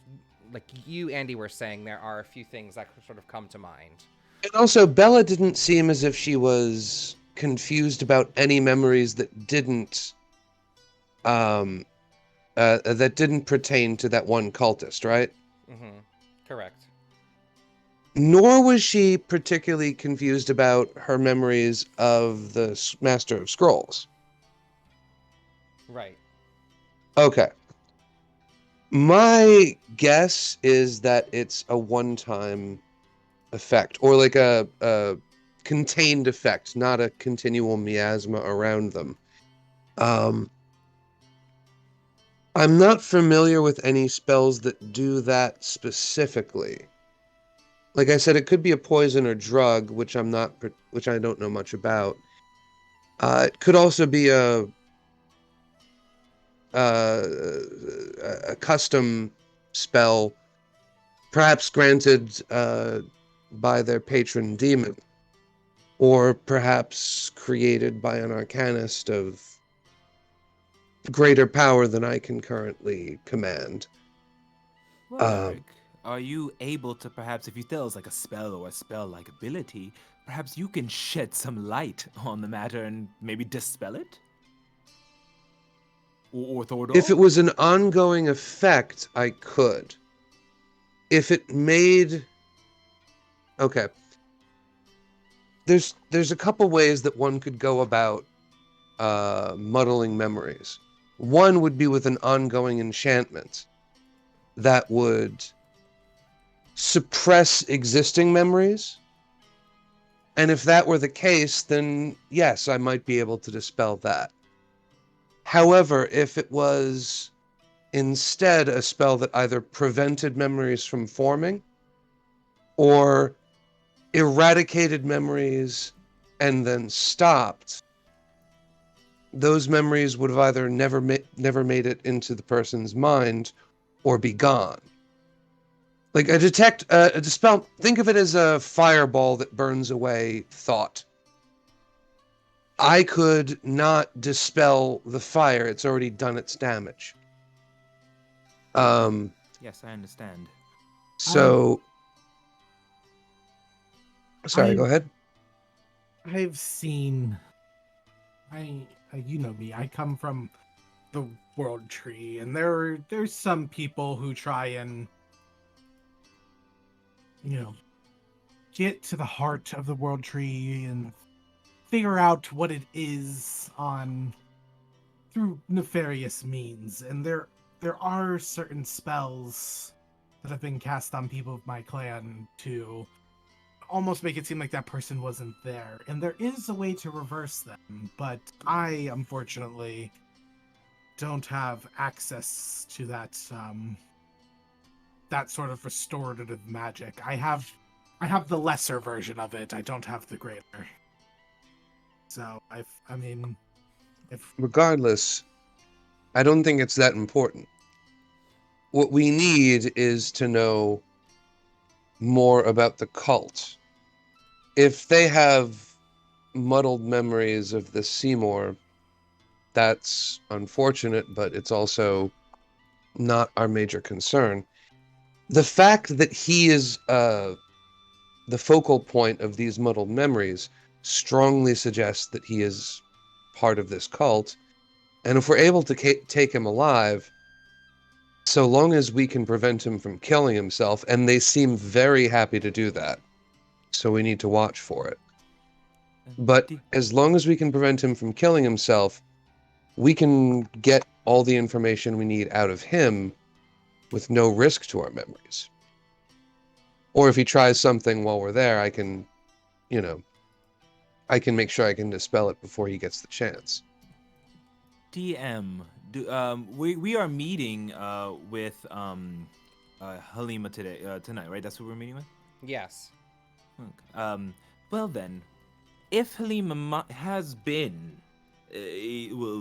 you, Andy, were saying, there are a few things that sort of come to mind. And also, Bella didn't seem as if she was confused about any memories that didn't pertain to that one cultist, right? Mm-hmm. Correct. Nor was she particularly confused about her memories of the Master of Scrolls. Right. Okay. My guess is that it's a one-time effect, or like a contained effect, not a continual miasma around them. Um, I'm not familiar with any spells that do that specifically. Like I said, it could be a poison or drug, which which I don't know much about. It could also be uh, a custom spell, perhaps granted by their patron demon, or perhaps created by an arcanist of greater power than I can currently command. Well, Eric, are you able to perhaps, if you tell us like a spell or a spell-like ability, perhaps you can shed some light on the matter and maybe dispel it? Or Thordor? If it was an ongoing effect, I could. If it made... Okay. There's a couple ways that one could go about muddling memories. One would be with an ongoing enchantment that would suppress existing memories. And if that were the case, then yes, I might be able to dispel that. However, if it was instead a spell that either prevented memories from forming or eradicated memories and then stopped, those memories would have either never made it into the person's mind or be gone. Like a dispel, think of it as a fireball that burns away thought. I could not dispel the fire. It's already done its damage. Yes, I understand. So sorry, go I've ahead. I've seen. You know me. I come from the world tree, and there's some people who try and get to the heart of the world tree and figure out what it is on through nefarious means. And there are certain spells that have been cast on people of my clan to almost make it seem like that person wasn't there. And there is a way to reverse them, but I unfortunately don't have access to that that sort of restorative magic. I have the lesser version of it. I don't have the greater. So I mean, if Regardless, I don't think it's that important. What we need is to know more about the cult. If they have muddled memories of the Seymour, that's unfortunate, but it's also not our major concern. The fact that he is the focal point of these muddled memories strongly suggests that he is part of this cult. And if we're able to take him alive, so long as we can prevent him from killing himself, and they seem very happy to do that, so we need to watch for it. But as long as we can prevent him from killing himself, we can get all the information we need out of him with no risk to our memories. Or if he tries something while we're there, I can make sure I can dispel it before he gets the chance. DM, we are meeting with Halima tonight, right? That's what we're meeting with. Yes. Okay. Well then, if Halima has been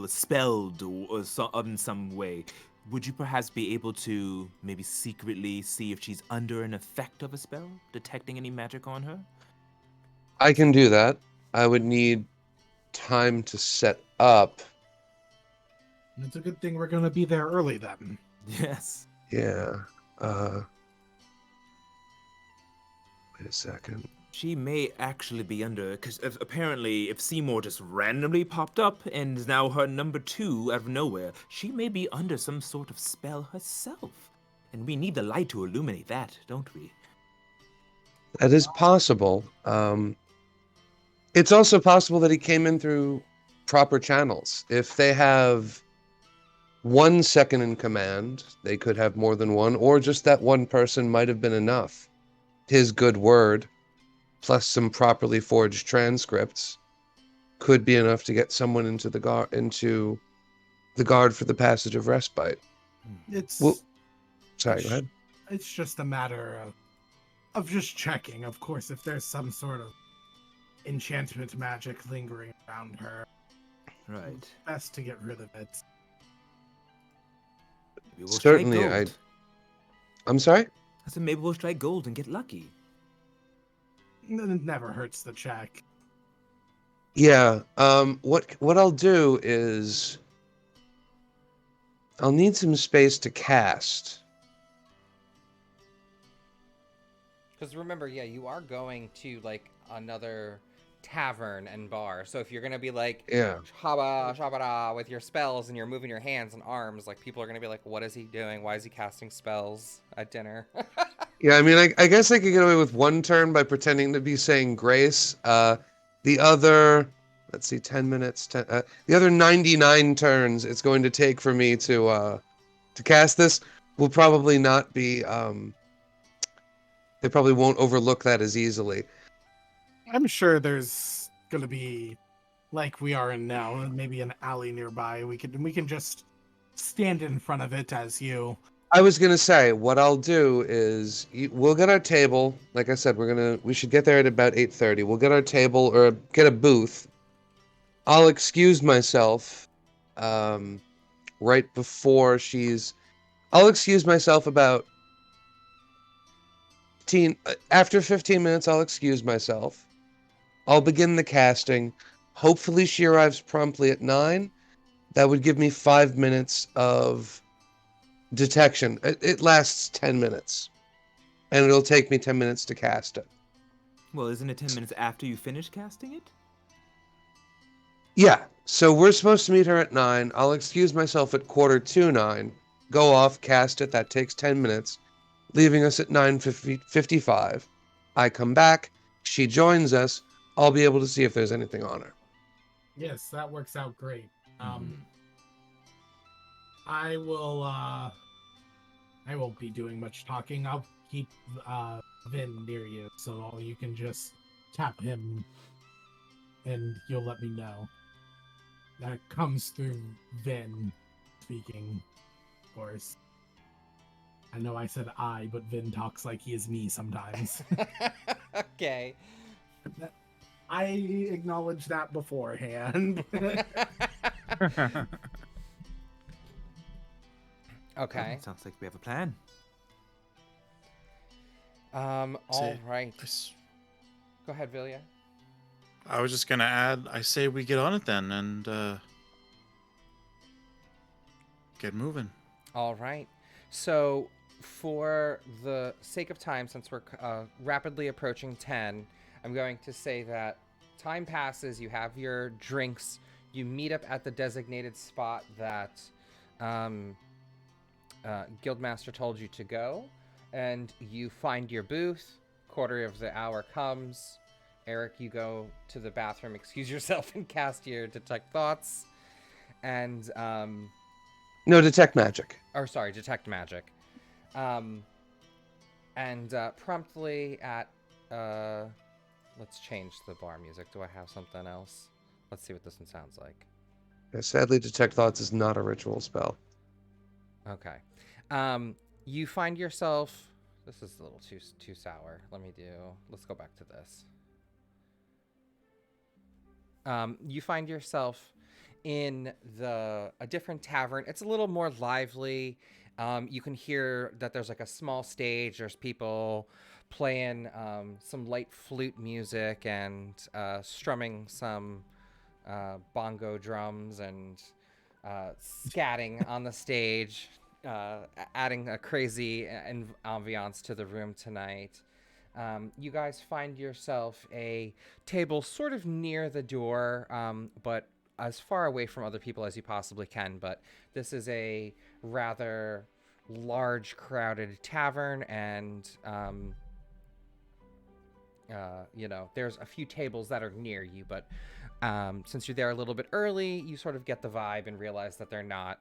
spelled in some way, would you perhaps be able to maybe secretly see if she's under an effect of a spell, detecting any magic on her? I can do that. I would need time to set up. it's a good thing we're gonna be there early then. Yes. Yeah. Wait a second. She may actually be under, because apparently if Seymour just randomly popped up and is now her number 2 out of nowhere, she may be under some sort of spell herself. And we need the light to illuminate that, don't we? That is possible. It's also possible that he came in through proper channels. If they have one second in command, they could have more than one, or just that one person might have been enough. His good word, plus some properly forged transcripts, could be enough to get someone into the guard for the passage of respite. It's Well, sorry, go it's, ahead. it's just a matter of just checking. Of course, if there's some sort of enchantment magic lingering around her, Right. best to get rid of it. Maybe we'll Certainly, strike gold. I'm sorry? I said maybe we'll strike gold and get lucky. It never hurts to check. Yeah. What I'll do is I'll need some space to cast. Because remember, yeah, you are going to like another tavern and bar. So if you're gonna be like Yeah. shaba shabada with your spells and you're moving your hands and arms, like people are gonna be like, what is he doing? Why is he casting spells at dinner? Yeah, I mean, I guess I could get away with one turn by pretending to be saying grace. The other, let's see, 10 minutes. The other 99 turns it's going to take for me to cast this will probably not be. They probably won't overlook that as easily. I'm sure there's gonna be, like we are in now, maybe an alley nearby. We can just stand in front of it as you. I was gonna say what I'll do is we'll get our table. Like I said, we should get there at about 8:30. We'll get our table or get a booth. I'll excuse myself, right before she's. I'll excuse myself about 15. After 15 minutes, I'll excuse myself. I'll begin the casting. Hopefully, she arrives promptly at 9. That would give me 5 minutes of detection. It lasts 10 minutes. And it'll take me 10 minutes to cast it. Well, isn't it 10 minutes after you finish casting it? Yeah, so we're supposed to meet her at 9. I'll excuse myself at 8:45, go off, cast it. That takes 10 minutes, leaving us at 9:55. I come back, she joins us. I'll be able to see if there's anything on her. Yes, that works out great. Mhm. I will. I won't be doing much talking. I'll keep Vin near you, so you can just tap him, and you'll let me know. That comes through Vin speaking, of course. I know I said I, but Vin talks like he is me sometimes. Okay. I acknowledged that beforehand. Okay. Sounds like we have a plan. All Say- right. I s- Go ahead, Vilya. I was just gonna add. I say we get on it then and get moving. All right. So, for the sake of time, since we're rapidly approaching 10, I'm going to say that time passes, you have your drinks, you meet up at the designated spot that Guildmaster told you to go, and you find your booth. Quarter of the hour comes. Eric, you go to the bathroom, excuse yourself, and cast your Detect Thoughts. And, No, detect magic. or sorry, Detect Magic. And promptly at, let's change the bar music. Do I have something else? Let's see what this one sounds like. Yeah, sadly, detect thoughts is not a ritual spell. Okay. You find yourself, this is a little too sour. Let's go back to this. You find yourself in a different tavern. It's a little more lively. You can hear that there's like a small stage. There's people playing some light flute music and strumming some bongo drums and scatting on the stage, adding a crazy ambiance to the room tonight. You guys find yourself a table sort of near the door, but as far away from other people as you possibly can. But this is a rather large, crowded tavern, and there's a few tables that are near you, but since you're there a little bit early, you sort of get the vibe and realize that they're not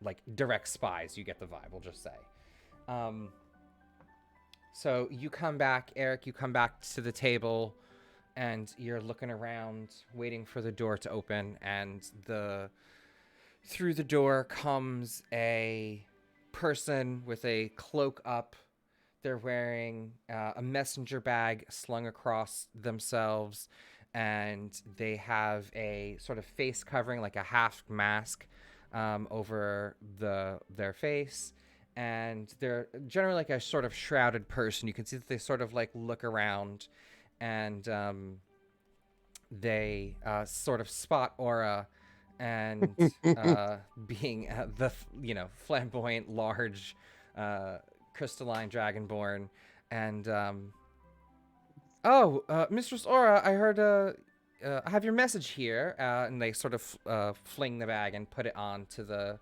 like direct spies. You get the vibe, we'll just say. So you come back, Eric, you come back to the table and you're looking around, waiting for the door to open, and through the door comes a person with a cloak up. They're wearing a messenger bag slung across themselves, and they have a sort of face covering, like a half mask, over their face. And they're generally like a sort of shrouded person. You can see that they sort of like look around, and they sort of spot Aura, and being flamboyant, large, crystalline dragonborn, and Mistress Aura, I heard I have your message here, and they sort of fling the bag and put it onto the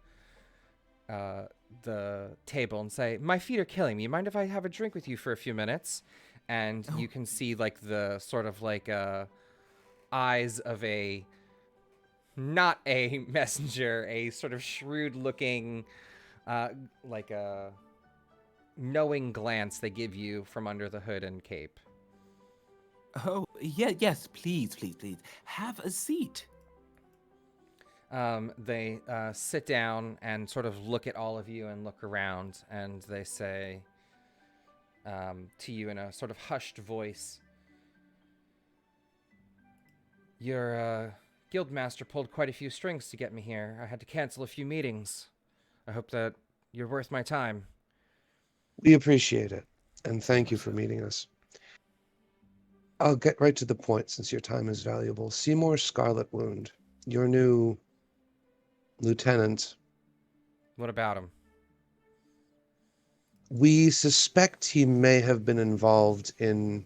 table and say, "My feet are killing me. Mind if I have a drink with you for a few minutes?" And you can see like the sort of like eyes of a not a messenger, a sort of shrewd looking like a knowing glance they give you from under the hood and cape. Oh, yeah, yes, please, please, please. Have a seat. They sit down and sort of look at all of you and look around, and they say to you in a sort of hushed voice, "Your guildmaster pulled quite a few strings to get me here. I had to cancel a few meetings. I hope that you're worth my time." We appreciate it, and thank you for meeting us. I'll get right to the point since your time is valuable. Seymour Scarlet Wound, your new lieutenant. What about him? We suspect he may have been involved in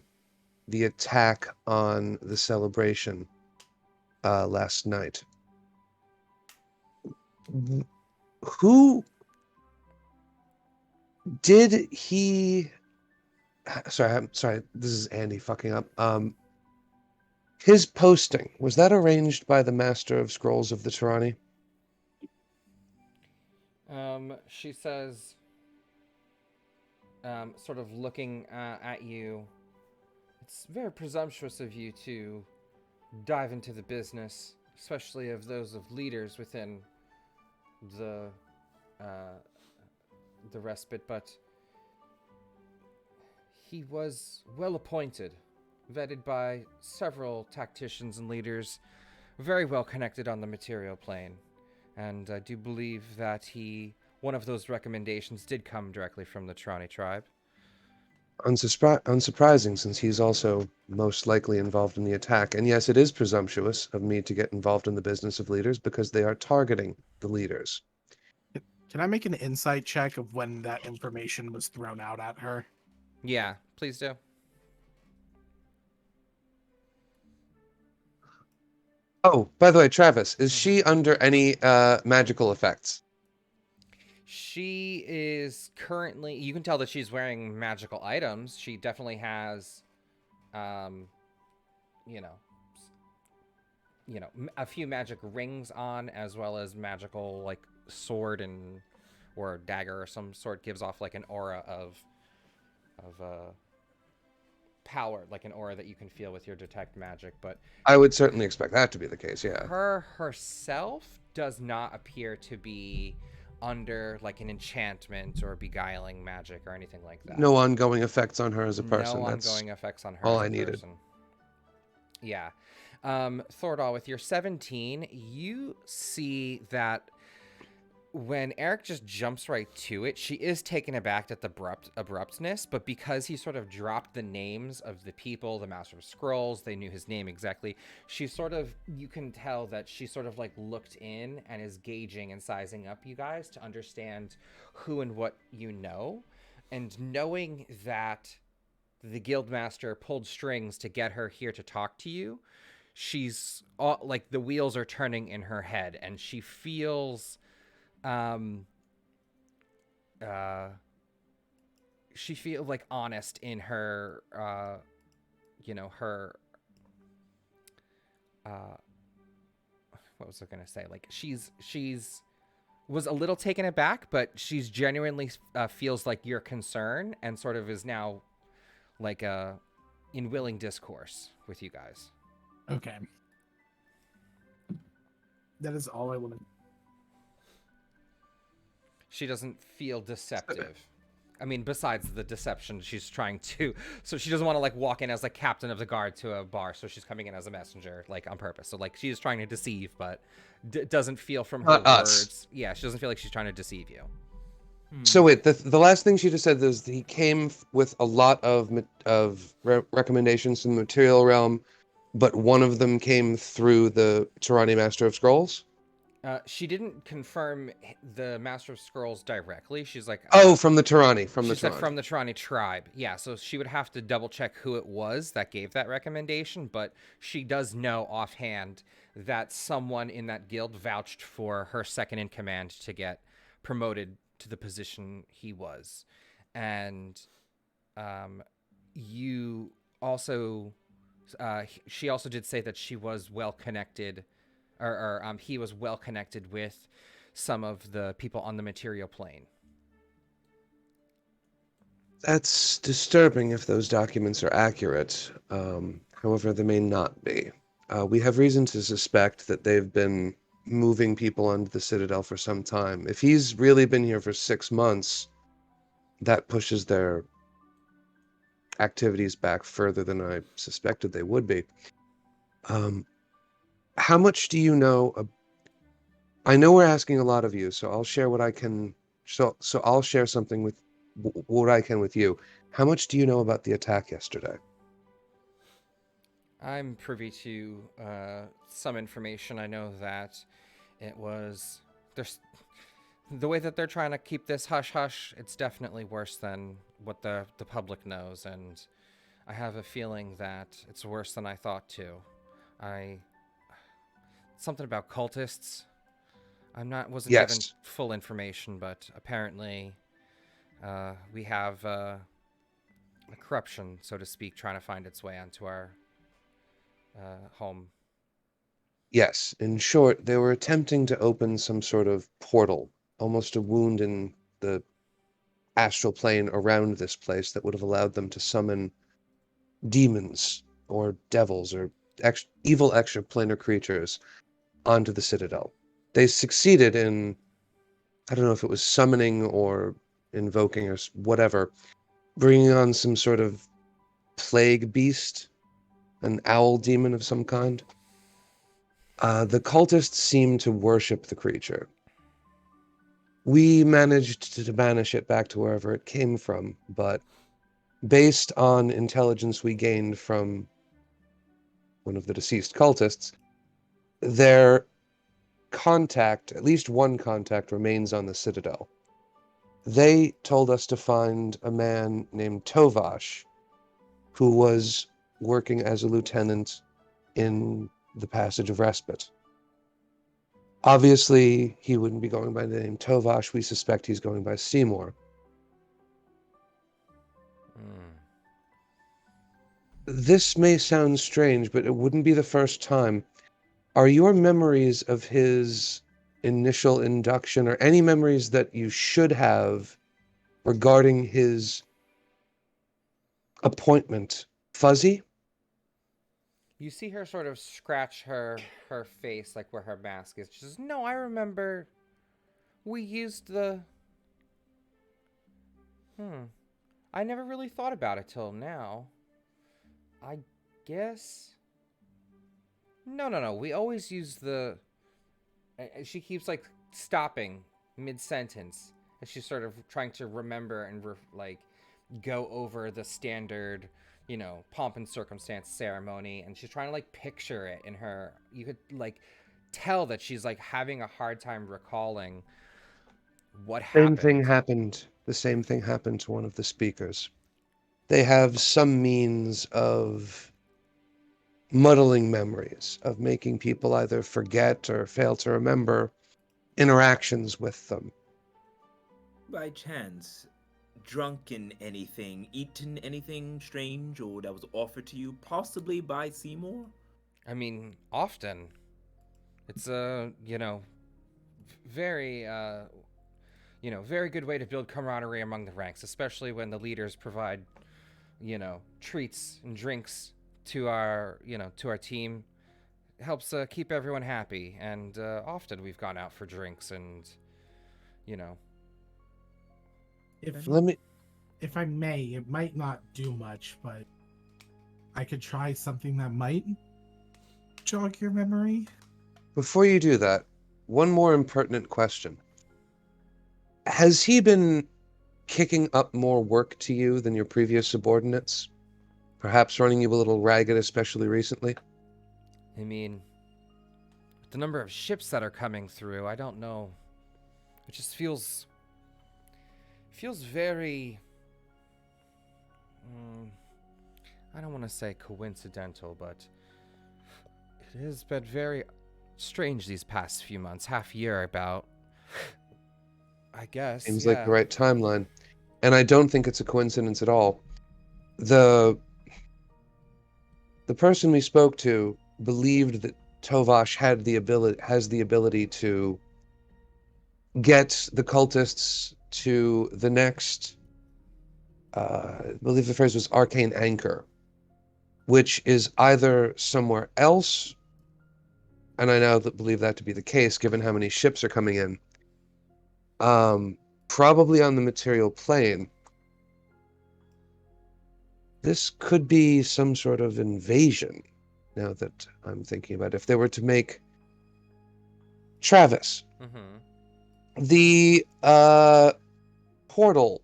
the attack on the celebration last night. Who did he... Sorry, I'm sorry. This is Andy fucking up. His posting, was that arranged by the Master of Scrolls of the Tyranny? She says, sort of looking at you, "It's very presumptuous of you to dive into the business, especially of those of leaders within the respite, but he was well appointed, vetted by several tacticians and leaders, very well connected on the material plane. And I do believe that one of those recommendations did come directly from the Trani tribe." Unsurprising, since he's also most likely involved in the attack. And yes, it is presumptuous of me to get involved in the business of leaders because they are targeting the leaders. Can I make an insight check of when that information was thrown out at her? Yeah, please do. Oh, by the way, Travis, is she under any magical effects? She is currently, you can tell that she's wearing magical items. She definitely has, you know, a few magic rings on, as well as magical, like, sword or dagger or some sort, gives off like an aura of power, like an aura that you can feel with your detect magic. But I would certainly expect that to be the case, yeah. her herself does not appear to be under like an enchantment or beguiling magic or anything like that. No ongoing effects on her as a person. No That's ongoing effects on her all as a I needed. person. Yeah. Thordal, with your 17, you see that when Eric just jumps right to it, she is taken aback at the abruptness, but because he sort of dropped the names of the people, the Master of Scrolls, they knew his name exactly, you can tell that she sort of like looked in and is gauging and sizing up you guys to understand who and what you know. And knowing that the Guildmaster pulled strings to get her here to talk to you, she's all, like the wheels are turning in her head, and she feels uh she feels like honest in her her uh what was I gonna say, like she's was a little taken aback, but she's genuinely feels like your concern and sort of is now like in willing discourse with you guys. Okay. That is all I want to. She doesn't feel deceptive. I mean, besides the deception, she's trying to. So she doesn't want to like walk in as like captain of the guard to a bar. So she's coming in as a messenger, like on purpose. So like she is trying to deceive, but doesn't feel from her words. Yeah, she doesn't feel like she's trying to deceive you. So wait, the last thing she just said is he came with a lot of recommendations from the material realm, but one of them came through the Tirani Master of Scrolls. She didn't confirm the Master of Scrolls directly. She's like, from the Tirani, she said from the Tirani tribe. Yeah, so she would have to double check who it was that gave that recommendation, but she does know offhand that someone in that guild vouched for her second in command to get promoted to the position he was. And you also, she also did say that she was well connected, or he was well connected with some of the people on the material plane. That's disturbing if those documents are accurate. However, they may not be. We have reason to suspect that they've been moving people onto the Citadel for some time. If he's really been here for 6 months, that pushes their activities back further than I suspected they would be. How much do you know? I know we're asking a lot of you, so I'll share what I can. So I'll share something with what I can with you. How much do you know about the attack yesterday? I'm privy to some information. I know that it was there's the way that they're trying to keep this hush hush. It's definitely worse than what the public knows, and I have a feeling that it's worse than I thought too. Something about cultists. Wasn't Yes. given full information, but apparently we have a corruption, so to speak, trying to find its way onto our home. Yes. In short, they were attempting to open some sort of portal, almost a wound in the astral plane around this place that would have allowed them to summon demons or devils or evil extraplanar creatures onto the Citadel. They succeeded in, I don't know if it was summoning or invoking or whatever, bringing on some sort of plague beast, an owl demon of some kind. The cultists seemed to worship the creature. We managed to banish it back to wherever it came from, but based on intelligence we gained from one of the deceased cultists, their contact, at least one contact, remains on the Citadel. They told us to find a man named Tovash, who was working as a lieutenant in the Passage of Respite. Obviously, he wouldn't be going by the name Tovash. We suspect he's going by Seymour. This may sound strange, but it wouldn't be the first time. Are your memories of his initial induction, or any memories that you should have regarding his appointment, fuzzy? You see her sort of scratch her face, like where her mask is. She says, "No, I remember. We used the. I never really thought about it till now. I guess. No. We always use the." She keeps like stopping mid-sentence, and she's sort of trying to remember and go over the standard, pomp and circumstance ceremony, and she's trying to like picture it in her. You could like tell that she's like having a hard time recalling what happened. The same thing happened to one of the speakers. They have some means of muddling memories, of making people either forget or fail to remember interactions with them. By chance, drunk in anything, eaten anything strange or that was offered to you, possibly by Seymour? I mean, often. It's a, very, very good way to build camaraderie among the ranks, especially when the leaders provide, treats and drinks to our team. It helps keep everyone happy, and often we've gone out for drinks and, you know, If Let me if I may, it might not do much, but I could try something that might jog your memory. Before you do that, one more impertinent question. Has he been kicking up more work to you than your previous subordinates? Perhaps running you a little ragged, especially recently? I mean, the number of ships that are coming through, I don't know. It just feels very I don't want to say coincidental, but it has been very strange these past few months, half year about. I guess. Seems yeah. like the right timeline. And I don't think it's a coincidence at all. The person we spoke to believed that Tovash has the ability to get the cultists to the next I believe the phrase was arcane anchor, which is either somewhere else, and I now believe that to be the case given how many ships are coming in. Probably on the material plane. This could be some sort of invasion, now that I'm thinking about it. If they were to make Travis, the portal,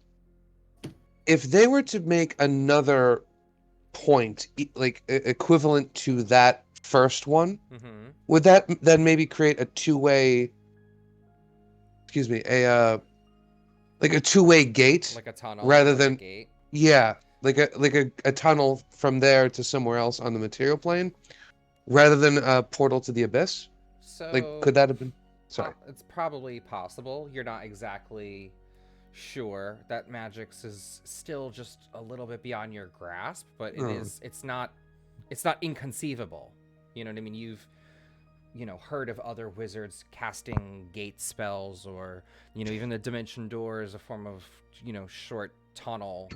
if they were to make another point, like equivalent to that first one, would that then maybe create a two-way, like a two-way gate, Like a tunnel, rather like than a gate. yeah, like a tunnel from there to somewhere else on the material plane, rather than a portal to the abyss? So Like, could that have been? Sorry. It's probably possible. You're not exactly sure. That Magix is still just a little bit beyond your grasp, but it's not inconceivable. You know what I mean? You've heard of other wizards casting gate spells, or even the dimension door is a form of short tunnel.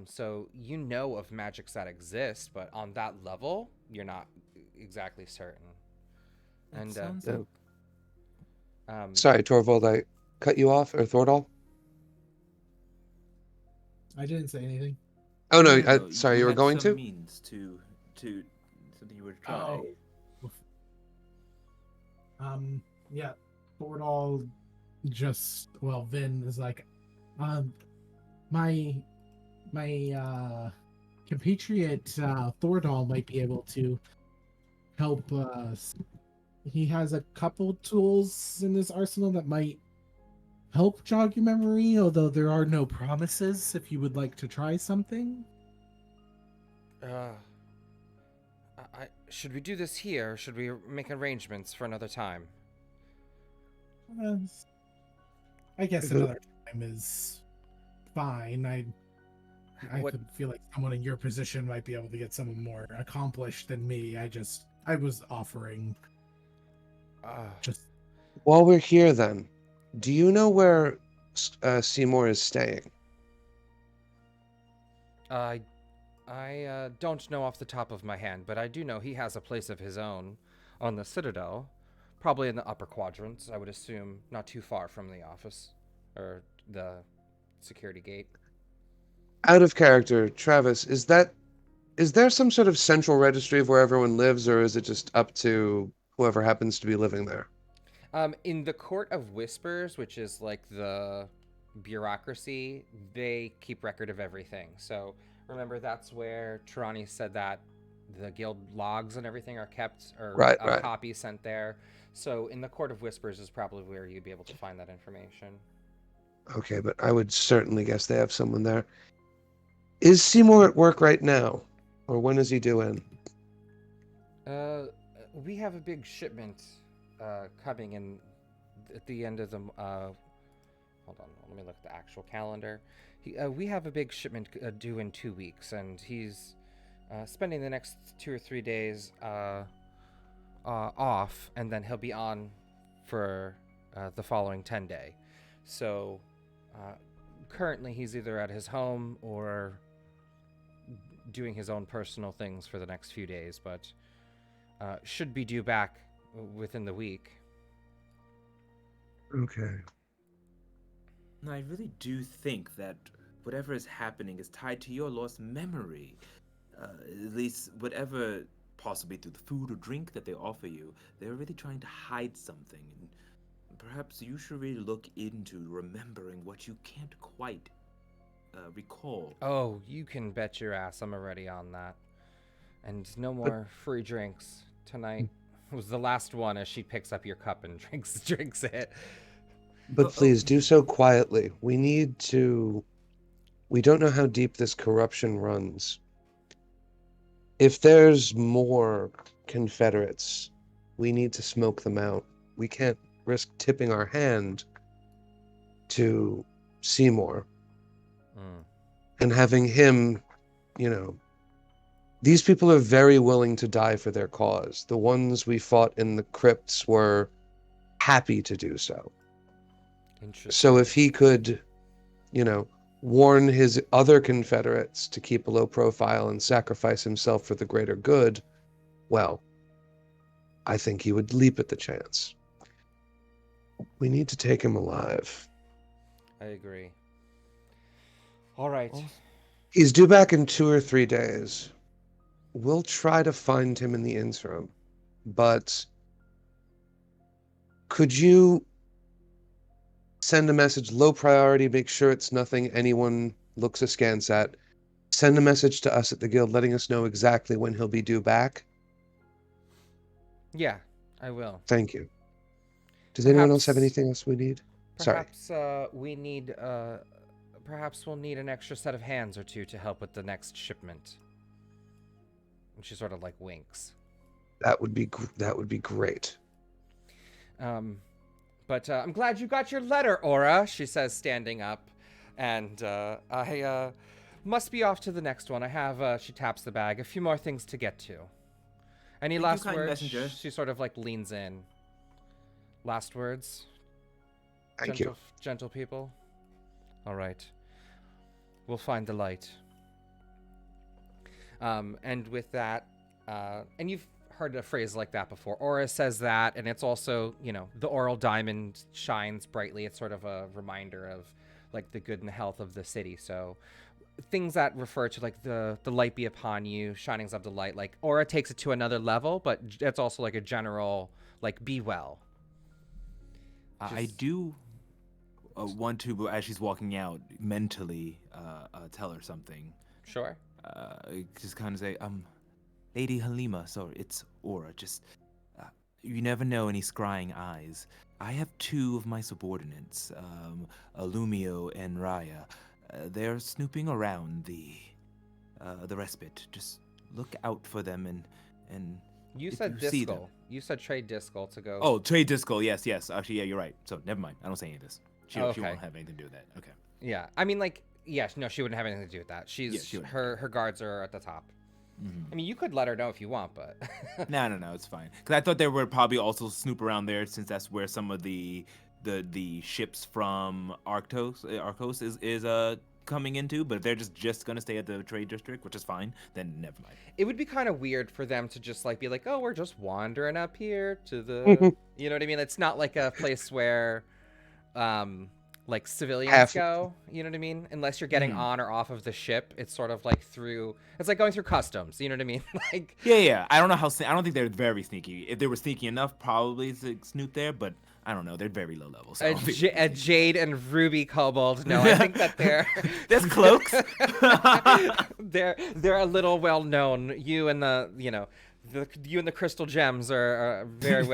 So of magics that exist, but on that level, you're not exactly certain. That sounds like... Sorry, Torvald, I cut you off, or Thordal? I didn't say anything. Oh no, sorry, you were had going some to? means to something you were trying. Yeah, Thordal Vin is like, my compatriot Thordal might be able to help us. He has a couple tools in his arsenal that might help jog your memory, although there are no promises if you would like to try something. Should we do this here, or should we make arrangements for another time? I guess another time is fine. I feel like someone in your position might be able to get someone more accomplished than me. I was offering. While we're here, then, do you know where Seymour is staying? I don't know off the top of my hand, but I do know he has a place of his own on the Citadel, probably in the upper quadrants, I would assume, not too far from the office or the security gate. Out of character, Travis, is there some sort of central registry of where everyone lives, or is it just up to whoever happens to be living there? In the Court of Whispers, which is like the bureaucracy, they keep record of everything. So remember, that's where Tirani said that the guild logs and everything are kept, or right. copy sent there. So in the Court of Whispers is probably where you'd be able to find that information. Okay, but I would certainly guess they have someone there. Is Seymour at work right now? Or when is he due in? We have a big shipment coming in at the end of the. Hold on, let me look at the actual calendar. We have a big shipment due in 2 weeks, and he's spending the next 2 or 3 days off, and then he'll be on for the following 10-day. So currently, he's either at his home or doing his own personal things for the next few days, but should be due back within the week. Okay. I really do think that whatever is happening is tied to your lost memory. At least whatever, possibly through the food or drink that they offer you, they're really trying to hide something. And perhaps you should really look into remembering what you can't quite recall. Oh, you can bet your ass I'm already on that. And no more free drinks tonight. It was the last one as she picks up your cup and drinks it. But please do so quietly. We don't know how deep this corruption runs. If there's more Confederates, we need to smoke them out. We can't risk tipping our hand to Seymour and having him, these people are very willing to die for their cause. The ones we fought in the crypts were happy to do so. Interesting. So if he could, warn his other Confederates to keep a low profile and sacrifice himself for the greater good, well, I think he would leap at the chance. We need to take him alive. I agree. All right. He's due back in 2 or 3 days. We'll try to find him in the interim, but could you send a message, low priority, make sure it's nothing anyone looks askance at. Send a message to us at the guild letting us know exactly when he'll be due back. Yeah, I will. Thank you. Does anyone else have anything else we need? Perhaps perhaps we'll need an extra set of hands or two to help with the next shipment. And she sort of like winks. That would be great. But I'm glad you got your letter, Aura, she says, standing up. And I must be off to the next one. I have, she taps the bag, a few more things to get to. Any last words? Messenger. She sort of like leans in. Last words? Thank you. Gentle people? All right. We'll find the light. And with that, and you've heard a phrase like that before. Aura says that, and it's also, the oral diamond shines brightly. It's sort of a reminder of like the good and the health of the city. So things that refer to like the light be upon you, shinings of the light, like Aura takes it to another level, but it's also like a general like be well. I do want to, as she's walking out, mentally tell her something. Sure. Just kind of say, Lady Halima, sorry, it's Aura. Just, you never know any scrying eyes. I have 2 of my subordinates, Alumio and Raya. They're snooping around the respite. Just look out for them and You if said you see them- Discal. You said trade Discal to go. Oh, Trade Discal, yes. Actually, yeah, you're right. So, never mind. I don't say any of this. She Okay. won't have anything to do with that. Okay. Yeah. I mean, like, yes, no, she wouldn't have anything to do with that. Yeah, she wouldn't. Her guards are at the top. Mm-hmm. I mean, you could let her know if you want, but No, it's fine. Because I thought they would probably also snoop around there, since that's where some of the ships from Arcos is coming into. But if they're just gonna stay at the trade district, which is fine, then never mind. it would be kind of weird for them to just like be like, oh, we're just wandering up here to the, you know what I mean? It's not like a place where, like civilians go, you know what I mean? Unless you're getting on or off of the ship, it's sort of like it's like going through customs, you know what I mean? Like, Yeah. I don't know I don't think they're very sneaky. If they were sneaky enough, probably to snoop there, but I don't know. They're very low level. So a Jade and Ruby Kobold. No, I think that they're there's cloaks. they're a little well known. You and the Crystal Gems are very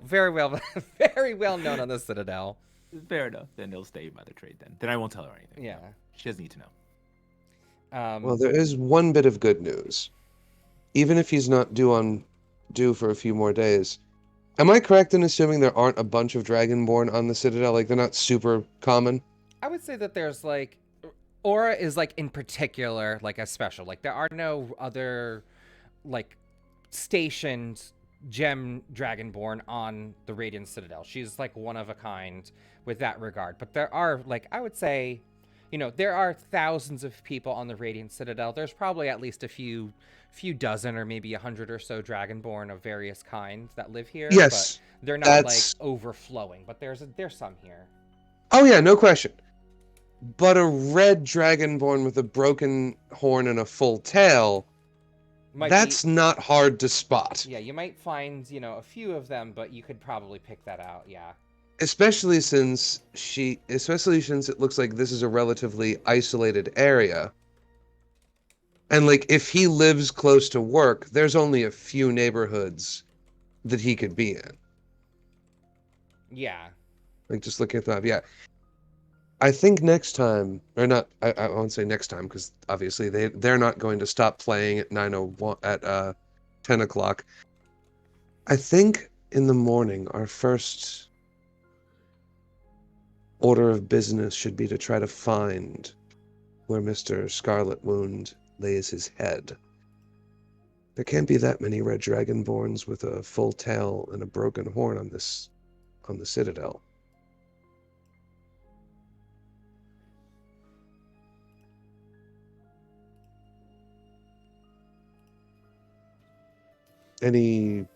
very well known on the Citadel. Fair enough. Then they'll stay by the trade. Then I won't tell her anything. Yeah. She doesn't need to know. Well, there is one bit of good news. Even if he's not due on do for a few more days. Am I correct in assuming there aren't a bunch of Dragonborn on the Citadel? Like, they're not super common? I would say that there's like Aura is like in particular like a special. Like there are no other like stationed gem dragonborn on the Radiant Citadel. She's like one of a kind with that regard. But there are like I would say, there are thousands of people on the Radiant Citadel. There's probably at least a few dozen or maybe 100 or so dragonborn of various kinds that live here. Yes, but they're not that's... like overflowing. But there's some here. Oh yeah, no question. But a red dragonborn with a broken horn and a full tail, that's not hard to spot. Yeah, you might find, a few of them, but you could probably pick that out, yeah. Especially since it looks like this is a relatively isolated area. And like, if he lives close to work, there's only a few neighborhoods that he could be in. Yeah. Like, just looking at that, yeah. I think next time, or not, I won't say next time, because obviously they're not going to stop playing at 10 o'clock. I think in the morning, our first order of business should be to try to find where Mr. Scarlet Wound lays his head. There can't be that many red dragonborns with a full tail and a broken horn on the Citadel. Any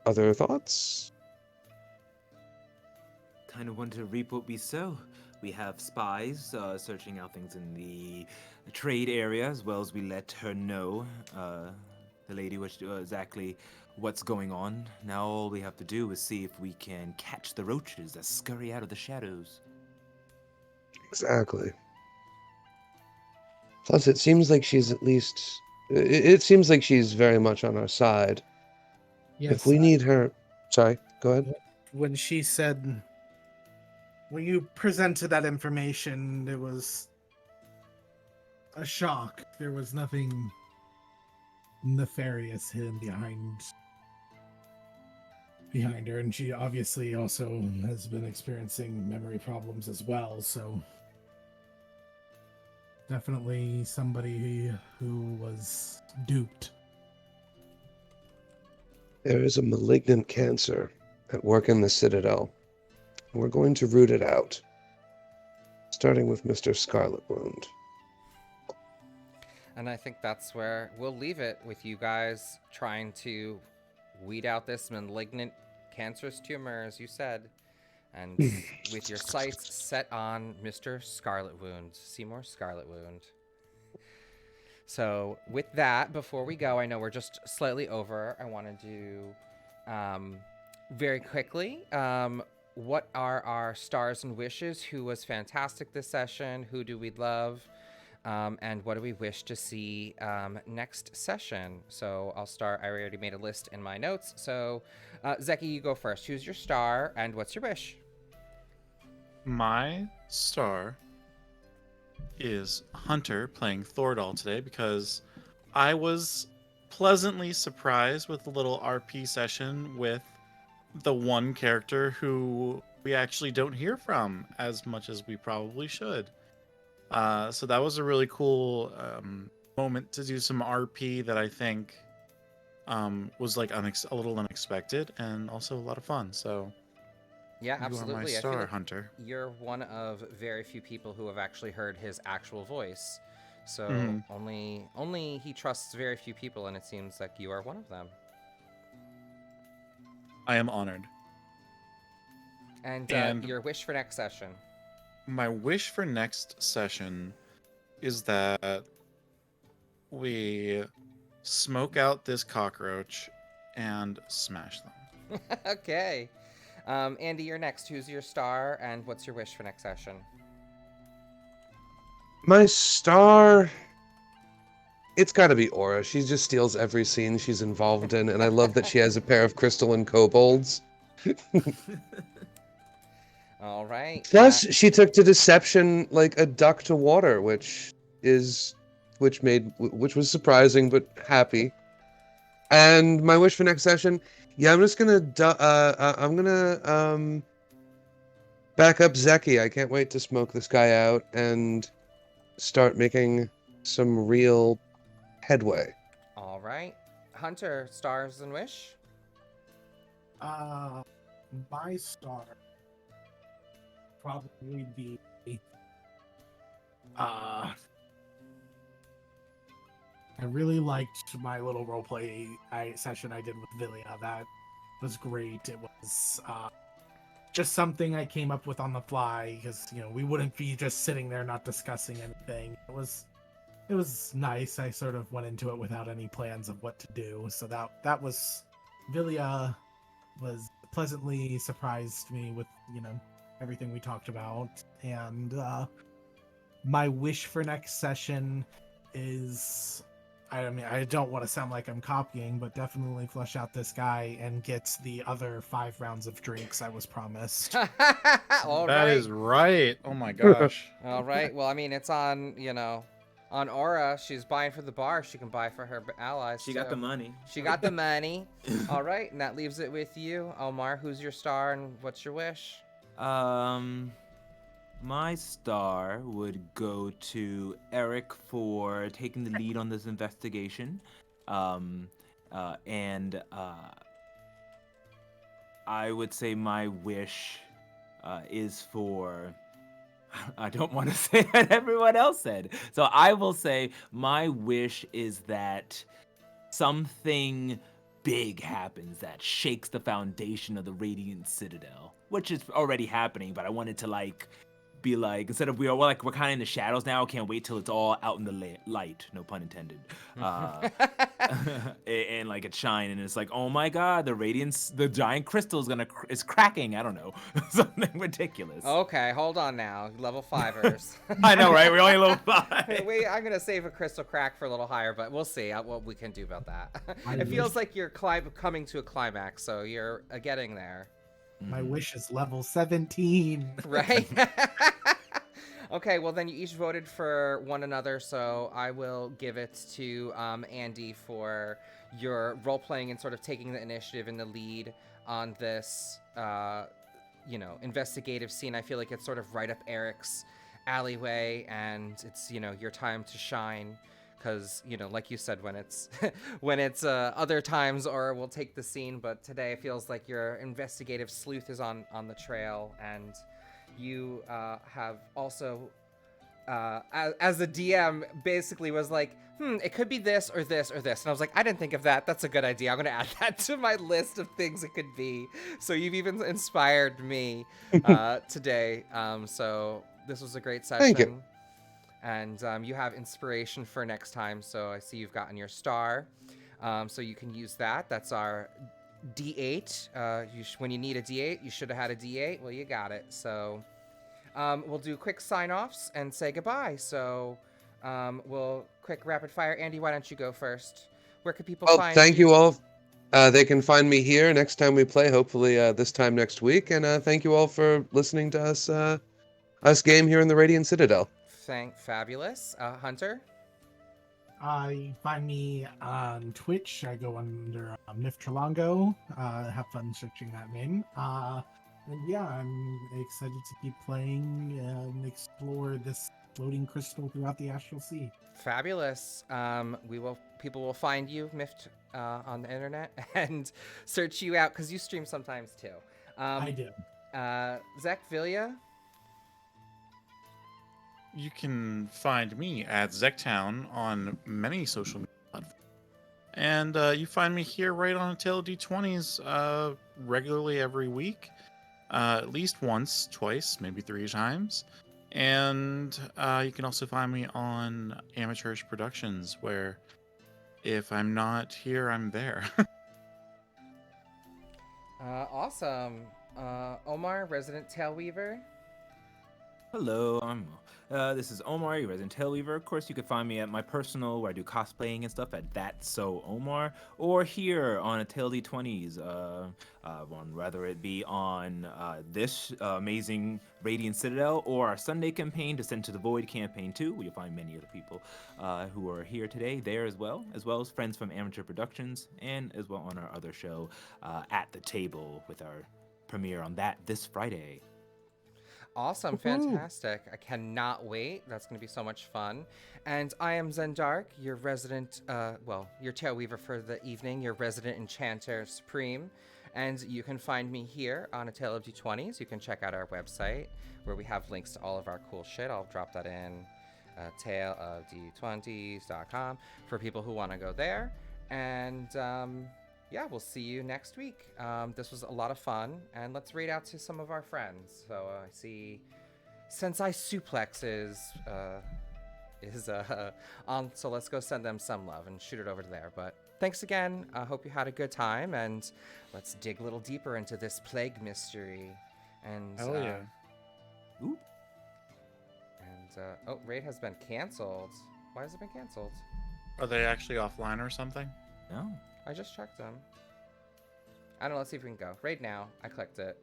other thoughts? Kind of want to reap what we sow. We have spies searching out things in the trade area, as well as we let her know, the lady, exactly what's going on. Now all we have to do is see if we can catch the roaches that scurry out of the shadows. Exactly. Plus, it seems like she's at least... It seems like she's very much on our side. Yes, if we need her... Sorry, go ahead. When she said... When you presented that information, it was a shock. There was nothing nefarious hidden behind her, and she obviously also has been experiencing memory problems as well, so definitely somebody who was duped. There is a malignant cancer at work in the Citadel. We're going to root it out, starting with Mr. Scarlet Wound. And I think that's where we'll leave it, with you guys trying to weed out this malignant cancerous tumor, as you said, and with your sights set on Mr. Scarlet Wound, Seymour Scarlet Wound. So with that, before we go, I know we're just slightly over. I want to do very quickly, what are our stars and wishes? Who was fantastic this session? Who do we love? And what do we wish to see next session? So I'll start. I already made a list in my notes. So Zeki, you go first. Who's your star and what's your wish? My star is Hunter playing Thordal today, because I was pleasantly surprised with the little RP session with the one character who we actually don't hear from as much as we probably should. So that was a really cool moment to do some RP that I think was like a little unexpected and also a lot of fun. So yeah, absolutely. You are my star, Hunter. You're one of very few people who have actually heard his actual voice. So only he trusts very few people, and it seems like you are one of them. I am honored. And your wish for next session? My wish for next session is that we smoke out this cockroach and smash them. Okay. Andy, you're next. Who's your star and what's your wish for next session? My star... It's got to be Aura. She just steals every scene she's involved in, and I love that she has a pair of crystalline kobolds. All right. Plus, she took to deception like a duck to water, which was surprising but happy. And my wish for next session, yeah, I'm just gonna back up Zeki. I can't wait to smoke this guy out and start making some real headway. All right. Hunter, stars and wish? My star probably be I really liked my little roleplay session I did with Villia. That was great. It was just something I came up with on the fly because we wouldn't be just sitting there not discussing anything. It was nice. I sort of went into it without any plans of what to do. So that was Villia was pleasantly surprised me with everything we talked about. And my wish for next session is, I mean, I don't want to sound like I'm copying, but definitely flush out this guy and get the other 5 rounds of drinks I was promised. All That right. is right. Oh my gosh. All right. Well, I mean, it's on, on Aura. She's buying for the bar. She can buy for her allies. She got the money. She got the money. All right. And that leaves it with you. Omar, who's your star and what's your wish? My star would go to Eric for taking the lead on this investigation. And I would say my wish is for... I don't want to say what everyone else said. So I will say my wish is that something big happens that shakes the foundation of the Radiant Citadel, which is already happening, but I wanted to be like, instead of we're kind of in the shadows now, can't wait till it's all out in the light, no pun intended, and like it shine, and it's like, oh my god, the giant crystal is cracking. I don't know, something ridiculous. Okay, hold on now. Level 5ers. I know, right? We're only level 5. Wait, I'm gonna save a crystal crack for a little higher, but we'll see what we can do about that. I It feels wish- like you're coming to a climax, so you're getting there. My wish is level 17. Right? Okay, well then you each voted for one another, so I will give it to Andy for your role-playing and sort of taking the initiative and the lead on this, investigative scene. I feel like it's sort of right up Eric's alleyway, and it's, your time to shine. Because, like you said, when it's other times, or we'll take the scene, but today it feels like your investigative sleuth is on the trail, and you have also, as a DM, basically was like, it could be this or this or this. And I was like, I didn't think of that. That's a good idea. I'm going to add that to my list of things it could be. So you've even inspired me today. So this was a great session. Thank you. And you have inspiration for next time. So I see you've gotten your star. So you can use that. That's our D8. When you need a D8, you should have had a D8. Well, you got it. So we'll do quick sign-offs and say goodbye. So we'll quick rapid fire. Andy, why don't you go first? Where can people find Thank you all. They can find me here next time we play, hopefully this time next week. And thank you all for listening to us game here in the Radiant Citadel. Fabulous. Hunter? You find me on Twitch. I go under Miftralongo. Have fun searching that name. And yeah, I'm excited to keep playing and explore this floating crystal throughout the Astral Sea. Fabulous. People will find you, Mift, on the internet and search you out because you stream sometimes too. I do. Zach Villia? You can find me at Zektown on many social media platforms. And you find me here right on A Tale of D20s regularly every week. At least once, twice, maybe 3 times. And you can also find me on Amateurish Productions, where if I'm not here, I'm there. Awesome. Omar, Resident Tailweaver? Hello, this is Omar, your resident tail weaver. Of course, you can find me at my personal where I do cosplaying and stuff at That's So Omar, or here on a Tail D20s. Whether it be on this amazing Radiant Citadel or our Sunday campaign, Descent to the Void campaign too, where you'll find many other people who are here today there as well as friends from Amateur Productions, and as well on our other show, At the Table, with our premiere on that this Friday. Awesome, fantastic. I cannot wait. That's going to be so much fun. And I am Zendark, your resident, your tail weaver for the evening, your resident enchanter supreme. And you can find me here on A Tale of D20s. You can check out our website where we have links to all of our cool shit. I'll drop that in taleofd20s.com for people who want to go there. And yeah, we'll see you next week. This was a lot of fun, and let's raid out to some of our friends. So I see Sensei Suplex is on, so let's go send them some love and shoot it over to there. But thanks again. I hope you had a good time, and let's dig a little deeper into this plague mystery. And Hell yeah. Ooh. And raid has been canceled. Why has it been canceled? Are they actually offline or something? No. I just checked them. I don't know. Let's see if we can go. Right now, I clicked it.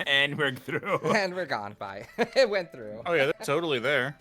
And we're through. And we're gone. Bye. It went through. Oh yeah, they're totally there.